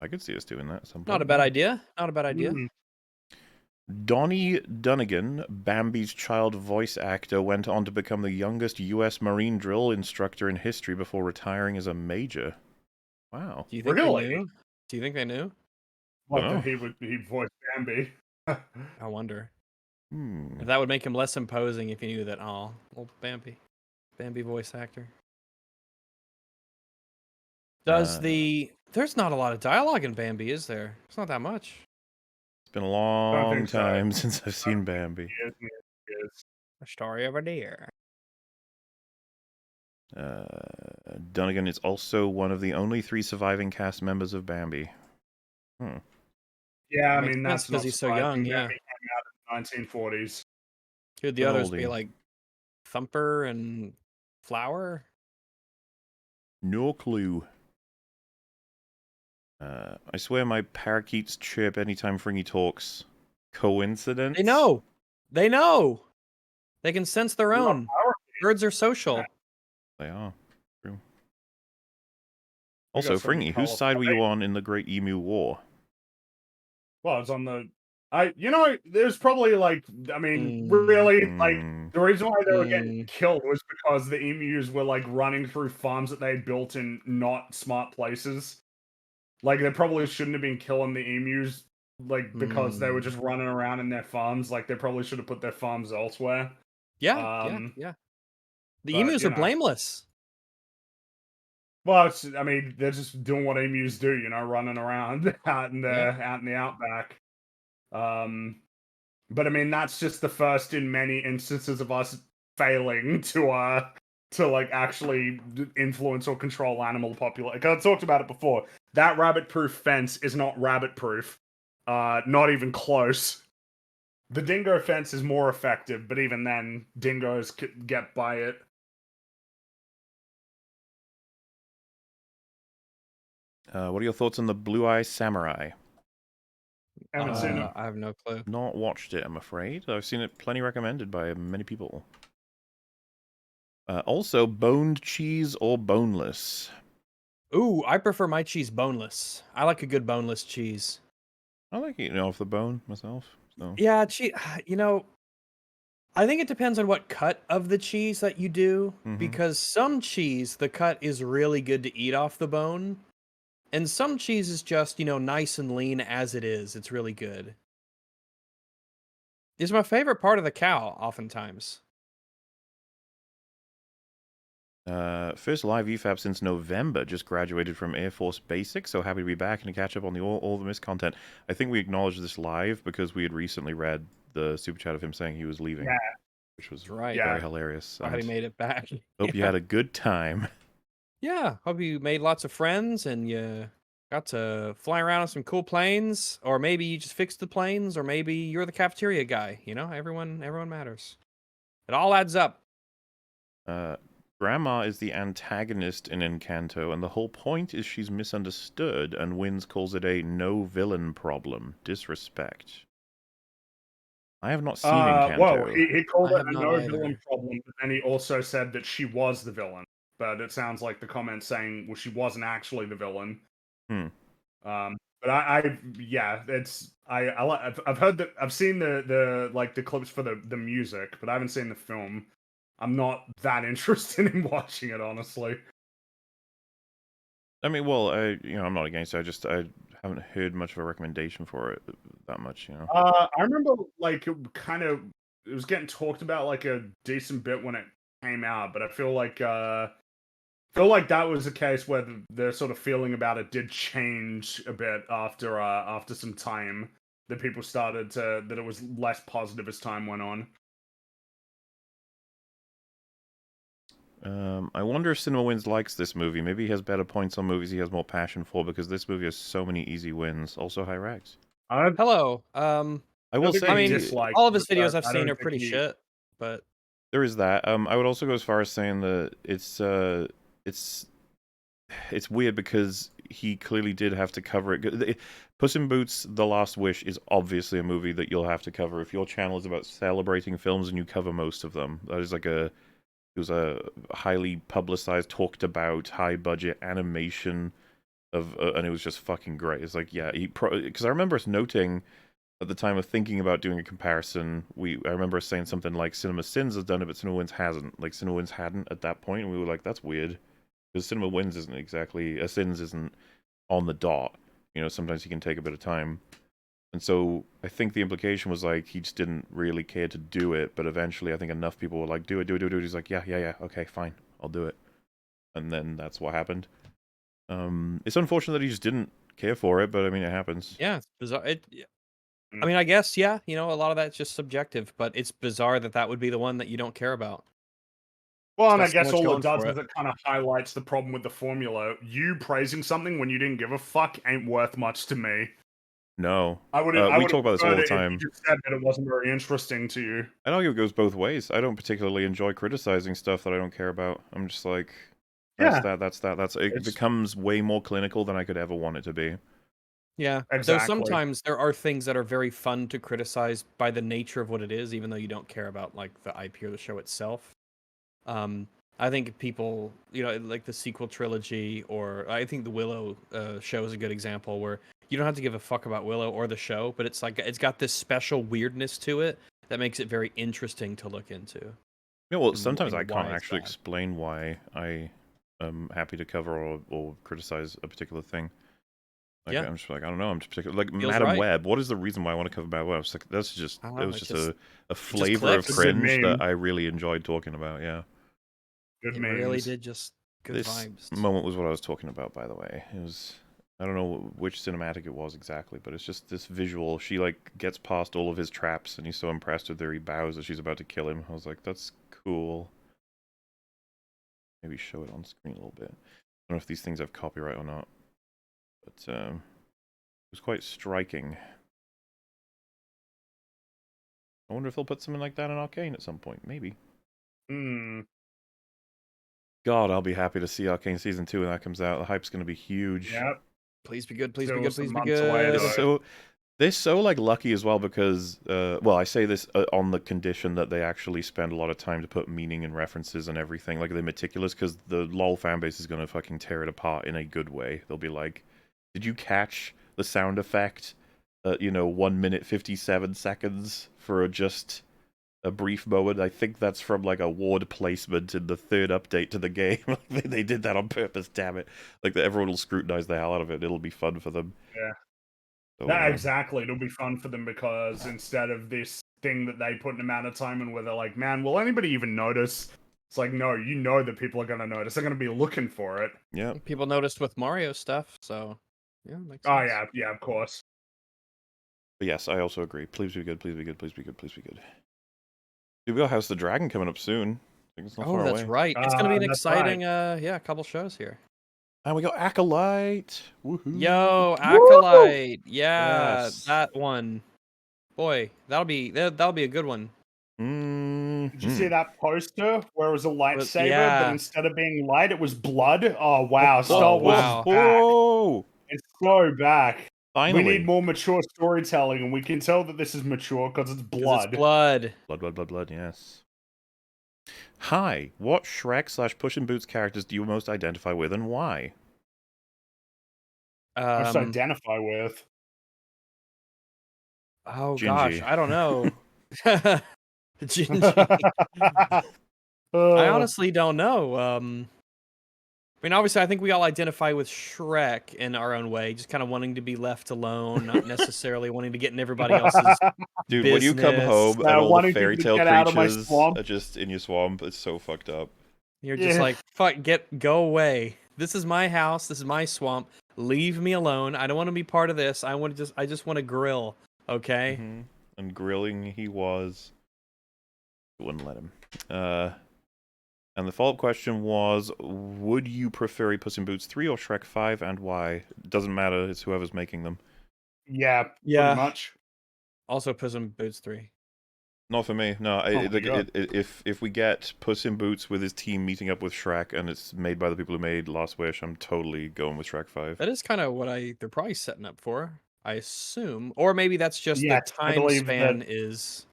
I could see us doing that at some point. Not a bad idea. Not a bad idea. Donnie Dunnigan, Bambi's child voice actor, went on to become the youngest U.S. Marine drill instructor in history before retiring as a major. Wow. Do you think Really? they knew? Do you think they knew? What, Oh. that he'd voice Bambi? I wonder. Hmm. If that would make him less imposing if you knew that, oh, old Bambi voice actor. There's not a lot of dialogue in Bambi, is there? It's not that much. It's been a Don't long think so. time since I've seen Bambi. Yes. A story of a deer. Dunnigan is also one of the only 3 surviving cast members of Bambi. Hmm. Yeah, I Makes mean, sense that's 'cause not he's so young, surprising. yeah. Bambi came out in the 1940s. Could the An others be oldie. like Thumper and Flower? No clue. I swear my parakeets chirp anytime Fringy talks. Coincidence? They know. They know. They can sense their What about own. parakeets? Birds are social. They are. True. We got Also, some Fringy, whose colourful side were you babies. on in the Great Emu War? Well, it's on the. There's probably Mm, really, Hmm. the reason why they were getting mm, killed was because the emus were running through farms that they had built in not smart places. Like, they probably shouldn't have been killing the emus, because they were mm. just running around in their farms. Like, they probably should have put their farms elsewhere. Yeah. Um, The but emus are blameless. well, they're just doing what emus do, running around out in the Yeah. outback. But I mean, that's just the first in many instances of us failing to actually influence or control animal population. I talked about it before. That rabbit-proof fence is not rabbit-proof. Not even close. The dingo fence is more effective, but even then, dingoes get by it. What are your thoughts on the Blue Eye Samurai? Haven't seen it. I have no clue. Not watched it, I'm afraid. I've seen it plenty recommended by many people. Also, boned cheese or boneless? Ooh, I prefer my cheese boneless. I like a good boneless cheese. I like eating off the bone myself. So. Yeah, I think it depends on what cut of the cheese that you do, because some cheese, the cut is really good to eat off the bone, and some cheese is just, nice and lean as it is. It's really good. It's my favorite part of the cow, oftentimes. First live EFAP since November. Just graduated from Air Force Basic, so happy to be back and to catch up on all the missed content. I think we acknowledged this live because we had recently read the super chat of him saying he was leaving, which was right. very hilarious. Glad he made it back. Hope you had a good time. Yeah, hope you made lots of friends and you got to fly around on some cool planes, or maybe you just fixed the planes, or maybe you're the cafeteria guy. Everyone matters. It all adds up. Grandma is the antagonist in Encanto, and the whole point is she's misunderstood, and Wins calls it a no-villain problem. Disrespect. I have not seen Encanto. Well, he called I it have a not no-villain either. problem, but then he also said that she was the villain. But it sounds like the comment saying, well, she wasn't actually the villain. But I've heard that, I've seen the clips for the music, but I haven't seen the film. I'm not that interested in watching it, honestly. I mean, well, I'm not against it. I haven't heard much of a recommendation for it that much, I remember it was getting talked about like a decent bit when it came out, but I feel like that was a case where the sort of feeling about it did change a bit after some time. That people started that it was less positive as time went on. I wonder if Cinema Wins likes this movie. Maybe he has better points on movies he has more passion for, because this movie has so many easy wins. Also, hi, Rags. Hello. I will say, all of his videos I've seen are pretty shit, but there is that. I would also go as far as saying that it's weird because he clearly did have to cover it. Puss in Boots: The Last Wish is obviously a movie that you'll have to cover if your channel is about celebrating films and you cover most of them. That is it was a highly publicized, talked about, high budget animation of, and it was just fucking great. It's like, yeah, because I remember us noting at the time of thinking about doing a comparison, I remember us saying something like Cinema Sins has done it, but Cinema Wins hasn't. Like, Cinema Wins hadn't at that point, and we were like, that's weird. Because Cinema Wins isn't exactly... Sins isn't on the dot. You know, sometimes he can take a bit of time. And so, I think the implication was, like, he just didn't really care to do it, but eventually I think enough people were like, do it. He's like, yeah, okay, fine, I'll do it. And then that's what happened. It's unfortunate that he just didn't care for it, but I mean, it happens. Yeah, it's bizarre. I mean, I guess, yeah, you know, a lot of that's just subjective, but it's bizarre that that would be the one that you don't care about. Well, It's and I got so guess much all going it does for is it kind of highlights the problem with the formula. You praising something when you didn't give a fuck ain't worth much to me. No. I would we talk about this all the time. If you just said that it wasn't very interesting to you. I'd argue it goes both ways. I don't particularly enjoy criticizing stuff that I don't care about. I'm just like, that's that. It becomes way more clinical than I could ever want it to be. Yeah, exactly. Though sometimes there are things that are very fun to criticize by the nature of what it is, even though you don't care about like the IP or the show itself. I think people, you know, like the sequel trilogy, or I think the Willow show is a good example where you don't have to give a fuck about Willow or the show, but it's like it's got this special weirdness to it that makes it very interesting to look into. Yeah, well, sometimes I can't actually explain why I am happy to cover or criticize a particular thing. Like, I'm just like, I don't know, I'm just particular. Like, Feels Madam right. Web, what is the reason why I want to cover Madam Web? It's like, that's just, it was just a flavor of clicks. cringe that I really enjoyed talking about, yeah. Good it memes. really did just good this vibes. Moment was what I was talking about, by the way. It was, I don't know which cinematic it was exactly, but it's just this visual. She, like, gets past all of his traps, and he's so impressed with her, he bows as she's about to kill him. I was like, that's cool. Maybe show it on screen a little bit. I don't know if these things have copyright or not, but it was quite striking. I wonder if they'll put something like that in Arcane at some point. Maybe. God, I'll be happy to see Arcane Season 2 when that comes out. The hype's going to be huge. Yep. Please be good, please be Still good, some please be months away, good. They're so like lucky as well because, well, I say this on the condition that they actually spend a lot of time to put meaning and references and everything. Like, they're meticulous, because the LoL fanbase is going to fucking tear it apart in a good way. They'll be like, did you catch the sound effect at, 1 minute 57 seconds for just a brief moment? I think that's from like a ward placement in the 3rd update to the game. They did that on purpose, damn it. Like, everyone will scrutinize the hell out of it. It'll be fun for them. Yeah. So, exactly. It'll be fun for them because instead of this thing that they put an amount of time in where they're like, man, will anybody even notice? It's like, no, you know that people are going to notice. They're going to be looking for it. Yeah. People noticed with Mario stuff, so yeah, makes sense. Oh, yeah, of course. But yes, I also agree. Please be good, please be good, please be good, please be good. Dude, we got House of the Dragon coming up soon. I think it's not far away. That's right. It's going to be an exciting, couple shows here. And we got Acolyte. Woohoo. Yo, Acolyte. Woo! Yeah, Yes. that one. Boy, that'll be a good one. Did you see that poster where it was a lightsaber, but instead of being light, it was blood? Oh, wow. Star Wars is back. Whoa. It's so back. Finally. We need more mature storytelling, and we can tell that this is mature because it's blood. It's blood. Blood, yes. Hi, what Shrek / Puss in Boots characters do you most identify with, and why? Most identify with? Oh, Gingy. gosh, I don't know. Gingy. I honestly don't know. I mean, obviously, I think we all identify with Shrek in our own way, just kind of wanting to be left alone, not necessarily wanting to get in everybody else's Dude, business. when you come home and all the fairy tale creatures are just in your swamp, it's so fucked up. You're just like, fuck, go away. This is my house. This is my swamp. Leave me alone. I don't want to be part of this. I just want to grill. Okay. Mm-hmm. And grilling he was. Wouldn't let him. And the follow-up question was, would you prefer Puss in Boots 3 or Shrek 5, and why? Doesn't matter, it's whoever's making them. Yeah, pretty much. Also Puss in Boots 3. Not for me, no. If we get Puss in Boots with his team meeting up with Shrek, and it's made by the people who made Last Wish, I'm totally going with Shrek 5. That is kind of what they're probably setting up for, I assume. Or maybe that's just the time span is,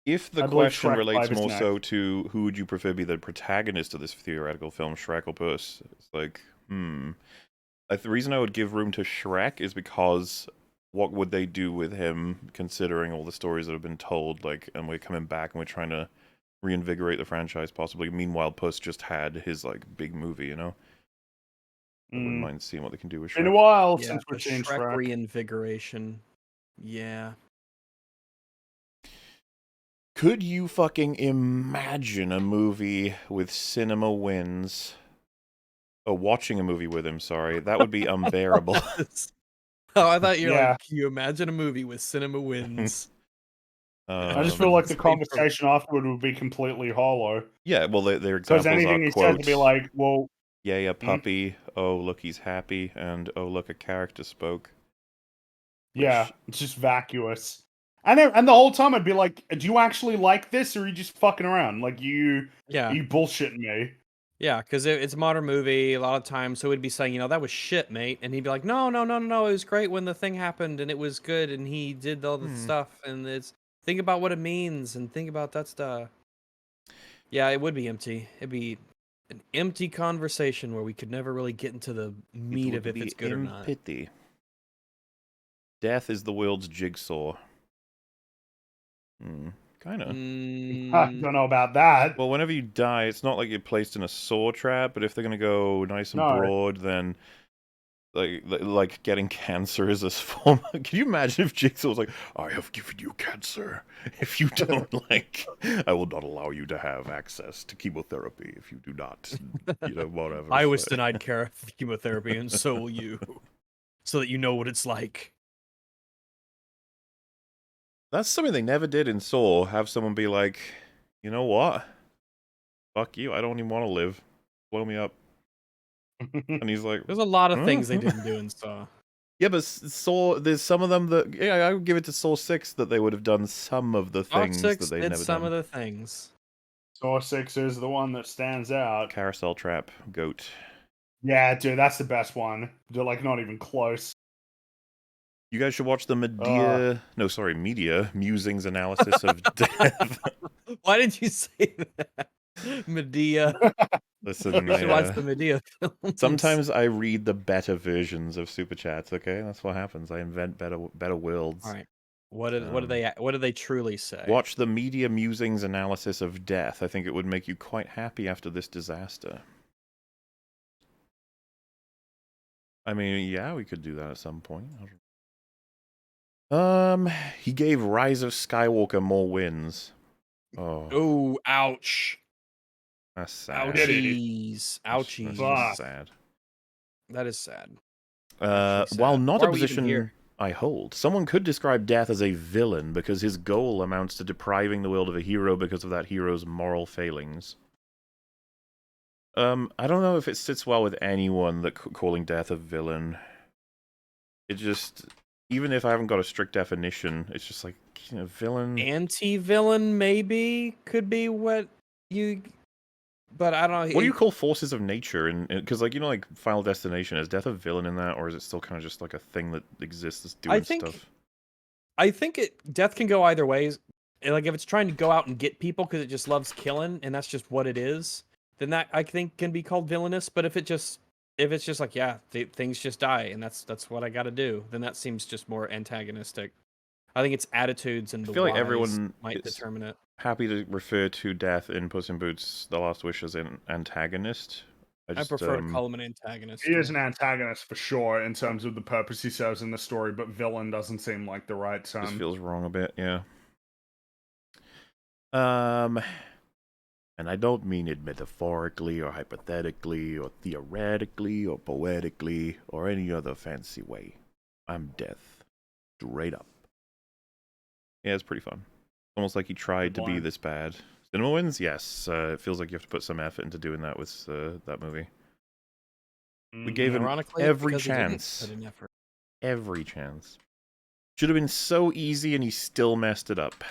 If the question relates more so to who would you prefer be the protagonist of this theoretical film, Shrek or Puss, it's like, The reason I would give room to Shrek is because what would they do with him, considering all the stories that have been told, like, and we're coming back and we're trying to reinvigorate the franchise, possibly. Meanwhile, Puss just had his, like, big movie, you know? I wouldn't mind seeing what they can do with Shrek. Been a while Yeah, since the we've seen Shrek Shrek. reinvigoration. Yeah. Could you fucking imagine a movie with Cinema Wins? Oh, watching a movie with him, sorry. That would be unbearable. Oh, I thought you're Yeah. like, can you imagine a movie with Cinema Wins? I just feel like the Just wait for- conversation afterward would be completely hollow. Yeah, well, their Because examples are anything he said to be quotes. like, well, Yay, a puppy. Oh, look, he's happy. And oh, look, a character spoke. yeah, it's just vacuous. And the whole time I'd be like, do you actually like this, or are you just fucking around? Like, are you bullshitting me? Yeah, because it's a modern movie a lot of times, so he'd be saying, that was shit, mate. And he'd be like, no, it was great when the thing happened, and it was good, and he did all the stuff, and think about what it means, and think about that stuff. Yeah, it would be empty. It'd be an empty conversation where we could never really get into the meat of if it's good or not. Pity. Death is the world's jigsaw. Kind of. I don't know about that. Well, whenever you die, it's not like you're placed in a saw trap, but if they're gonna go nice and broad, then like getting cancer is a form. Can you imagine if Jigsaw was like, "I have given you cancer. If you don't I will not allow you to have access to chemotherapy if you do not, whatever." I was denied chemotherapy, and so will you, so that you know what it's like. That's something they never did in Saw. Have someone be like, you know what? Fuck you. I don't even want to live. Blow me up. And he's like, there's a lot of things they didn't do in Saw. Yeah, but Saw, there's some of them that, I would give it to Saw 6 that they would have done some of the things that they've never done. Some of the things. Saw 6 is the one that stands out. Carousel Trap, Goat. Yeah, dude, that's the best one. They're like not even close. You guys should watch the Media Musings Analysis of Death. Why did you say that? Medea. Listen, you should watch the Medea films. Sometimes I read the better versions of Superchats, okay? That's what happens. I invent better worlds. All right. What do they truly say? Watch the Media Musings Analysis of Death. I think it would make you quite happy after this disaster. I mean, yeah, we could do that at some point. He gave Rise of Skywalker more wins. Oh, ouch. That's sad. Ouchies. Ouchies. That's sad. That is sad. While not a position I hold, someone could describe Death as a villain because his goal amounts to depriving the world of a hero because of that hero's moral failings. I don't know if it sits well with anyone that calling Death a villain. It just... Even if I haven't got a strict definition, it's just like, villain... Anti-villain, maybe, could be what you... But I don't know... What do you call forces of nature? Because, like Final Destination, is Death a villain in that, or is it still kind of just like a thing that exists that's doing stuff? I think Death can go either ways. Like, if it's trying to go out and get people because it just loves killing, and that's just what it is, then that, I think, can be called villainous. But if it's just like, yeah, things just die, and that's what I got to do, then that seems just more antagonistic. I think it's attitudes and the feel like everyone might determine it. Happy to refer to Death in Puss in Boots: The Last Wish as an antagonist. I prefer to call him an antagonist. He is an antagonist for sure in terms of the purpose he serves in the story, but villain doesn't seem like the right term. Just feels wrong a bit, yeah. And I don't mean it metaphorically or hypothetically or theoretically or poetically or any other fancy way. I'm Death. Straight up. Yeah, it's pretty fun. Almost like he tried to be this bad. Cinema Wins? Yes. It feels like you have to put some effort into doing that with that movie. We gave him every chance. Every chance. Should have been so easy and he still messed it up.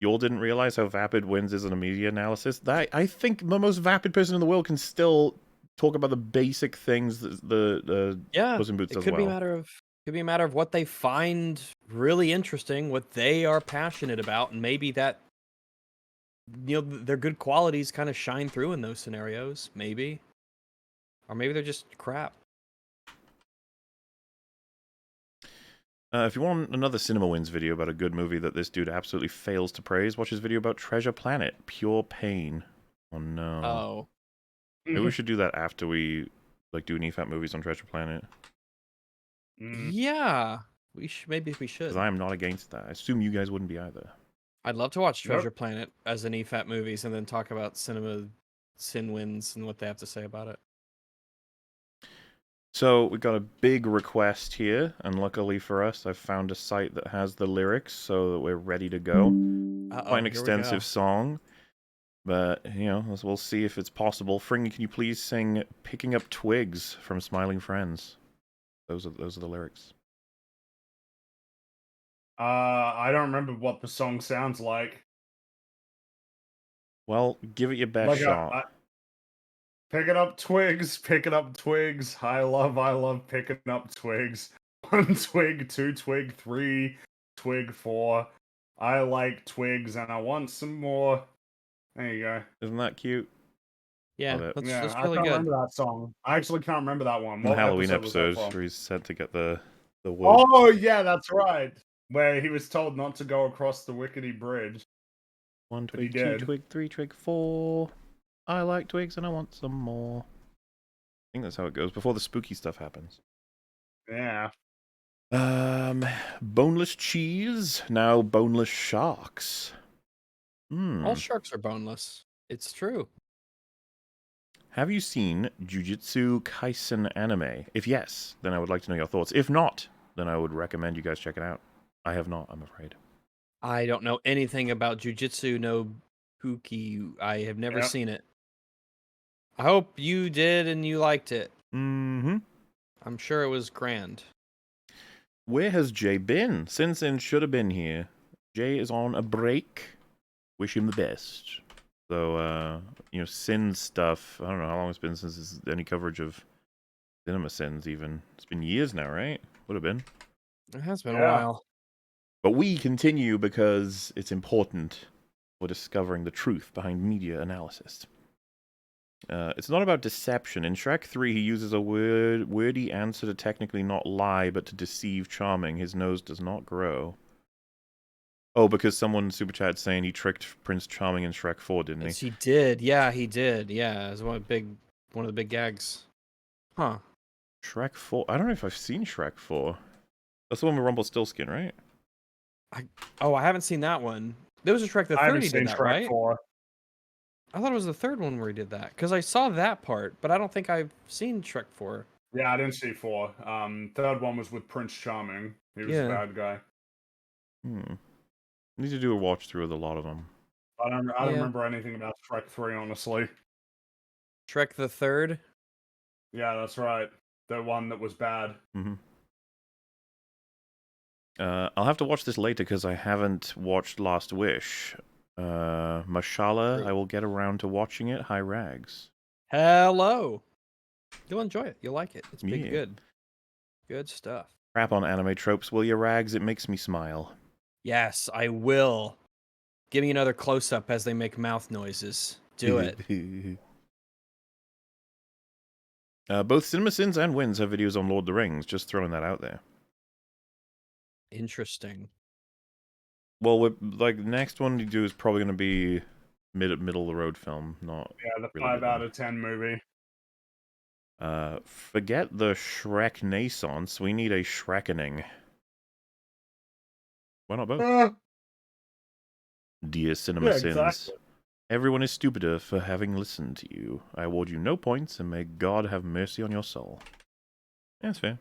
You all didn't realize how vapid Wins is in a media analysis? I think the most vapid person in the world can still talk about the basic things that the Puss in Boots does well. Could be a matter of what they find really interesting, what they are passionate about, and maybe that, their good qualities kind of shine through in those scenarios, maybe. Or maybe they're just crap. If you want another Cinema Wins video about a good movie that this dude absolutely fails to praise, watch his video about Treasure Planet, Pure Pain. Oh no. Oh. Maybe we should do that after we do an EFAP movies on Treasure Planet. Yeah. Maybe we should. Because I am not against that. I assume you guys wouldn't be either. I'd love to watch Treasure Planet as an EFAP movies and then talk about Cinema Sin Wins and what they have to say about it. So we got a big request here, and luckily for us, I've found a site that has the lyrics so that we're ready to go. Quite an extensive song, but we'll see if it's possible. Fringy, can you please sing "Picking Up Twigs" from Smiling Friends? Those are the lyrics. I don't remember what the song sounds like. Well, give it your best shot. Picking up twigs, picking up twigs. I love picking up twigs. 1 twig, 2 twig, 3 twig, 4. I like twigs and I want some more. There you go. Isn't that cute? Yeah, that's really I can't good. remember that song. I actually can't remember that one. The Halloween episode where he's sent to get the wood. Oh yeah, that's right. Where he was told not to go across the Wickety Bridge. 1 twig, 2 twig, 3 twig, 4. I like twigs and I want some more. I think that's how it goes before the spooky stuff happens. Yeah. Boneless cheese, now boneless sharks. All sharks are boneless. It's true. Have you seen Jujutsu Kaisen anime? If yes, then I would like to know your thoughts. If not, then I would recommend you guys check it out. I have not, I'm afraid. I don't know anything about Jujutsu no Puki. I have never seen it. I hope you did and you liked it. Mm-hmm. I'm sure it was grand. Where has Jay been? Sin should have been here. Jay is on a break. Wish him the best. So, Sin stuff. I don't know how long it's been since there's any coverage of Cinema Sins even. It's been years now, right? Would have been. It has been a while. But we continue because it's important for discovering the truth behind media analysis. It's not about deception. In Shrek 3, he uses a wordy answer to technically not lie, but to deceive Charming. His nose does not grow. Oh, because someone Superchat saying he tricked Prince Charming in Shrek 4, didn't he? Yes, he did. Yeah, he did. Yeah, it was one of the big gags. Huh. Shrek 4? I don't know if I've seen Shrek 4. That's the one with Rumpelstiltskin, right? I haven't seen that one. There was a Shrek the third he did that, right? 4. I thought it was the third one where he did that because I saw that part, but I don't think I've seen Shrek 4. Yeah, I didn't see 4. Third one was with Prince Charming. He was a bad guy. Need to do a watch through of a lot of them. I don't remember anything about Shrek 3, honestly. Shrek the third? Yeah, that's right. The one that was bad. Mm-hmm. I'll have to watch this later because I haven't watched Last Wish. Mashallah, I will get around to watching it. Hi, Rags. Hello. You'll enjoy it. You'll like it. It's big good. Good stuff. Crap on anime tropes, will you, Rags? It makes me smile. Yes, I will. Give me another close-up as they make mouth noises. Do it. Both Cinema Sins and Wins have videos on Lord of the Rings. Just throwing that out there. Interesting. Well, next one to do is probably going to be middle of the road film, not the really 5 out of 10 movie. Forget the Shrek Naissance. We need a Shrekening. Why not both? Dear Cinema Sins, exactly. Everyone is stupider for having listened to you. I award you no points, and may God have mercy on your soul. Yeah, that's fair.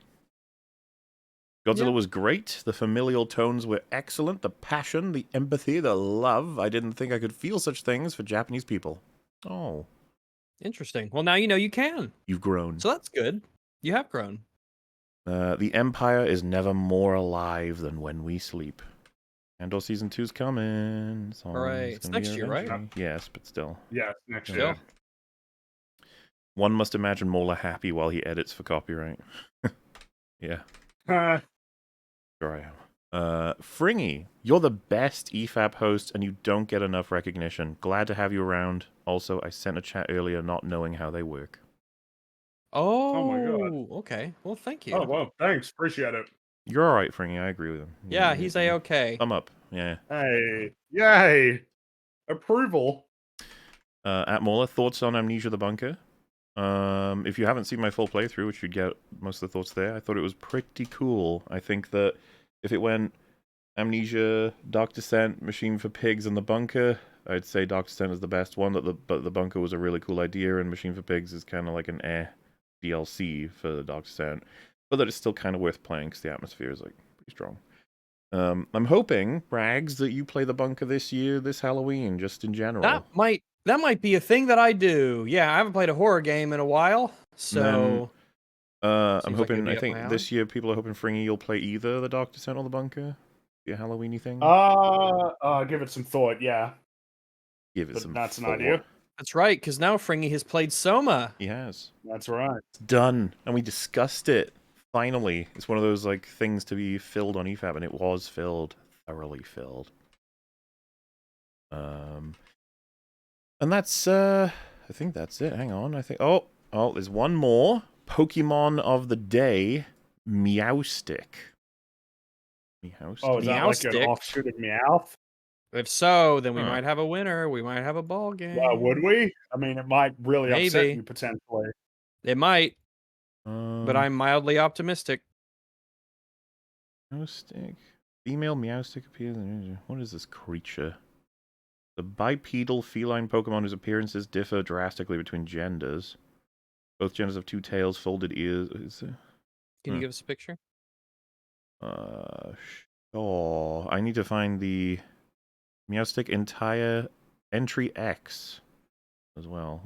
Godzilla was great. The familial tones were excellent. The passion, the empathy, the love. I didn't think I could feel such things for Japanese people. Oh. Interesting. Well, now you know you can. You've grown. So that's good. You have grown. The Empire is never more alive than when we sleep. Andor Season 2's coming. All right. It's next year, right? Yes, but still. Yeah, it's next year. One must imagine Mola happy while he edits for copyright. Yeah. Sure I am. Fringy, you're the best EFAP host and you don't get enough recognition. Glad to have you around. Also, I sent a chat earlier not knowing how they work. Oh my god. Okay. Well, thank you. Oh, well, thanks. Appreciate it. You're all right, Fringy. I agree with him. Yeah, he's a-okay. Thumb up. Yeah. Hey, yay, approval. At Mola, thoughts on Amnesia: The Bunker? If you haven't seen my full playthrough, which you'd get most of the thoughts there, I thought it was pretty cool. I think that if it went Amnesia, Dark Descent, Machine for Pigs, and The Bunker, I'd say Dark Descent is the best one, but The Bunker was a really cool idea, and Machine for Pigs is kind of like an DLC for Dark Descent. But that it's still kind of worth playing because the atmosphere is like pretty strong. I'm hoping, Rags, that you play The Bunker this year, this Halloween, just in general. That might be a thing that I do. Yeah, I haven't played a horror game in a while, so... I'm hoping, I think this year people are hoping, Fringy, you'll play either The Dark Descent or The Bunker? Be a Halloween-y thing? Give it some thought, yeah. Give it some That's thought. an idea. That's right, because now Fringy has played Soma. He has. That's right. It's done, and we discussed it. Finally. It's one of those, like, things to be filled on EFAP, and it was filled. Thoroughly filled. And that's, I think that's it. Hang on, I think... Oh, there's one more. Pokemon of the day, Meowstic. Meowstic? Oh, is that like an offshoot of Meowth? If so, then we might have a winner. We might have a ball game. Would we? I mean, it might really upset you, potentially. It might. But I'm mildly optimistic. Meowstic. Female Meowstic appears in... What is this creature? The bipedal feline Pokemon whose appearances differ drastically between genders. Both genders have two tails, folded ears. Can you give us a picture? Sure. I need to find the Meowstic entire entry X as well.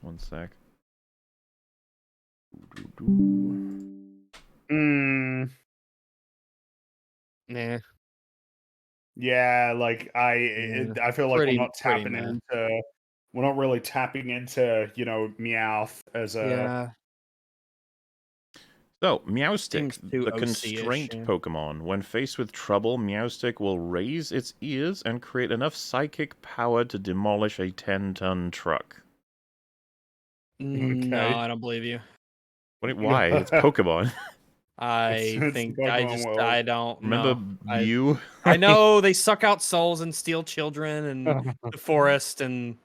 One sec. Nah. Yeah, like I feel like we're not really tapping into, you know, Meowth as a... Yeah. So, Meowstic, the OC-ish, constraint Pokemon. When faced with trouble, Meowstic will raise its ears and create enough psychic power to demolish a 10-ton truck. No, I don't believe you. Why? It's Pokemon. I don't remember you. I know they suck out souls and steal children and the forest, and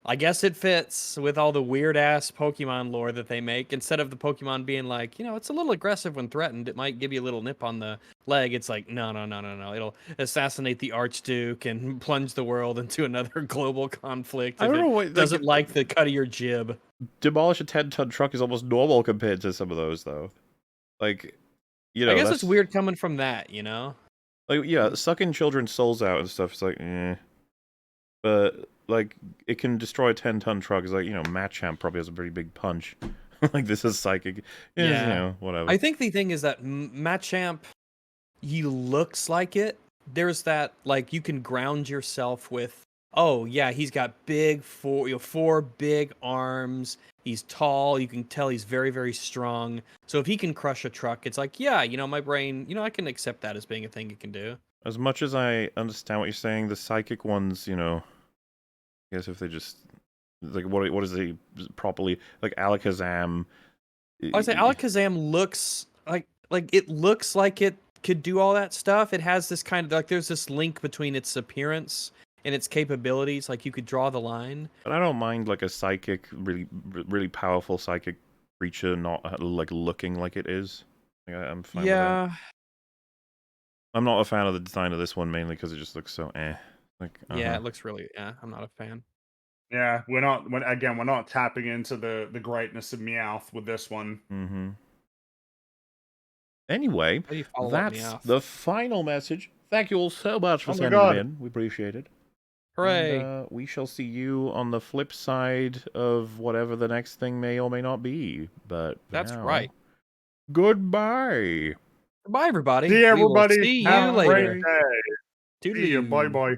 I guess it fits with all the weird ass Pokemon lore that they make. Instead of the Pokemon being like, you know, it's a little aggressive when threatened, it might give you a little nip on the leg. It's like, no. It'll assassinate the Archduke and plunge the world into another global conflict. I don't know what doesn't like the cut of your jib. Demolish a 10-ton truck is almost normal compared to some of those, though. Like, you know, I guess it's weird coming from that, you know? Like, yeah, sucking children's souls out and stuff is like, But, like, it can destroy a 10-ton truck. It's like, you know, Machamp probably has a pretty big punch. Like, this is psychic. Yeah. You know, whatever. I think the thing is that Machamp, he looks like it. There's that, like, you can ground yourself with, oh, yeah, he's got four big arms. He's tall. You can tell he's very, very strong. So if he can crush a truck, it's like, yeah, you know, my brain, you know, I can accept that as being a thing it can do. As much as I understand what you're saying, the psychic ones, you know, I guess if they just, like, what is the properly, like, Alakazam. I would say Alakazam looks like it looks like it could do all that stuff. It has this kind of, like, there's this link between its appearance and its capabilities. Like, you could draw the line. But I don't mind, like, a psychic, really powerful psychic creature not, like, looking like it is. Like, I'm fine with that. I'm not a fan of the design of this one, mainly because it just looks so Like, yeah, it looks really, I'm not a fan. Yeah, we're not tapping into the greatness of Meowth with this one. Mm-hmm. Anyway, that's the final message. Thank you all so much for sending it in. We appreciate it. Hooray! And, we shall see you on the flip side of whatever the next thing may or may not be. But that's right. Goodbye. Goodbye, everybody. See everybody. See you later. See you. Bye bye.